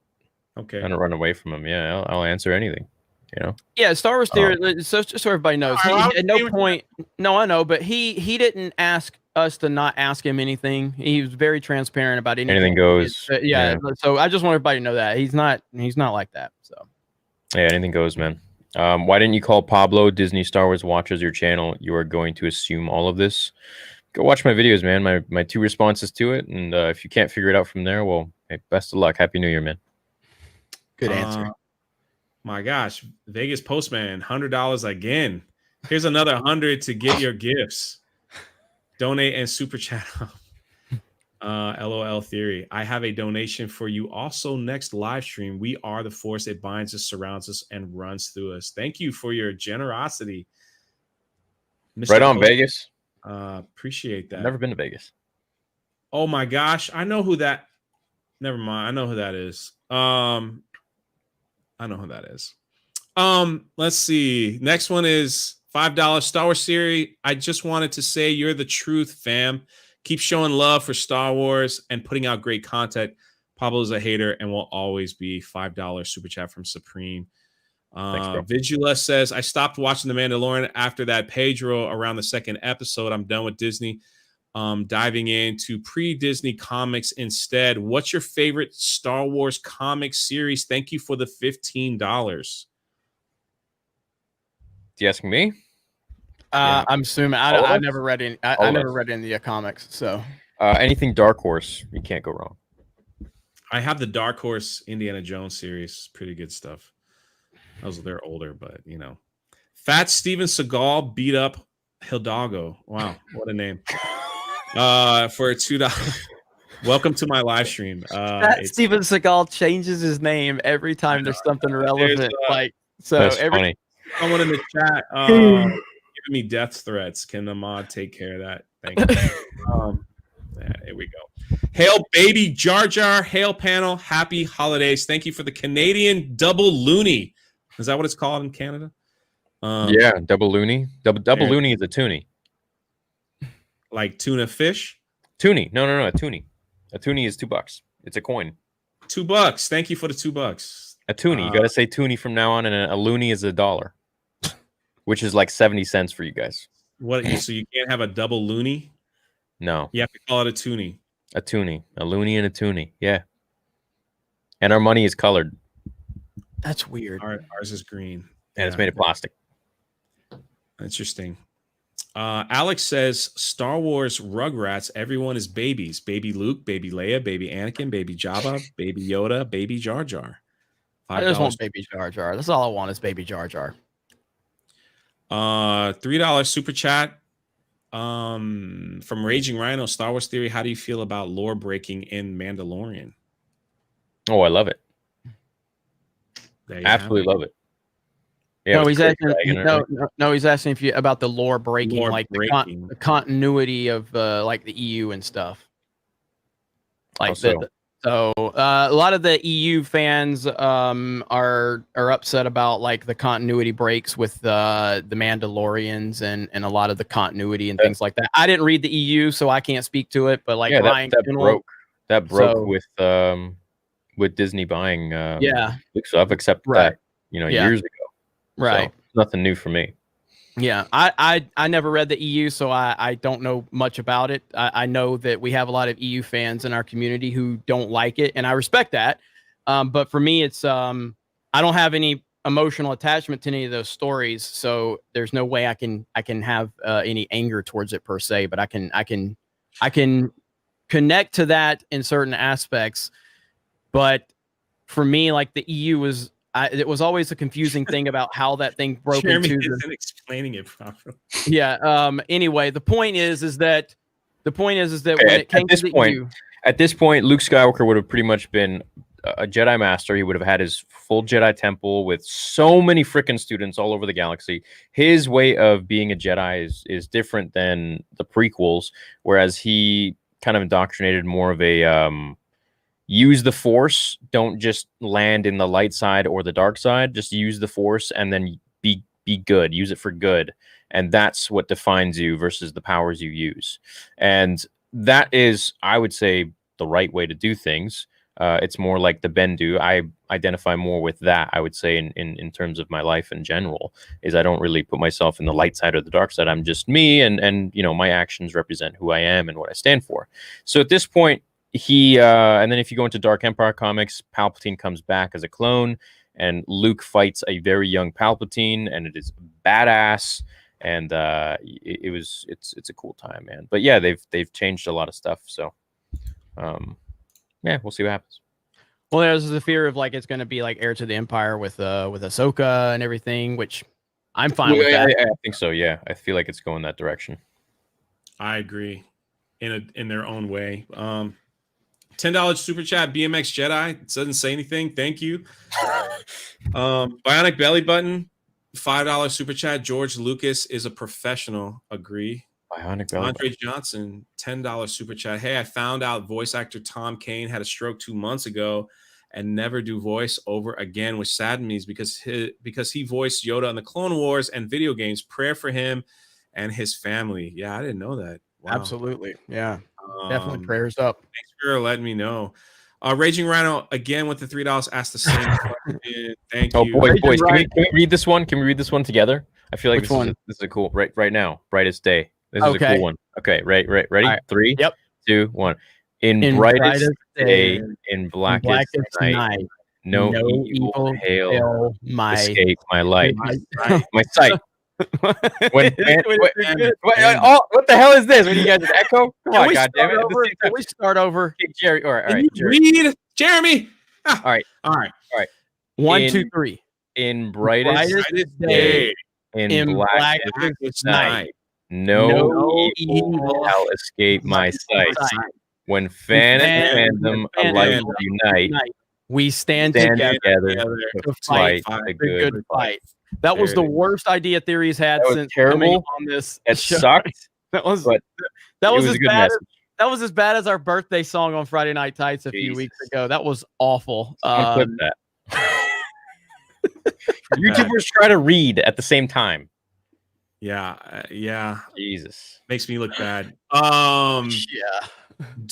run away from them. Yeah, I'll answer anything. You know. Yeah, Star Wars Theory. So just so everybody knows, he, at no point. No, I know, but he didn't ask us to not ask him anything. He was very transparent about anything. Anything goes. Yeah. So I just want everybody to know that he's not like that. So. Yeah, anything goes, man. Why didn't you call Pablo? Disney Star Wars watches your channel. You are going to assume all of this. Go watch my videos, man. My 2 responses to it, and if you can't figure it out from there, well, hey, best of luck. Happy New Year, man. Good answer. My gosh, Vegas Postman, $100 again. Here's another 100 to get your gifts. Donate and super chat. LOL Theory. I have a donation for you also next live stream. We are the force. It binds us, surrounds us, and runs through us. Thank you for your generosity. Mr. Right on, Postman. Vegas. Appreciate that. Never been to Vegas. Oh my gosh, I know who that. Never mind. I know who that is. I know who that is. Let's see. Next one is $5 Star Wars Theory. I just wanted to say you're the truth, fam. Keep showing love for Star Wars and putting out great content. Pablo's a hater and will always be. $5 super chat from Supreme. Thanks, bro. Vigila says, I stopped watching The Mandalorian after that Pedro around the 2nd episode. I'm done with Disney. Diving into pre-Disney comics instead. What's your favorite Star Wars comic series? Thank you for the $15. You asking me? Yeah. I'm assuming I never read any. I never read any of the comics. So Anything Dark Horse, you can't go wrong. I have the Dark Horse Indiana Jones series. Pretty good stuff. They're older, but you know. Fat Steven Seagal beat up Hidalgo. Wow, what a name. For $2. Welcome to my live stream. Steven Seagal changes his name every time there's something relevant. That's funny. Someone in the chat giving me death threats. Can the mod take care of that? Thank you. Here we go. Hail baby Jar Jar. Hail panel. Happy holidays. Thank you for the Canadian double loony. Is that what it's called in Canada? Yeah, double loony. Double loony is a toonie. Like tuna fish? Toonie. No, a toonie. A toonie is $2. It's a coin. $2. Thank you for the $2. A toonie. You got to say toonie from now on, and a loony is $1, which is like 70 cents for you guys. What? So you can't have a double loony? No. You have to call it a toonie. A toonie. A loony and a toonie. Yeah. And our money is colored. That's weird. Ours is green. And it's made of plastic. Interesting. Alex says Star Wars Rugrats. Everyone is babies. Baby Luke, baby Leia, baby Anakin, baby Jabba, baby Yoda, baby Jar Jar. I just want baby Jar Jar. That's all I want is baby Jar Jar. $3 super chat from Raging Rhino. Star Wars Theory. How do you feel about lore breaking in Mandalorian? Oh, I love it. Absolutely love it. Yeah, no, he's asking. No, he's asking if you about the lore breaking, the continuity of like the EU and stuff. Like so? So a lot of the EU fans are upset about like the continuity breaks with the Mandalorians and a lot of the continuity and things like that. I didn't read the EU, so I can't speak to it. But like that broke with Disney buying. Yeah. So I've accepted that years ago. Right. So nothing new for me. Yeah, I never read the EU, so I don't know much about it. I know that we have a lot of EU fans in our community who don't like it, and I respect that. But for me, it's I don't have any emotional attachment to any of those stories, so there's no way I can have any anger towards it per se. But I can connect to that in certain aspects. But for me, like the EU was. It was always a confusing thing about how that thing broke Jeremy into. isn't explaining it properly. Yeah. Anyway, the point is that when it came to the EU, at this point, Luke Skywalker would have pretty much been a Jedi Master. He would have had his full Jedi temple with so many freaking students all over the galaxy. His way of being a Jedi is different than the prequels, whereas he kind of indoctrinated more of a use the Force. Don't just land in the light side or the dark side. Just use the Force and then be good. Use it for good. And that's what defines you versus the powers you use. And that is, I would say, the right way to do things. It's more like the Bendu. I identify more with that, I would say, in terms of my life in general, is I don't really put myself in the light side or the dark side. I'm just me, and my actions represent who I am and what I stand for. So at this point, and then if you go into Dark Empire comics, Palpatine comes back as a clone, and Luke fights a very young Palpatine, and it is badass. And it's a cool time, man. But yeah, they've changed a lot of stuff. So, yeah, we'll see what happens. Well, there's the fear of like it's going to be like Heir to the Empire with Ahsoka and everything, which I'm fine with that. I think so. Yeah, I feel like it's going that direction. I agree, in their own way. $10 super chat, BMX Jedi. It doesn't say anything. Thank you. Bionic Belly Button, $5 super chat. George Lucas is a professional. Agree. Bionic Belly Andre Johnson, $10 super chat. Hey, I found out voice actor Tom Kane had a stroke 2 months ago and never do voice over again, which saddens me because he voiced Yoda in the Clone Wars and video games. Prayer for him and his family. Yeah, I didn't know that. Wow. Absolutely. Yeah. Definitely prayers up. Thanks for letting me know. Raging Rhino again with the $3 asked the same question. Thank you. Oh boys, can we read this one? Can we read this one together? I feel like this is a cool right now. Brightest day. This is a cool one. Okay, right. Ready? Right. 3, 2, 1. In brightest day, in blackest night, no evil hail escape my light. My sight. What the hell is this? When you guys echo? Come on, goddamn it! Can we start over? Okay, Jerry. All right, Jerry. Read, Jeremy. All right. 1, 2, 3. In brightest day, in blackest night, no evil shall escape my sight. When fan and fandom alike unite, we stand together to fight the good fight. That was the worst idea Theory's had since coming on this. It sucked. That was as bad as our birthday song on Friday Night Tights a few weeks ago. That was awful. Clip that. YouTubers try to read at the same time. Yeah. Jesus, makes me look bad. Yeah.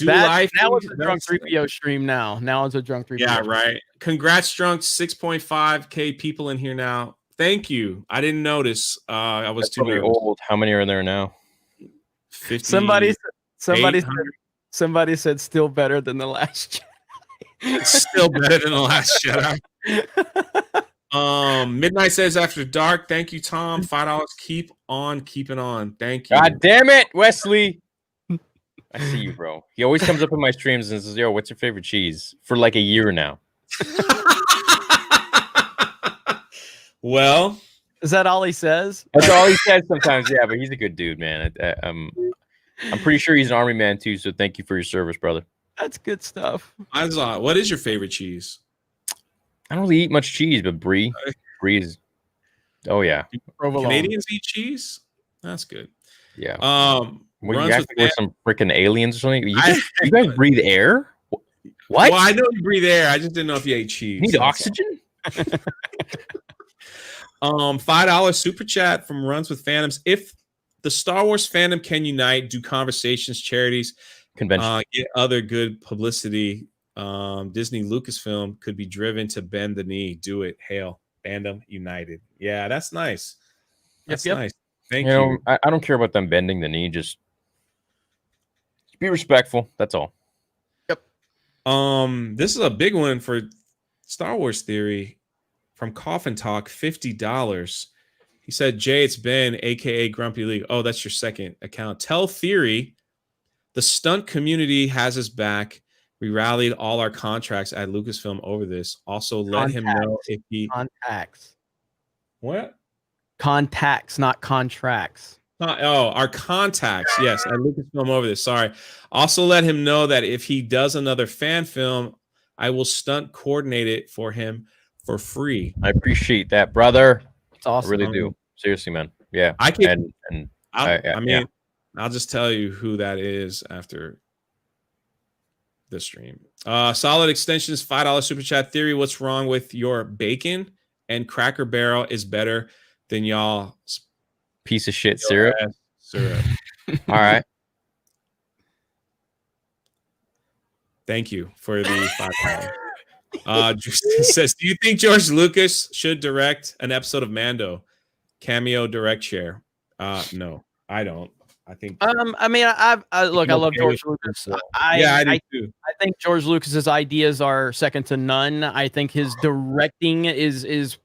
Now it's a Drunk3po stream. Now it's a Drunk3po. Yeah, right. Congrats, Drunk. 6.5K people in here now. Thank you. I didn't notice. I was too old. How many are there now? 50. Somebody said still better than the Last Jedi. Still better than the Last Jedi. Midnight says after dark. Thank you, Tom. $5. Keep on keeping on. Thank you. God damn it, Wesley. I see you, bro. He always comes up in my streams and says, "Yo, what's your favorite cheese?" For like a year now. Well, is that all he says? That's all he says sometimes. Yeah, but he's a good dude, man. I'm pretty sure he's an army man too. So thank you for your service, brother. That's good stuff. What is your favorite cheese? I don't really eat much cheese, but brie is. Oh yeah, Canadians eat cheese. That's good. Yeah. You guys with some freaking aliens or something? You guys breathe air? What? Well, I know you breathe air. I just didn't know if you ate cheese. Need That's all. oxygen? $5 super chat from Runs with Fandoms. If the Star Wars fandom can unite, do conversations, charities, Convention. get other good publicity, Disney Lucasfilm could be driven to bend the knee. Do it. Hail. Fandom united. Yeah, that's nice. That's nice. Thank you. Know, I don't care about them bending the knee. Just be respectful. That's all. Yep. This is a big one for Star Wars Theory from Coffin Talk, $50. He said, Jay, it's Ben, aka Grumpy League. Oh, that's your second account. Tell Theory the stunt community has his back. We rallied all our contracts at Lucasfilm over this. Also, let him know if he contacts. What? Contacts, not contracts. Oh, our contacts. Yes, at Lucasfilm over this. Sorry. Also, let him know that if he does another fan film, I will stunt coordinate it for him for free. I appreciate that, brother. It's awesome. I really do. Seriously, man. Yeah. I can. I mean, I'll just tell you who that is after the stream. Solid Extensions, $5 super chat. Theory, what's wrong with your bacon and Cracker Barrel is better than y'all piece of shit syrup. All right. Thank you for the $5. Says, do you think George Lucas should direct an episode of Mando? Cameo direct share. No, I don't. I think. I mean, I look. I love George Lucas. I do too. I think George Lucas's ideas are second to none. I think his directing is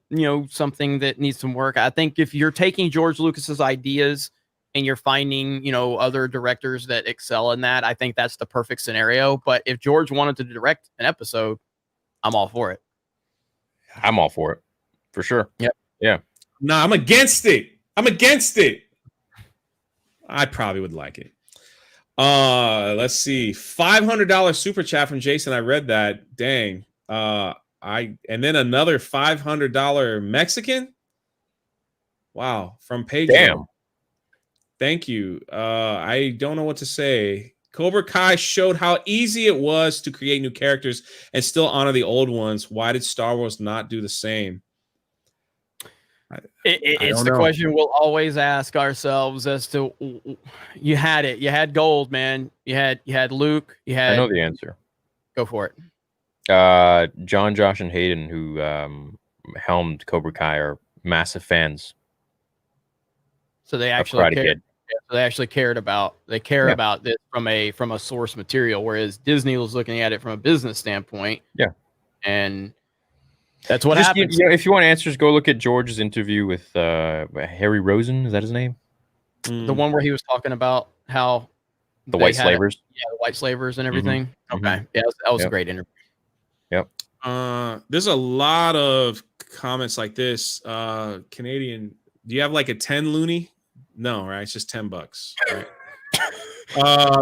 something that needs some work. I think if you're taking George Lucas's ideas and you're finding other directors that excel in that, I think that's the perfect scenario. But if George wanted to direct an episode, I'm all for it. I'm all for it, for sure. Yep. Yeah. No, I'm against it. I'm against it. I probably would like it. Let's see. $500 super chat from Jason. I read that. Dang. And then another $500 Mexican. Wow. From Pedro. Damn. Thank you. I don't know what to say. Cobra Kai showed how easy it was to create new characters and still honor the old ones. Why did Star Wars not do the same? It's the question we'll always ask ourselves as to you had it. You had gold, man. You had Luke. You had. I know the answer. Go for it. John, Josh, and Hayden, who helmed Cobra Kai, are massive fans. So they actually cared. So they actually cared about. They care about this from a source material, whereas Disney was looking at it from a business standpoint. Yeah, and that's what happens. If you want answers, go look at George's interview with Harry Rosen. Is that his name? The one where he was talking about how the white slavers. The white slavers and everything. Mm-hmm. Okay, yeah, that was a great interview. Yep. There's a lot of comments like this. Canadian, do you have like a 10 loony? No, right? It's just $10. Right?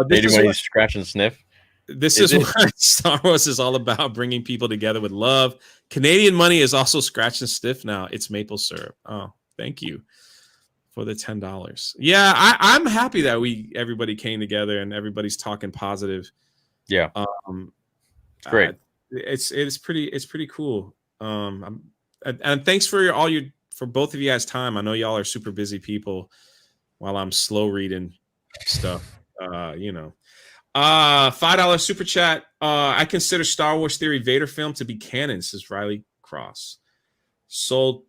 This is what scratch and sniff. This is what Star Wars is all about, bringing people together with love. Canadian money is also scratch and sniff now. It's maple syrup. Oh, thank you for the $10. Yeah, I'm happy that everybody came together and everybody's talking positive. Yeah. Great. It's pretty cool. And thanks for for both of you guys' time. I know y'all are super busy people while I'm slow reading stuff. $5 super chat. I consider Star Wars Theory Vader film to be canon, says Riley Cross. Sold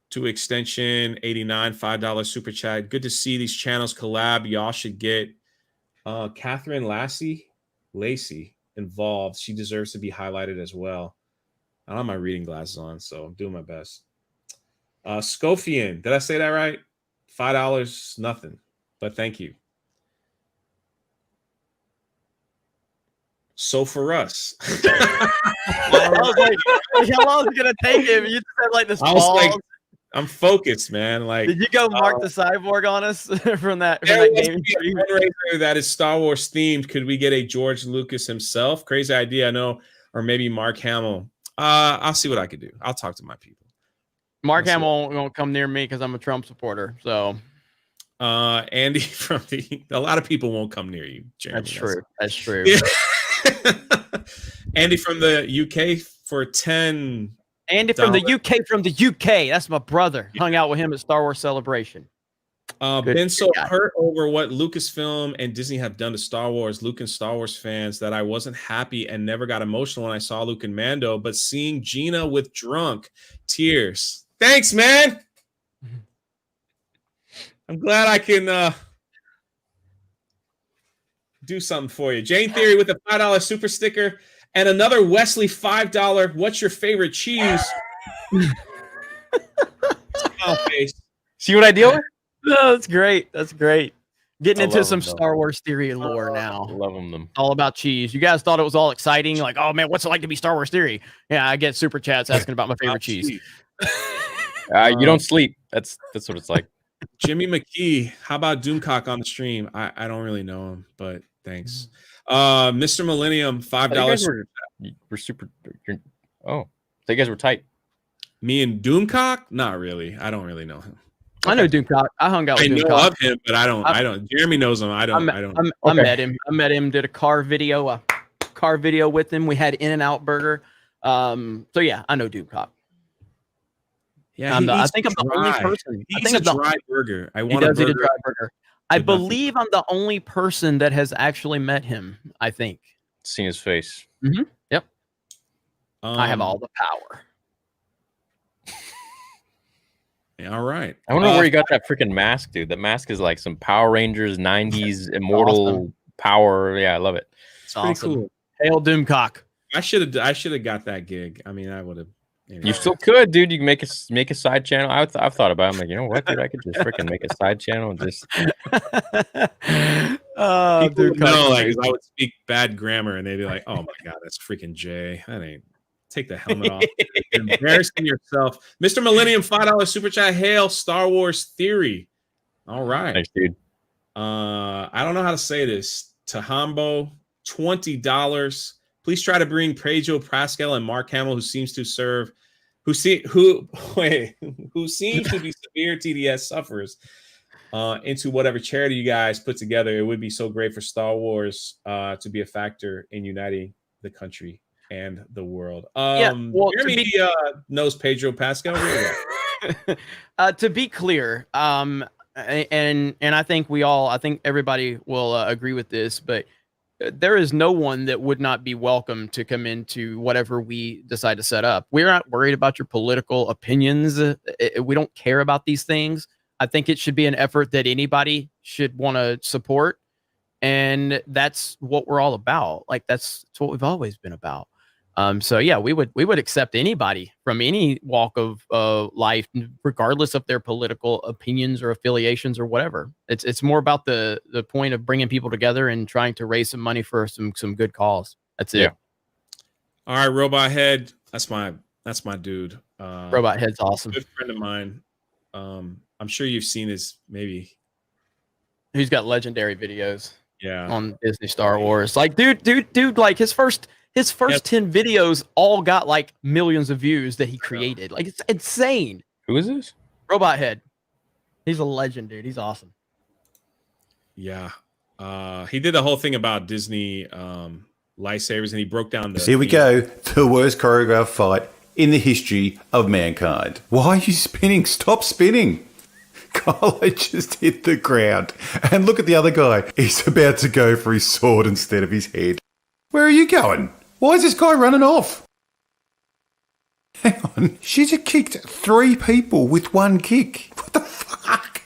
to extension 89, $5 super chat. Good to see these channels collab. Y'all should get Catherine Lacey involved. She deserves to be highlighted as well. I don't have my reading glasses on, so I'm doing my best. Scofian, did I say that right? $5, nothing, but thank you. So for us, I was like, how long is it gonna take him? You said like this. I was like, I'm focused, man. Like, did you go Mark the Cyborg on us from that game? Fundraiser that is Star Wars themed. Could we get a George Lucas himself? Crazy idea, I know, or maybe Mark Hamill. I'll see what I could do. I'll talk to my people. Mark Hamill won't come near me because I'm a Trump supporter. So, Andy a lot of people won't come near you, Jeremy. That's true. Yeah. Andy from the UK for 10. Andy from the UK, That's my brother. Hung out with him at Star Wars Celebration. Been so hurt over what Lucasfilm and Disney have done to Star Wars, Luke and Star Wars fans, that I wasn't happy and never got emotional when I saw Luke and Mando, but seeing Gina with Drunk, tears. Thanks, man. I'm glad I can do something for you. Jane Theory with a $5 super sticker and another Wesley $5. What's your favorite cheese? Face. See what I deal with? Oh, that's great. That's great. Getting I into love some them, though. Star Wars theory and lore now. Love them. All about cheese. You guys thought it was all exciting, like, oh man, what's it like to be Star Wars theory? Yeah, I get super chats asking about my favorite cheese. You don't sleep. That's what it's like. Jimmy McKee, how about Doomcock on the stream? I don't really know him, but thanks. Mr. Millennium, $5. We're super. So you guys were tight. Me and Doomcock? Not really. I don't really know him. I know Doomcock. I hung out with I Doomcock. know of him, but I don't. Jeremy knows him. I don't. I met him. Did a car video with him. We had In-N-Out Burger. So yeah, I know Doomcock. Yeah, I think I'm the only person. He eats a dry burger. I want a burger. dry burger. I believe I'm the only person that has actually met him. I think. Seen his face. Mm-hmm. Yep. I have all the power. All right. I wonder where you got that freaking mask, dude. That mask is like some Power Rangers 90s immortal power. Yeah, I love it. It's pretty cool. Hail Doomcock. I should have got that gig. I mean, I would have. You still could, dude. You can make a side channel. I've thought about it. I'm like, you know what, dude? I could just freaking make a side channel and just. People would know, like, I would speak bad grammar, and they'd be like, "Oh my god, that's freaking Jay. That ain't." Take the helmet off. You're embarrassing yourself. Mr. Millennium, $5 super chat. Hail Star Wars theory. All right. Thanks, dude. I don't know how to say this. Tahambo, $20. Please try to bring Pedro Pascal and Mark Hamill, who seems to be severe TDS sufferers, into whatever charity you guys put together. It would be so great for Star Wars to be a factor in uniting the country and the world. Jeremy knows Pedro Pascal really well. To be clear, and I think everybody will agree with this, but there is no one that would not be welcome to come into whatever we decide to set up. We're not worried about your political opinions. We don't care about these things. I think it should be an effort that anybody should want to support. And that's what we're all about. Like, that's what we've always been about. So yeah, we would accept anybody from any walk of life, regardless of their political opinions or affiliations or whatever. It's more about the point of bringing people together and trying to raise some money for some good cause. That's it. Yeah. All right, Robot Head. That's my dude. Robot Head's awesome. Good friend of mine. I'm sure you've seen his maybe. He's got legendary videos. Yeah. On Disney Star Wars. Like, dude, like his first 10 videos all got like millions of views that he created. Like, it's insane. Who is this? Robot Head. He's a legend, dude. He's awesome. Yeah. He did the whole thing about Disney lightsabers, and he broke down the. Here we go. The worst choreographed fight in the history of mankind. Why are you spinning? Stop spinning. Kylo just hit the ground. And look at the other guy. He's about to go for his sword instead of his head. Where are you going? Why is this guy running off? Hang on. She just kicked 3 people with 1 kick. What the fuck?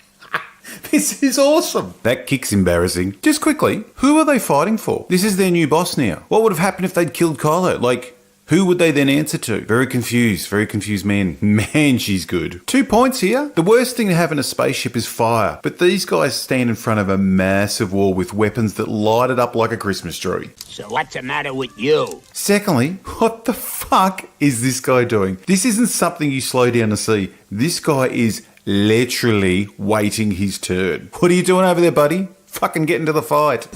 This is awesome. That kick's embarrassing. Just quickly, who are they fighting for? This is their new boss now. What would have happened if they'd killed Kylo? Like, who would they then answer to? Very confused man. Man, she's good. 2 points here. The worst thing to have in a spaceship is fire, but these guys stand in front of a massive wall with weapons that light it up like a Christmas tree. So what's the matter with you? Secondly, what the fuck is this guy doing? This isn't something you slow down to see. This guy is literally waiting his turn. What are you doing over there, buddy? Fucking get into the fight.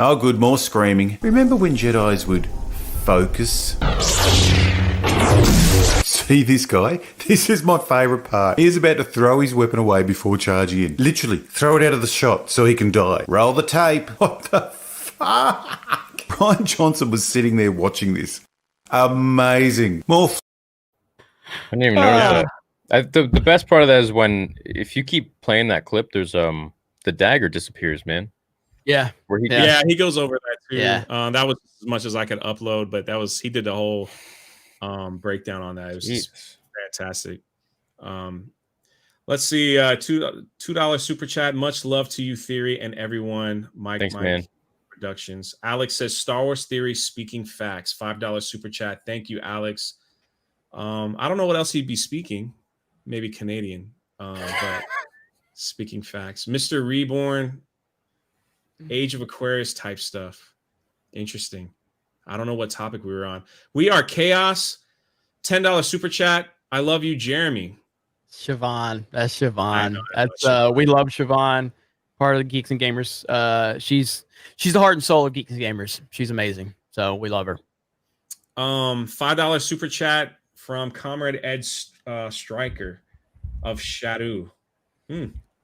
Oh, good, more screaming. Remember when Jedis would focus? See this guy? This is my favourite part. He's about to throw his weapon away before charging in. Literally, throw it out of the shot so he can die. Roll the tape. What the fuck? Ryan Johnson was sitting there watching this. Amazing. More I didn't even notice that. The best part of that is if you keep playing that clip, there's the dagger disappears, man. Yeah. Where he he goes over that too. Yeah. That was as much as I could upload, but he did the whole breakdown on that. It was just fantastic. Let's see, $2 super chat. Much love to you, Theory, and everyone. Thanks, man. Productions. Alex says Star Wars Theory speaking facts. $5 super chat. Thank you, Alex. I don't know what else he'd be speaking. Maybe Canadian, but speaking facts. Mr. Reborn, Age of Aquarius type stuff. Interesting. I don't know what topic we were on. We are Chaos. $10 super chat. I love you, Jeremy. Siobhan. That's Siobhan. We love Siobhan. Part of the Geeks and Gamers. She's the heart and soul of Geeks and Gamers. She's amazing. So we love her. $5 super chat from Comrade Ed Stryker of Shadow.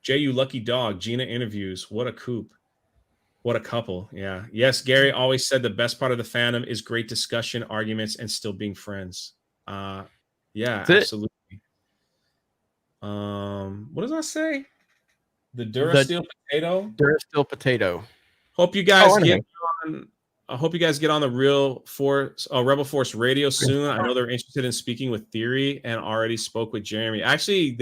Jay, you lucky dog. Gina interviews. What a coup. What a couple. Yeah. Yes, Gary always said the best part of the fandom is great discussion, arguments, and still being friends. Yeah, that's absolutely. What does I say? The Durasteel potato. Durasteel potato. Hope you guys get on. I hope you guys get on the Rebel Force Radio soon. I know they're interested in speaking with Theory and already spoke with Jeremy. Actually,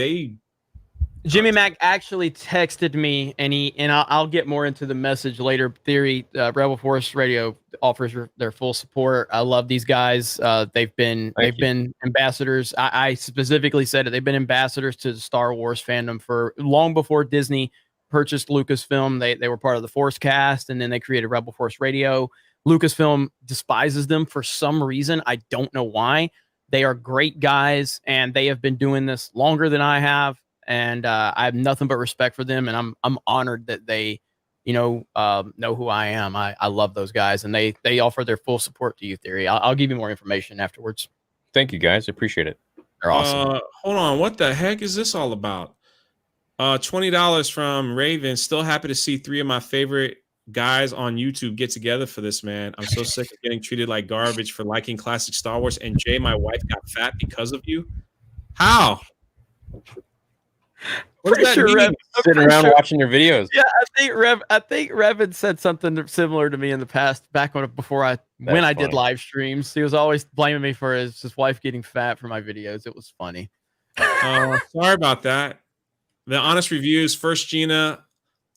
Jimmy Mac actually texted me, and I'll get more into the message later. Theory, Rebel Force Radio offers their full support. I love these guys. They've been ambassadors. I specifically said it. They've been ambassadors to the Star Wars fandom for long before Disney purchased Lucasfilm. They were part of the Force cast, and then they created Rebel Force Radio. Lucasfilm despises them for some reason. I don't know why. They are great guys, and they have been doing this longer than I have. And I have nothing but respect for them, and I'm honored that they, know who I am. I love those guys, and they offer their full support to you, Theory. I'll give you more information afterwards. Thank you, guys. Appreciate it. They're awesome. Hold on, what the heck is this all about? $20 from Raven. Still happy to see 3 of my favorite guys on YouTube get together for this, man. I'm so sick of getting treated like garbage for liking classic Star Wars. And Jay, my wife, got fat because of you. How? What does that mean? Sitting around watching your videos. Yeah, I think Rev had said something similar to me in the past, back when I did live streams. He was always blaming me for his wife getting fat for my videos. It was funny. Sorry about that. The honest reviews: first Gina,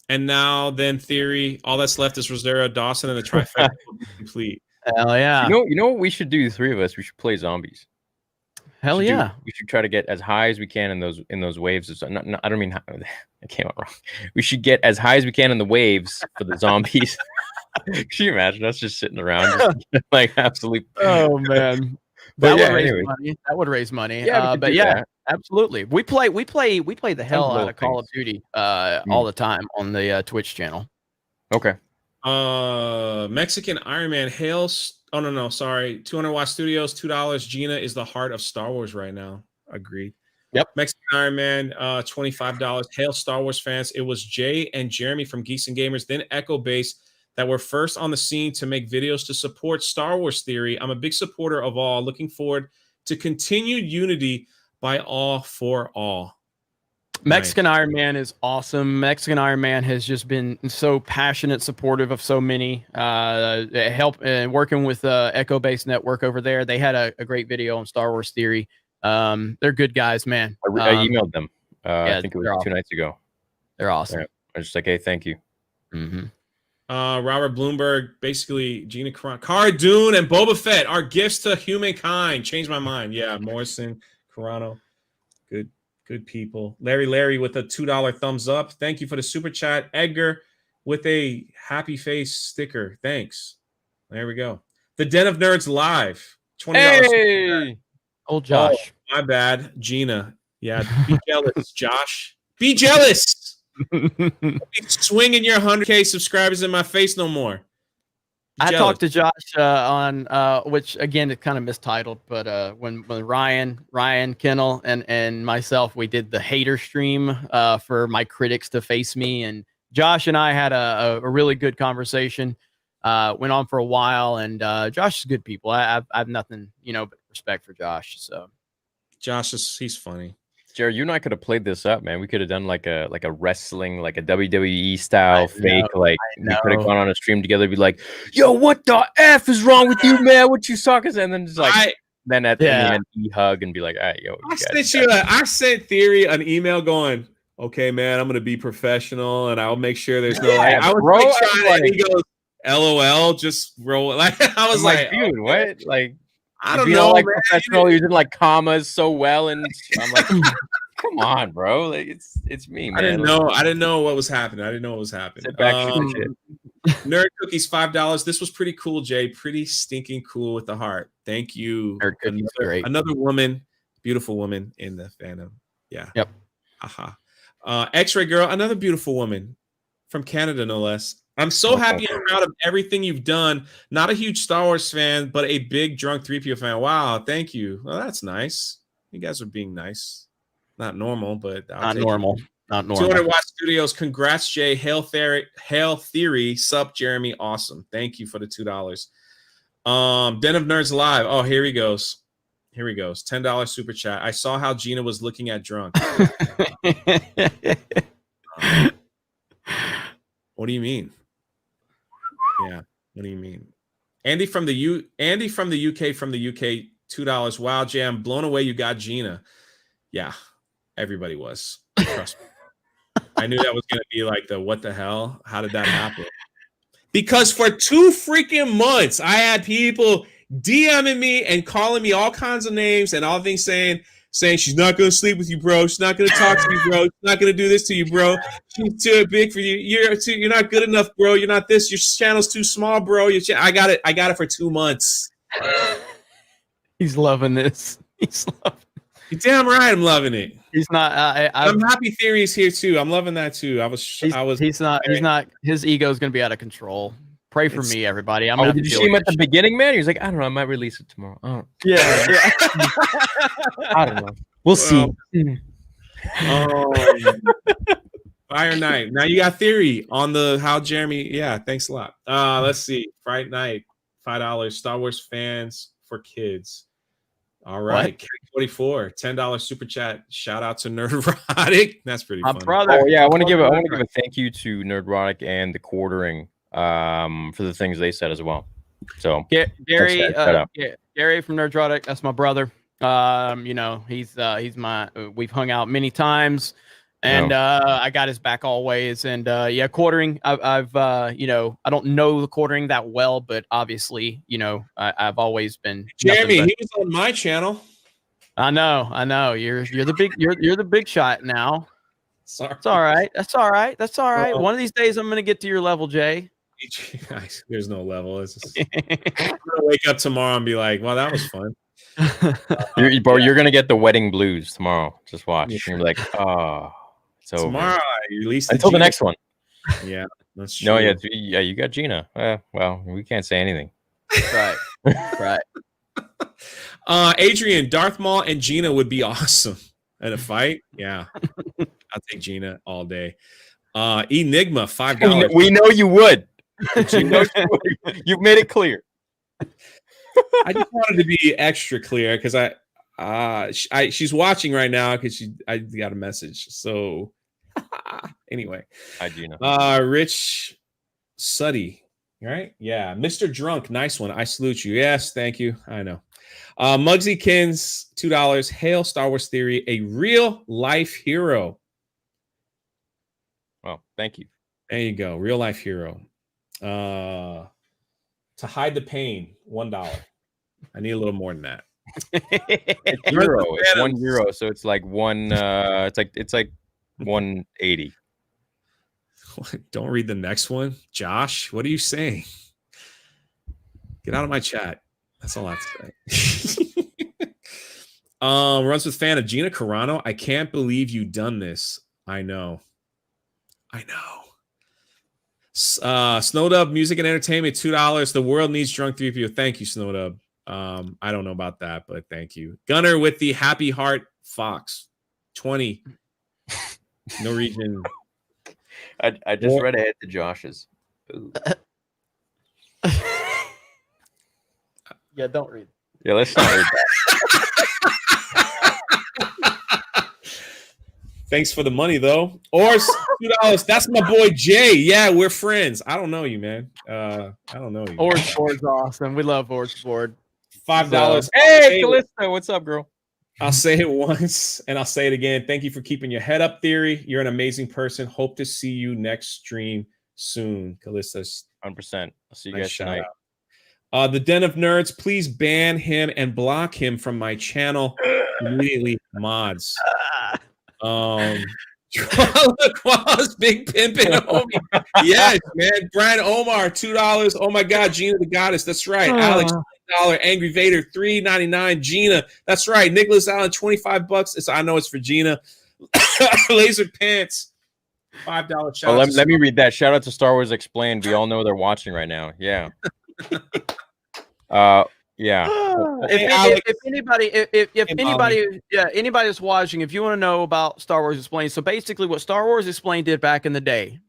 and now then Theory. All that's left is Rosario Dawson, and the trifecta will be complete. Hell yeah! You know what we should do? The 3 of us. We should play zombies. Hell yeah! We should try to get as high as we can in those waves. I don't mean I came out wrong. We should get as high as we can in the waves for the zombies. Can you imagine us just sitting around like absolutely? Oh man, that would raise money. Yeah, but yeah, absolutely. We play the hell out of Call of Duty all the time on the Twitch channel. Okay. Mexican Iron Man hails. Oh no, sorry. 200 Watt Studios, $2. Gina is the heart of Star Wars right now. Agreed. Yep. Mexican Iron Man, $25. Hail Star Wars fans. It was Jay and Jeremy from Geeks and Gamers, then Echo Base, that were first on the scene to make videos to support Star Wars Theory. I'm a big supporter of all. Looking forward to continued unity by all for all. Mexican Iron Man is awesome. Mexican Iron Man has just been so passionate, supportive of so many. Working with Echo Base Network over there. They had a great video on Star Wars Theory. They're good guys, man. I emailed them. I think it was 2 nights ago. They're awesome. I was just like, hey, thank you. Mm-hmm. Robert Bloomberg, basically Gina Carano, Cara Dune, and Boba Fett are gifts to humankind. Changed my mind. Yeah, Morrison, Carano, good people. Larry with a $2 thumbs up. Thank you for the super chat. Edgar with a happy face sticker. Thanks. There we go. The Den of Nerds live. $20. Hey, old Josh. Oh, my bad, Gina. Yeah, be jealous, Josh. Be jealous. Don't be swinging your 100K subscribers in my face no more. I talked to Josh on which again it kind of mistitled, but when Ryan Kennel and myself, we did the hater stream for my critics to face me, and Josh and I had a really good conversation. went on for a while, and Josh is good people. I have nothing, but respect for Josh. So Josh he's funny. Jared, you and I could have played this up, man. We could have done like a wrestling, like a WWE style fake. Like we could have gone on a stream together, be like, "Yo, what the f is wrong with you, man? What you suckers?" And then just like, then at the end, hug and be like, "All right, yo." I sent Theory an email going, "Okay, man, I'm gonna be professional and I'll make sure there's no." I was trying, and he goes, "LOL," just roll. Like I was like, dude, what? Like. I don't know, like man. Professional using like commas so well, and I'm like, come on, bro. Like it's me, man. I didn't know what was happening. Sit back, Nerd Cookies, $5. This was pretty cool, Jay. Pretty stinking cool with the heart. Thank you. Nerd Cookies, great. Another woman, beautiful woman in the fandom. Yeah. Yep. X-Ray Girl, another beautiful woman from Canada, no less. I'm so happy and proud of everything you've done. Not a huge Star Wars fan, but a big Drunk3po fan. Wow, thank you. Well, that's nice. You guys are being nice. Not normal, but not normal. 200 Watt Studios. Congrats, Jay. Hail Theory. Sup, Jeremy. Awesome. Thank you for the $2. Den of Nerds Live. Oh, here he goes. $10 super chat. I saw how Gina was looking at Drunk. What do you mean? Yeah, what do you mean? Andy from the UK, $2. Wow, Jay, I'm blown away you got Gina. Yeah, everybody was. Trust me. I knew that was gonna be like what the hell? How did that happen? Because for 2 freaking months, I had people DMing me and calling me all kinds of names and all things saying she's not going to sleep with you, bro. She's not going to talk to you, bro. She's not going to do this to you, bro. She's too big for you. You're not good enough, bro. You're not this. Your channel's too small, bro. I got it for 2 months. He's loving this. You're damn right, I'm loving it. He's not. I'm happy Theory is here too. I'm loving that too. He's not. His ego is going to be out of control. Pray for me, everybody. Did you see him at the beginning, man? He was like, I don't know. I might release it tomorrow. Oh. Yeah. I don't know. We'll see. Fire Night. Now you got Theory on the how Jeremy. Yeah, thanks a lot. Let's see. Friday Night, $5. Star Wars fans for kids. All right. K44, $10 super chat. Shout out to Nerdrotic. That's pretty funny. Brother. Oh yeah, I want to give a thank you to Nerdrotic and the Quartering for the things they said as well. So Gary from Nerdrotic, that's my brother. He's my we've hung out many times, and I got his back always. And Quartering, I've I don't know the Quartering that well, but obviously I've always been Jeremy. He was on my channel. I know you're the big shot now. Sorry. It's all right. That's all right. One of these days I'm gonna get to your level, Jay. There's no level. I'm gonna wake up tomorrow and be like, "Well, that was fun." You're gonna get the wedding blues tomorrow. Just watch. Yeah. You're like, oh, it's over. Tomorrow, you release until the next one. Yeah, that's true. No, yeah, you got Gina. Well, we can't say anything. Right. Adrian, Darth Maul and Gina would be awesome in a fight. Yeah, I'll take Gina all day. Enigma, $5. We know you would. You've made it clear. I just wanted to be extra clear because she's watching right now because I got a message. So anyway, hi Gina. Rich Suddy, right? Yeah, Mr. Drunk, nice one. I salute you. Yes, thank you. I know. Muggsy Kins, $2. Hail Star Wars Theory, a real life hero. Well, thank you. There you go, real life hero. To hide the pain, $1. I need a little more than that. It's euro. It's €1, so it's like one. It's like 180. Don't read the next one, Josh. What are you saying? Get out of my chat. That's all I have to say. Runs with fan of Gina Carano. I can't believe you done this. I know. Snowdub Music and Entertainment, $2. The world needs Drunk3po. Thank you, Snowdub. I don't know about that, but thank you. Gunner with the Happy Heart Fox, 20. Norwegian. I just read ahead to Josh's. Yeah, don't read. Yeah, let's not read that. Thanks for the money though. Or $2. That's my boy Jay. Yeah, we're friends. I don't know you, man. I don't know you. Orange Board's awesome. We love Orange Board. $5. Hey, Callista, what's up, girl? I'll say it once and I'll say it again. Thank you for keeping your head up, Theory. You're an amazing person. Hope to see you next stream soon, Callista. 100%. I'll see you Nice guys tonight. The Den of Nerds, please ban him and block him from my channel immediately. Mods. Quaz, Big Pimpin' homie. Yes, man. Brian Omar, $2. Oh my God, Gina the Goddess. That's right. Alex, $1. Angry Vader, $3.99. Gina, that's right. Nicholas Allen, $25. I know it's for Gina. Laser Pants, $5. Shout out let me read that. Shout out to Star Wars Explained. We all know they're watching right now. Yeah. Yeah. If anybody that's watching, if you want to know about Star Wars Explained, so basically what Star Wars Explained did back in the day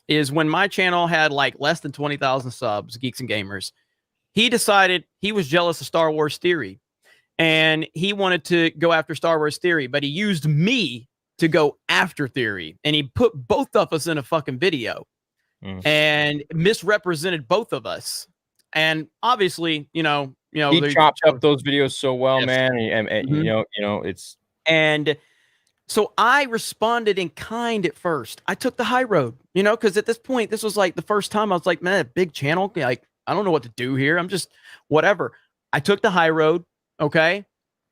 is when my channel had like less than 20,000 subs, Geeks and Gamers, he decided he was jealous of Star Wars Theory and he wanted to go after Star Wars Theory, but he used me to go after Theory and he put both of us in a fucking video and misrepresented both of us. And obviously, he chopped up those videos so well, man. And you know, it's and so I responded in kind at first. I took the high road, because at this point, this was like the first time I was like, man, a big channel, like I don't know what to do here. I'm just whatever. I took the high road, okay,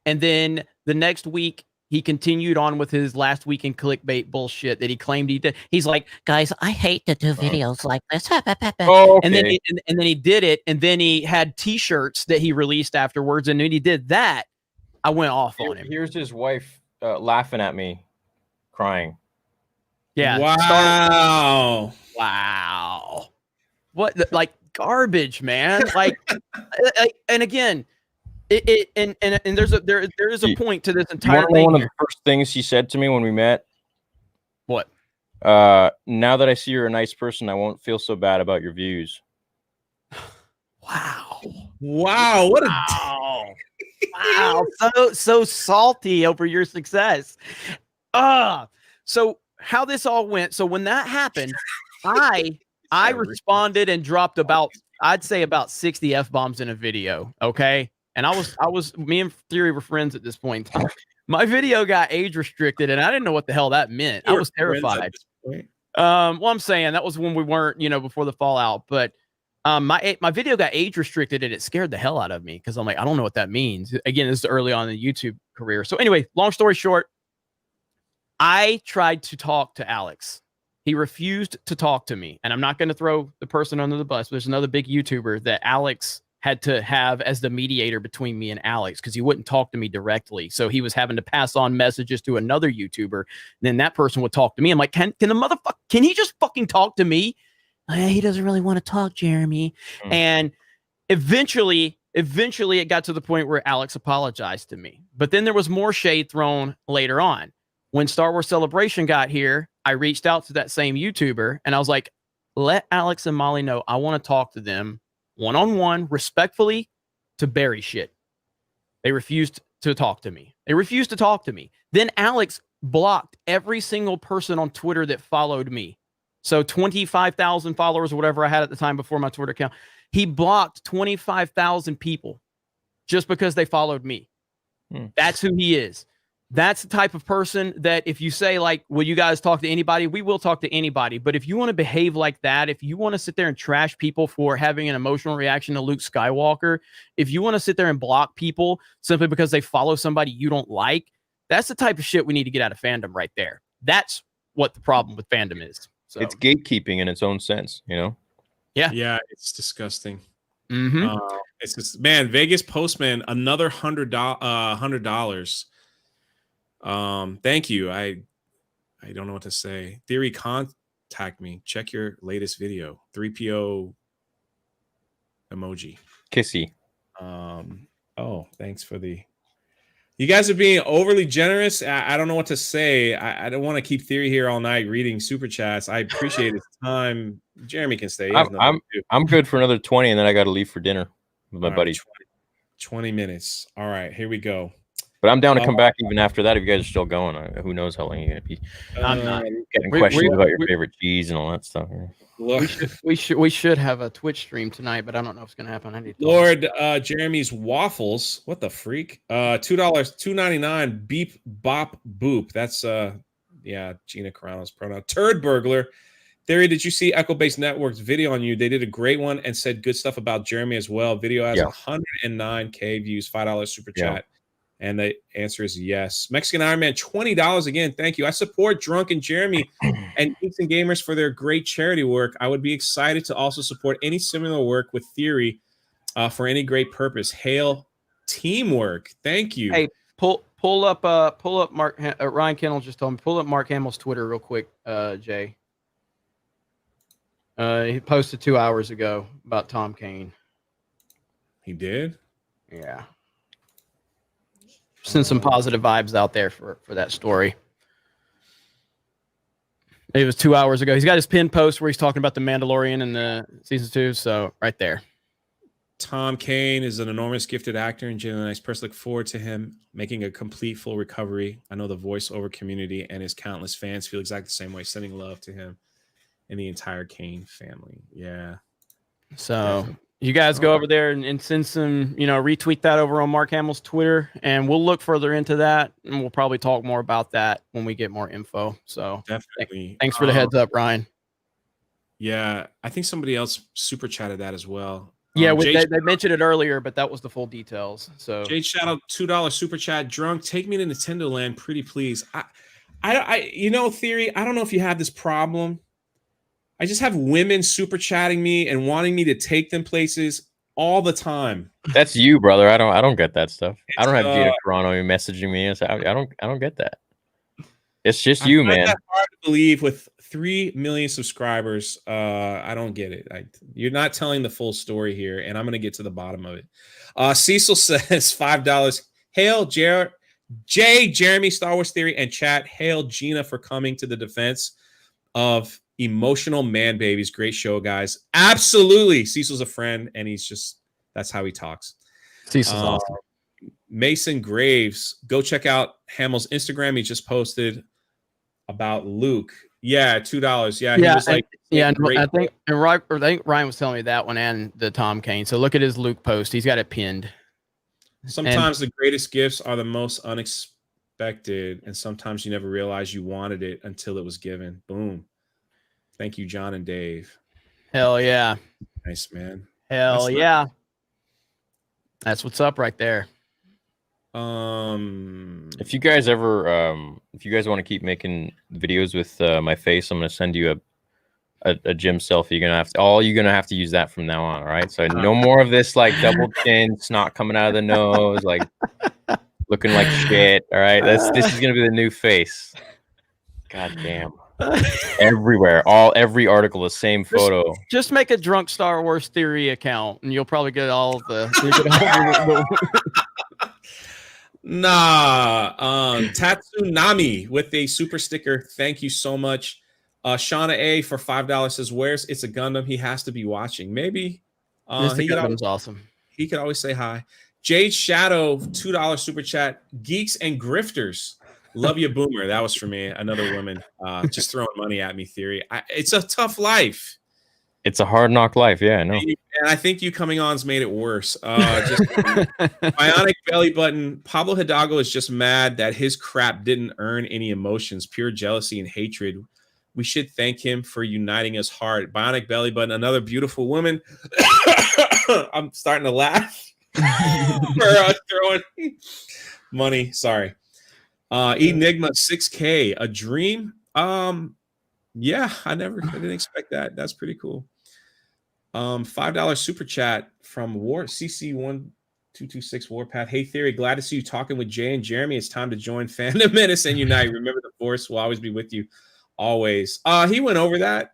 and then the next week he continued on with his last week in clickbait bullshit that he claimed he did. He's like, guys, I hate to do videos like this. okay. And then he did it, and then he had T-shirts that he released afterwards, and when he did that, I went off on him. Here's his wife laughing at me, crying. Yeah. Wow. What like garbage, man? Like, and again. And there is a point to this entire thing. One of the first things he said to me when we met. What? Now that I see you're a nice person, I won't feel so bad about your views. Wow. What a wow. So salty over your success. So how this all went. So when that happened, I responded and dropped I'd say about 60 F-bombs in a video. Okay. And me and Theory were friends at this point. My video got age restricted, and I didn't know what the hell that meant. I was terrified. Well, I'm saying that was when we weren't, before the fallout. But my video got age restricted, and it scared the hell out of me because I'm like, I don't know what that means. Again, this is early on in the YouTube career. So anyway, long story short, I tried to talk to Alex. He refused to talk to me, and I'm not going to throw the person under the bus. But there's another big YouTuber that Alex had to have as the mediator between me and Alex because he wouldn't talk to me directly. So he was having to pass on messages to another YouTuber. Then that person would talk to me. I'm like, can the motherfucker, can he just fucking talk to me? He doesn't really want to talk, Jeremy. And eventually it got to the point where Alex apologized to me. But then there was more shade thrown later on. When Star Wars Celebration got here, I reached out to that same YouTuber and I was like, let Alex and Molly know I want to talk to them one-on-one, respectfully, to bury shit. They refused to talk to me. Then Alex blocked every single person on Twitter that followed me. So 25,000 followers or whatever I had at the time before my Twitter account. He blocked 25,000 people just because they followed me. That's who he is. That's the type of person that if you say like, will you guys talk to anybody? We will talk to anybody. But if you want to behave like that, if you want to sit there and trash people for having an emotional reaction to Luke Skywalker, if you want to sit there and block people simply because they follow somebody you don't like, that's the type of shit we need to get out of fandom right there. That's what the problem with fandom is. So it's gatekeeping in its own sense, Yeah. Yeah, it's disgusting. It's just, man, Vegas Postman, another $100. Thank you. I don't know what to say. Theory, contact me. Check your latest video. 3PO emoji. Kissy. Thanks for the. You guys are being overly generous. I don't know what to say. I don't want to keep Theory here all night reading super chats. I appreciate his time. Jeremy can stay. I'm good for another 20, and then I got to leave for dinner with my buddy. 20 minutes. All right, here we go. But I'm down to come back even after that if you guys are still going. Who knows how long you're gonna be? I'm not Getting questions about your favorite cheese and all that stuff. We should have a Twitch stream tonight, but I don't know if it's gonna happen. I need to Lord Jeremy's waffles. What the freak? $2.99. Beep bop boop. That's yeah, Gina Carano's pronoun. Turd burglar. Theory, did you see Echo Base Network's video on you? They did a great one and said good stuff about Jeremy as well. Video has 109K views, $5 super chat. And the answer is yes. Mexican Iron Man, $20 again. Thank you. I support Drunk and Jeremy and Geeks and Gamers for their great charity work. I would be excited to also support any similar work with Theory for any great purpose. Hail teamwork. Thank you. Hey, pull up Mark Ryan Kennel just told me pull up Mark Hamill's Twitter real quick, Jay. He posted 2 hours ago about Tom Kane. He did? Yeah. Send some positive vibes out there for that story. It was 2 hours ago. He's got his pinned post where he's talking about the Mandalorian in the season 2. So right there. Tom Kane is an enormous gifted actor and genuinely nice person. Look forward to him making a complete full recovery. I know the voiceover community and his countless fans feel exactly the same way. Sending love to him and the entire Kane family. Yeah. So definitely. You guys go over there and send some, retweet that over on Mark Hamill's Twitter, and we'll look further into that, and we'll probably talk more about that when we get more info. So definitely. Thanks for the heads up, Ryan. Yeah, I think somebody else super chatted that as well. Yeah, they mentioned it earlier, but that was the full details. So Jade Shadow, $2 super chat. Drunk, take me to Nintendo Land, pretty please. I Theory, I don't know if you have this problem. I just have women super chatting me and wanting me to take them places all the time. That's you, brother. I don't get that stuff. I don't have Gina Carano messaging me. I don't get that. It's just you, man. That's hard to believe with 3 million subscribers. I don't get it. You're not telling the full story here, and I'm going to get to the bottom of it. Cecil says $5. Hail Jeremy, Star Wars Theory, and chat. Hail Gina for coming to the defense of emotional man babies. Great show, guys. Absolutely. Cecil's a friend, and that's how he talks. Cecil's awesome. Mason Graves, go check out Hamill's Instagram. He just posted about Luke. Yeah, $2. Yeah, he was like, I think Ryan was telling me that one and the Tom Kane. So look at his Luke post. He's got it pinned. Sometimes the greatest gifts are the most unexpected, and sometimes you never realize you wanted it until it was given. Boom. Thank you, John and Dave. Hell yeah. Nice, man. Hell yeah. That's what's up right there. If you guys want to keep making videos with my face, I'm gonna send you a gym selfie. You're gonna have to use that from now on, all right? So no more of this like double chin, snot coming out of the nose, like looking like shit. All right. This is gonna be the new face. God damn. Everywhere, every article, the same photo. Just make a Drunk Star Wars Theory account, and you'll probably get all the. Tatsunami with a super sticker. Thank you so much. Shauna A for $5 says, "Where's It's a Gundam? He has to be watching. Maybe. Gundam's awesome. He could always say hi." Jade Shadow, $2 super chat. Geeks and Grifters. Love you, Boomer. That was for me. Another woman just throwing money at me. Theory. It's a tough life. It's a hard knock life. Yeah, I know. And I think you coming on's made it worse. Bionic belly button. Pablo Hidalgo is just mad that his crap didn't earn any emotions, pure jealousy and hatred. We should thank him for uniting us heart. Bionic belly button. Another beautiful woman. I'm starting to laugh for throwing money. Sorry. Enigma 6K, a dream. Yeah, I didn't expect that. That's pretty cool. $5 super chat from War CC1226 Warpath. Hey Theory, glad to see you talking with Jay and Jeremy. It's time to join Fandom, Menace, and Unite. Remember, the Force will always be with you. Always. He went over that.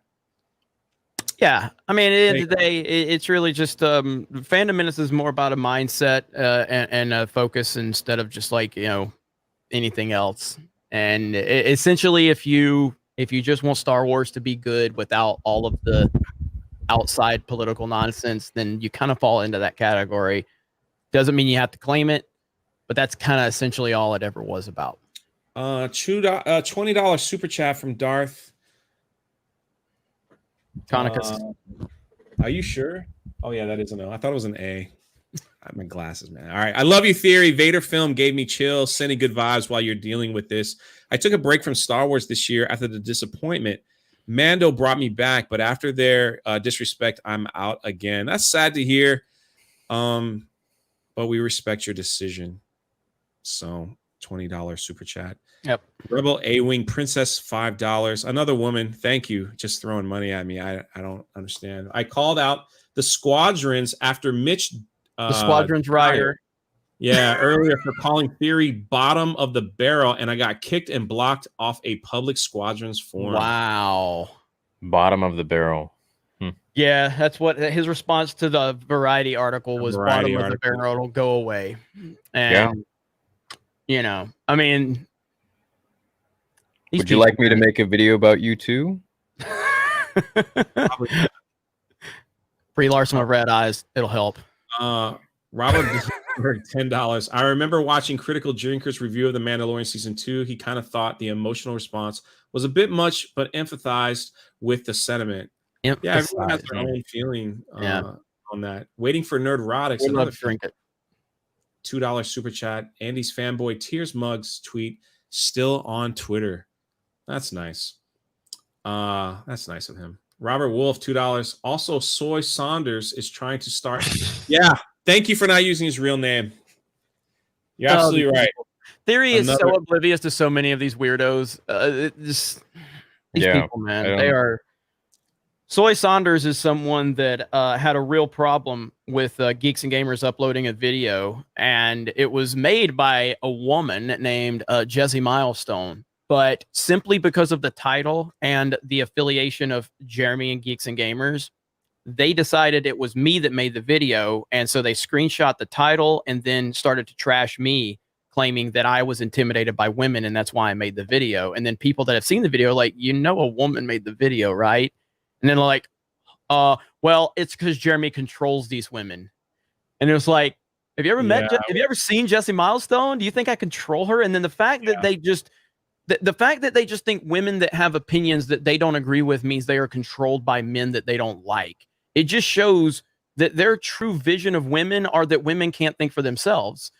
Yeah, I mean, at the end of the day, it's really just Fandom Menace is more about a mindset and a focus instead of just like anything else. And essentially, if you just want Star Wars to be good without all of the outside political nonsense, then you kind of fall into that category. Doesn't mean you have to claim it, but that's kind of essentially all it ever was about. $20 super chat from Darth. Conicus. Are you sure? Oh yeah, that is an O. I thought it was an A. I have my glasses, man. All right. I love you, Theory. Vader film gave me chills, sending good vibes while you're dealing with this. I took a break from Star Wars this year after the disappointment. Mando brought me back, but after their disrespect, I'm out again. That's sad to hear. But we respect your decision. So $20 super chat. Yep. Rebel A-Wing Princess, $5. Another woman. Thank you. Just throwing money at me. I don't understand. I called out the squadrons after Mitch The squadron's rider. Yeah, earlier for calling Theory bottom of the barrel, and I got kicked and blocked off a public squadrons forum. Wow. Bottom of the barrel. Yeah, that's what his response to the Variety article was. Bottom of the barrel, it'll go away. And you know, I mean, would you like me to make a video about you too? Brie Larson with red eyes, it'll help. Robert $10. I remember watching Critical Drinker's review of The Mandalorian Season 2. He kind of thought the emotional response was a bit much, but empathized with the sentiment. Yeah, everyone has their own feeling on that. Waiting for Nerdrotics. Another drink it. $2 super chat. Andy's fanboy Tears Mugs tweet still on Twitter. That's nice. That's nice of him. Robert Wolf, $2. Also, Soy Saunders is trying to start. Yeah. Thank you for not using his real name. You're absolutely right. Theory is so oblivious to so many of these weirdos. These people, man, they are. Soy Saunders is someone that had a real problem with Geeks and Gamers uploading a video, and it was made by a woman named Jessie Milestone. But simply because of the title and the affiliation of Jeremy and Geeks and Gamers, they decided it was me that made the video. And so they screenshot the title and then started to trash me, claiming that I was intimidated by women. And that's why I made the video. And then people that have seen the video, like, you know, a woman made the video, right? And then they're like, well, it's because Jeremy controls these women. And it was like, have you ever met, have you ever seen Jessie Milestone? Do you think I control her? And then the fact that they just, the fact that they just think women that have opinions that they don't agree with means they are controlled by men that they don't like. It just shows that their true vision of women are that women can't think for themselves.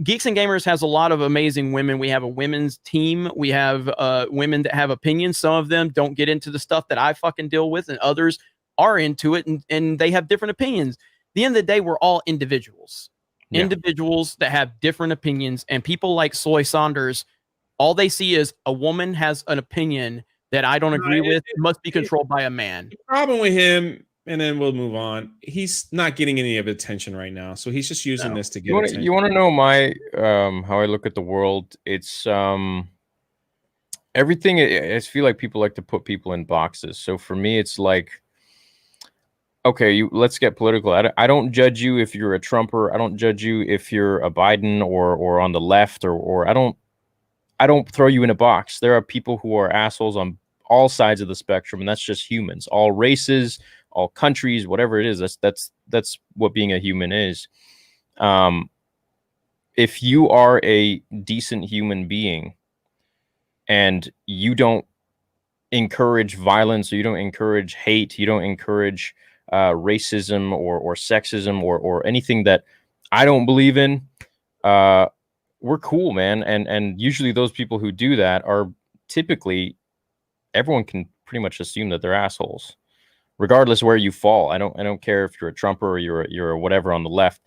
Geeks and Gamers has a lot of amazing women. We have a women's team. We have women that have opinions. Some of them don't get into the stuff that I fucking deal with, and others are into it, and they have different opinions. At the end of the day, we're all individuals. Yeah. Individuals that have different opinions, and people like Soy Saunders, all they see is a woman has an opinion that I don't agree with, must be controlled by a man. The problem with him, and then we'll move on, he's not getting any of attention right now, so he's just using this to get attention. You want to know my how I look at the world? It's everything. I feel like people like to put people in boxes. So for me, it's like, okay, let's get political. I don't judge you if you're a Trumper. I don't judge you if you're a Biden or on the left, or I don't throw you in a box. There are people who are assholes on all sides of the spectrum, and that's just humans. All races, all countries, whatever it is. That's what being a human is. If you are a decent human being and you don't encourage violence, or you don't encourage hate, you don't encourage racism or sexism or anything that I don't believe in, we're cool, man. And usually those people who do that are typically, everyone can pretty much assume that they're assholes, regardless where you fall. I don't care if you're a Trumper or you're a whatever on the left.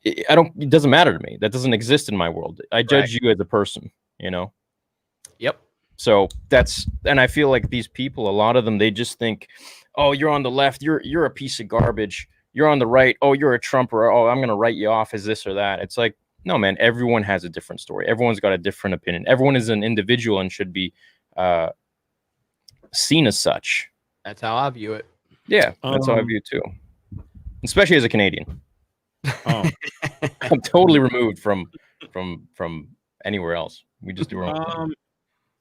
It doesn't matter to me. That doesn't exist in my world. I judge you as a person, you know? Yep. So and I feel like these people, a lot of them, they just think, oh, you're on the left, you're a piece of garbage. You're on the right, oh, you're a Trumper. Oh, I'm going to write you off as this or that. It's like, no, man, everyone has a different story. Everyone's got a different opinion. Everyone is an individual and should be seen as such. That's how I view it. Yeah, that's how I view it too. Especially as a Canadian. Oh, I'm totally removed from anywhere else. We just do our own thing.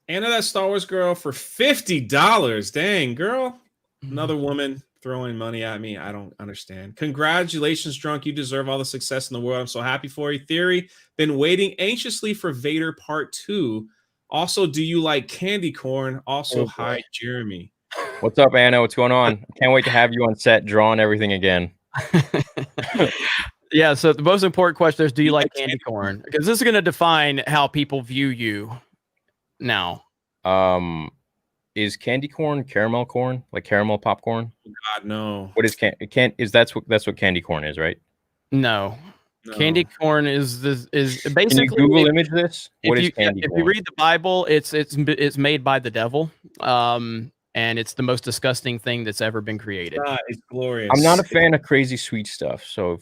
Anna, that Star Wars girl for $50. Dang, girl. Another woman, throwing money at me. I don't understand. Congratulations, Drunk. You deserve all the success in the world. I'm so happy for you. Theory, been waiting anxiously for Vader Part 2. Also, do you like candy corn? Also, hi, Jeremy. What's up, Anna? What's going on? Can't wait to have you on set drawing everything again. Yeah, so the most important question is, do you like candy corn? Because this is going to define how people view you now. Is candy corn caramel corn, like caramel popcorn? God, no. What is that's what candy corn is, right? No. Candy corn is basically. Can you Google image this? What is candy corn? If you read the Bible, it's made by the devil. And it's the most disgusting thing that's ever been created. It's glorious. I'm not a fan of crazy sweet stuff, so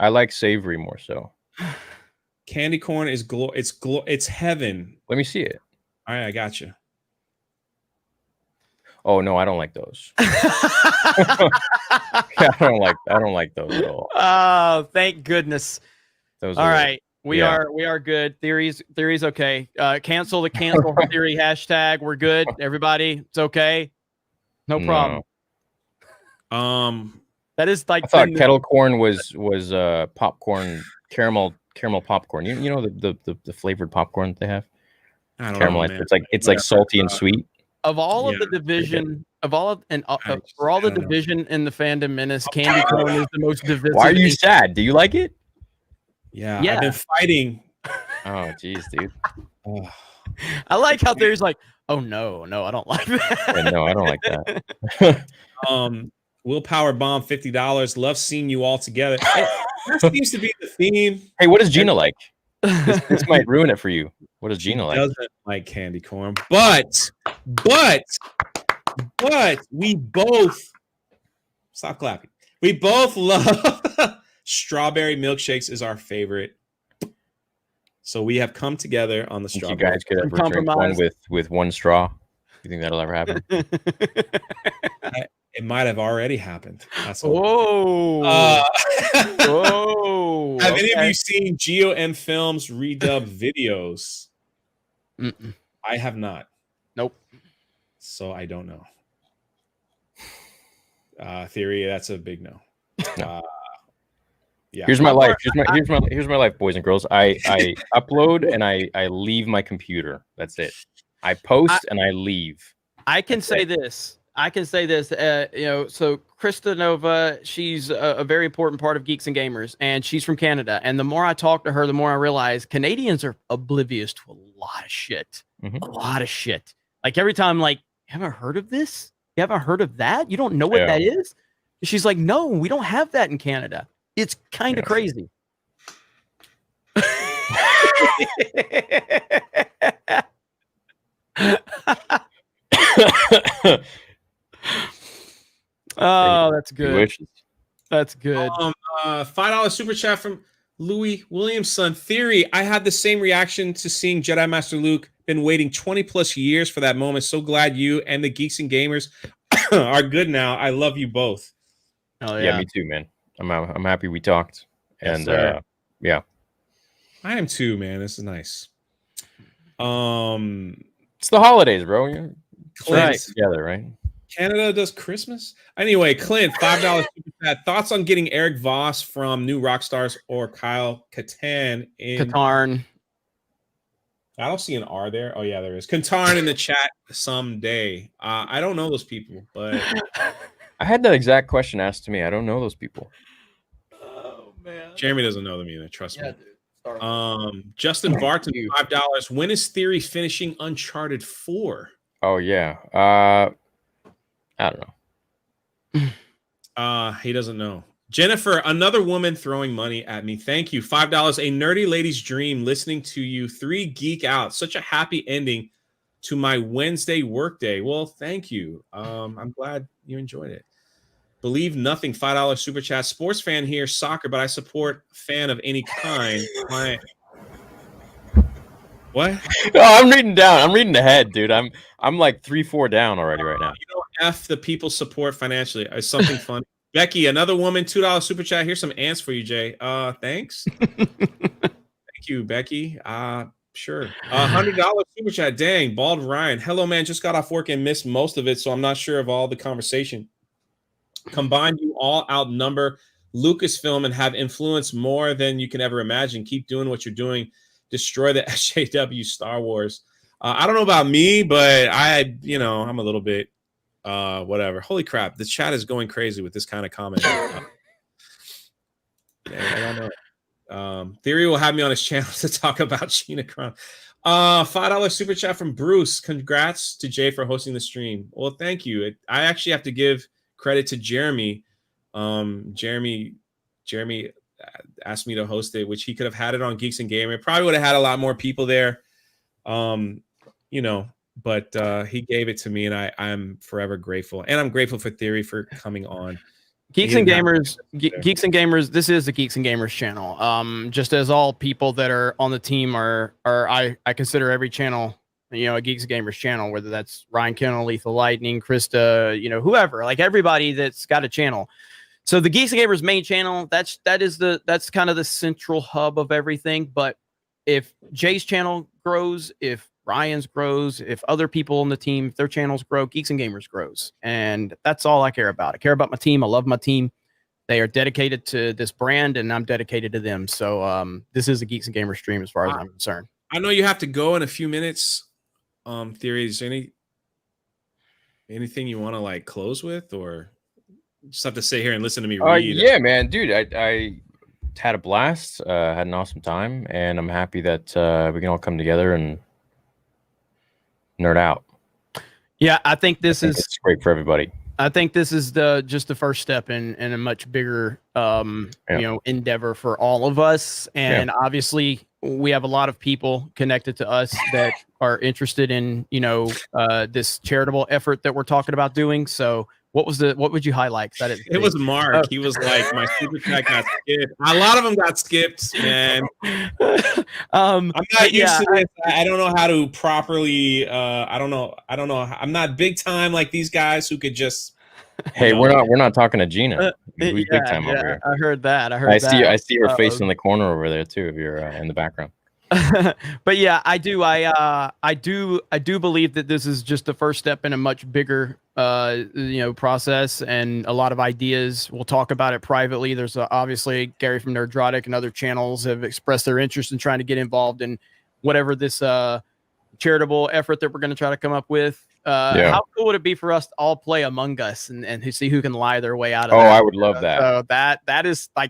I like savory more so. Candy corn is it's heaven. Let me see it. All right, I got you. Oh no, I don't like those. I don't like those at all. Oh, thank goodness. Those all right. We are good. Theory's okay. Cancel the cancel theory hashtag. We're good. Everybody, it's okay. No problem. That is like I thought kettle corn was popcorn, caramel popcorn. You know the flavored popcorn that they have? I don't Caramelized. know, It's like salty and sweet. Of all of the division, for all the division in the fandom menace, candy corn is the most divisive. Why are you sad? Do you like it? Yeah. I've been fighting. Oh, geez, dude. I like how there's like, oh no, I don't like that. Yeah, no, I don't like that. Willpower bomb, $50. Love seeing you all together. That seems to be the theme. Hey, what does Gina like? This might ruin it for you. What does Gina like? Doesn't like candy corn, but we both stop clapping. We both love strawberry milkshakes is our favorite. So we have come together on the strawberry. You guys could ever drink one with one straw. You think that'll ever happen? It might have already happened. That's all. Whoa. Have any of you seen GOM Films redub videos? Mm-mm. I have not. Nope. So I don't know. Theory, that's a big no. Yeah. Here's my life. Here's my life, boys and girls. I upload and I leave my computer. That's it. I post and I leave. I can say this. So Krista Nova, she's a very important part of Geeks and Gamers, and she's from Canada. And the more I talk to her, the more I realize Canadians are oblivious to a lot of shit. Mm-hmm. A lot of shit. Like every time, like, you haven't heard of this? You haven't heard of that? You don't know what that is? She's like, no, we don't have that in Canada. It's kind of crazy. Oh, that's good. That's good. $5 super chat from Louis Williamson. Theory, I had the same reaction to seeing Jedi Master Luke. Been waiting 20 plus years for that moment. So glad you and the Geeks and Gamers are good now. I love you both. Oh yeah, me too, man. I'm happy we talked. And yeah. I am too, man. This is nice. It's the holidays, bro. You're right together, right? Canada does Christmas. Anyway, Clint, $5 super chat. Thoughts on getting Eric Voss from New Rockstars or Kyle Katarn in Katarn? I don't see an R there. Oh yeah, there is. Katarn in the chat someday. I don't know those people, but I had that exact question asked to me. I don't know those people. Oh man, Jeremy doesn't know them either. Trust me. Dude. Sorry. Justin Barton, $5. When is Theory finishing Uncharted 4? Oh yeah. I don't know. He doesn't know. Jennifer, another woman throwing money at me. Thank you. $5. A nerdy lady's dream listening to you 3 geek out. Such a happy ending to my Wednesday workday. Well, thank you. I'm glad you enjoyed it. Believe nothing. $5 super chat. Sports fan here, soccer, but I support fan of any kind. What? No, I'm reading down. I'm reading ahead, dude. I'm like 3-4 down already right now. You know, F the people support financially. It's something funny. Becky, another woman, $2 super chat. Here's some ants for you, Jay. Thanks. Thank you, Becky. Sure. $100 super chat. Dang, Bald Ryan. Hello, man. Just got off work and missed most of it, so I'm not sure of all the conversation. Combined, you all outnumber Lucasfilm and have influence more than you can ever imagine. Keep doing what you're doing. Destroy the SJW Star Wars. I don't know about me, but I'm a little bit whatever. Holy crap, the chat is going crazy with this kind of comment. I don't know. Theory will have me on his channel to talk about Gina Carano. $5 super chat from Bruce. Congrats to Jay for hosting the stream. Well, thank you. I actually have to give credit to Jeremy. Jeremy asked me to host it, which he could have had it on Geeks and Gamer. Probably would have had a lot more people there. But he gave it to me, and I'm forever grateful. And I'm grateful for Theory for coming on. Geeks and Gamers, this is the Geeks and Gamers channel. Just as all people that are on the team are I consider every channel, a Geeks and Gamers channel, whether that's Ryan Kennel, Lethal Lightning, Krista, whoever, like everybody that's got a channel. So the Geeks and Gamers main channel, that's kind of the central hub of everything. But if Jay's channel grows, if Ryan's grows, if other people on the team, if their channels grow, Geeks and Gamers grows. And that's all I care about. I care about my team. I love my team. They are dedicated to this brand, and I'm dedicated to them. So this is a Geeks and Gamers stream as far as I'm concerned. I know you have to go in a few minutes. Theory, is there anything you want to like close with, or just have to sit here and listen to me read? Yeah, man, dude, I had a blast, had an awesome time, and I'm happy that we can all come together and nerd out. Yeah, I think it's great for everybody. I think this is just the first step in a much bigger endeavor for all of us. And obviously we have a lot of people connected to us that are interested in, this charitable effort that we're talking about doing. So what would you highlight? It was Mark. Oh. He was like, my super chat got skipped. A lot of them got skipped, man. I'm not used to this. I don't know how to properly. I don't know. I'm not big time like these guys who could just. Hey, we're not talking to Gina. Big time over here. I heard that. I see her face in the corner over there too. If you're in the background. But yeah, I do believe that this is just the first step in a much bigger process, and a lot of ideas. We'll talk about it privately. There's obviously Gary from Nerdrotic and other channels have expressed their interest in trying to get involved in whatever this charitable effort that we're going to try to come up with. How cool would it be for us to all play Among Us and see who can lie their way out of that? I would love that. So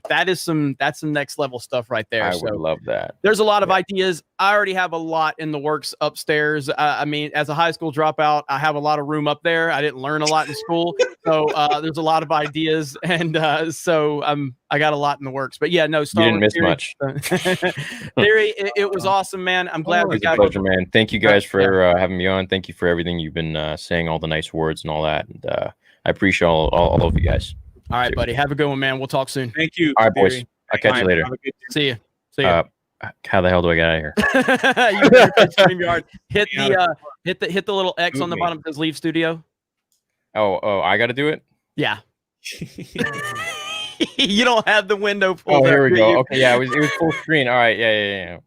that's some next level stuff right there. I would love that. There's a lot of ideas. I already have a lot in the works upstairs. I mean, as a high school dropout, I have a lot of room up there. I didn't learn a lot in school. So there's a lot of ideas. And so I got a lot in the works. But yeah, no, Star you didn't miss much. Theory, it was awesome, man. I'm glad we got it. Pleasure, man. Thank you guys for having me on. Thank you for everything you've been saying, all the nice words and all that. And I appreciate all of you guys. All right, buddy. Have a good one, man. We'll talk soon. Thank you. All right, boys. I'll catch you later. See you. See you. How the hell do I get out of here? You better StreamYard. Hit the little X on the bottom that says Leave Studio. Oh, I got to do it? Yeah. You don't have the window pulled. Oh, here we go. Okay, yeah, it was full screen. All right, yeah.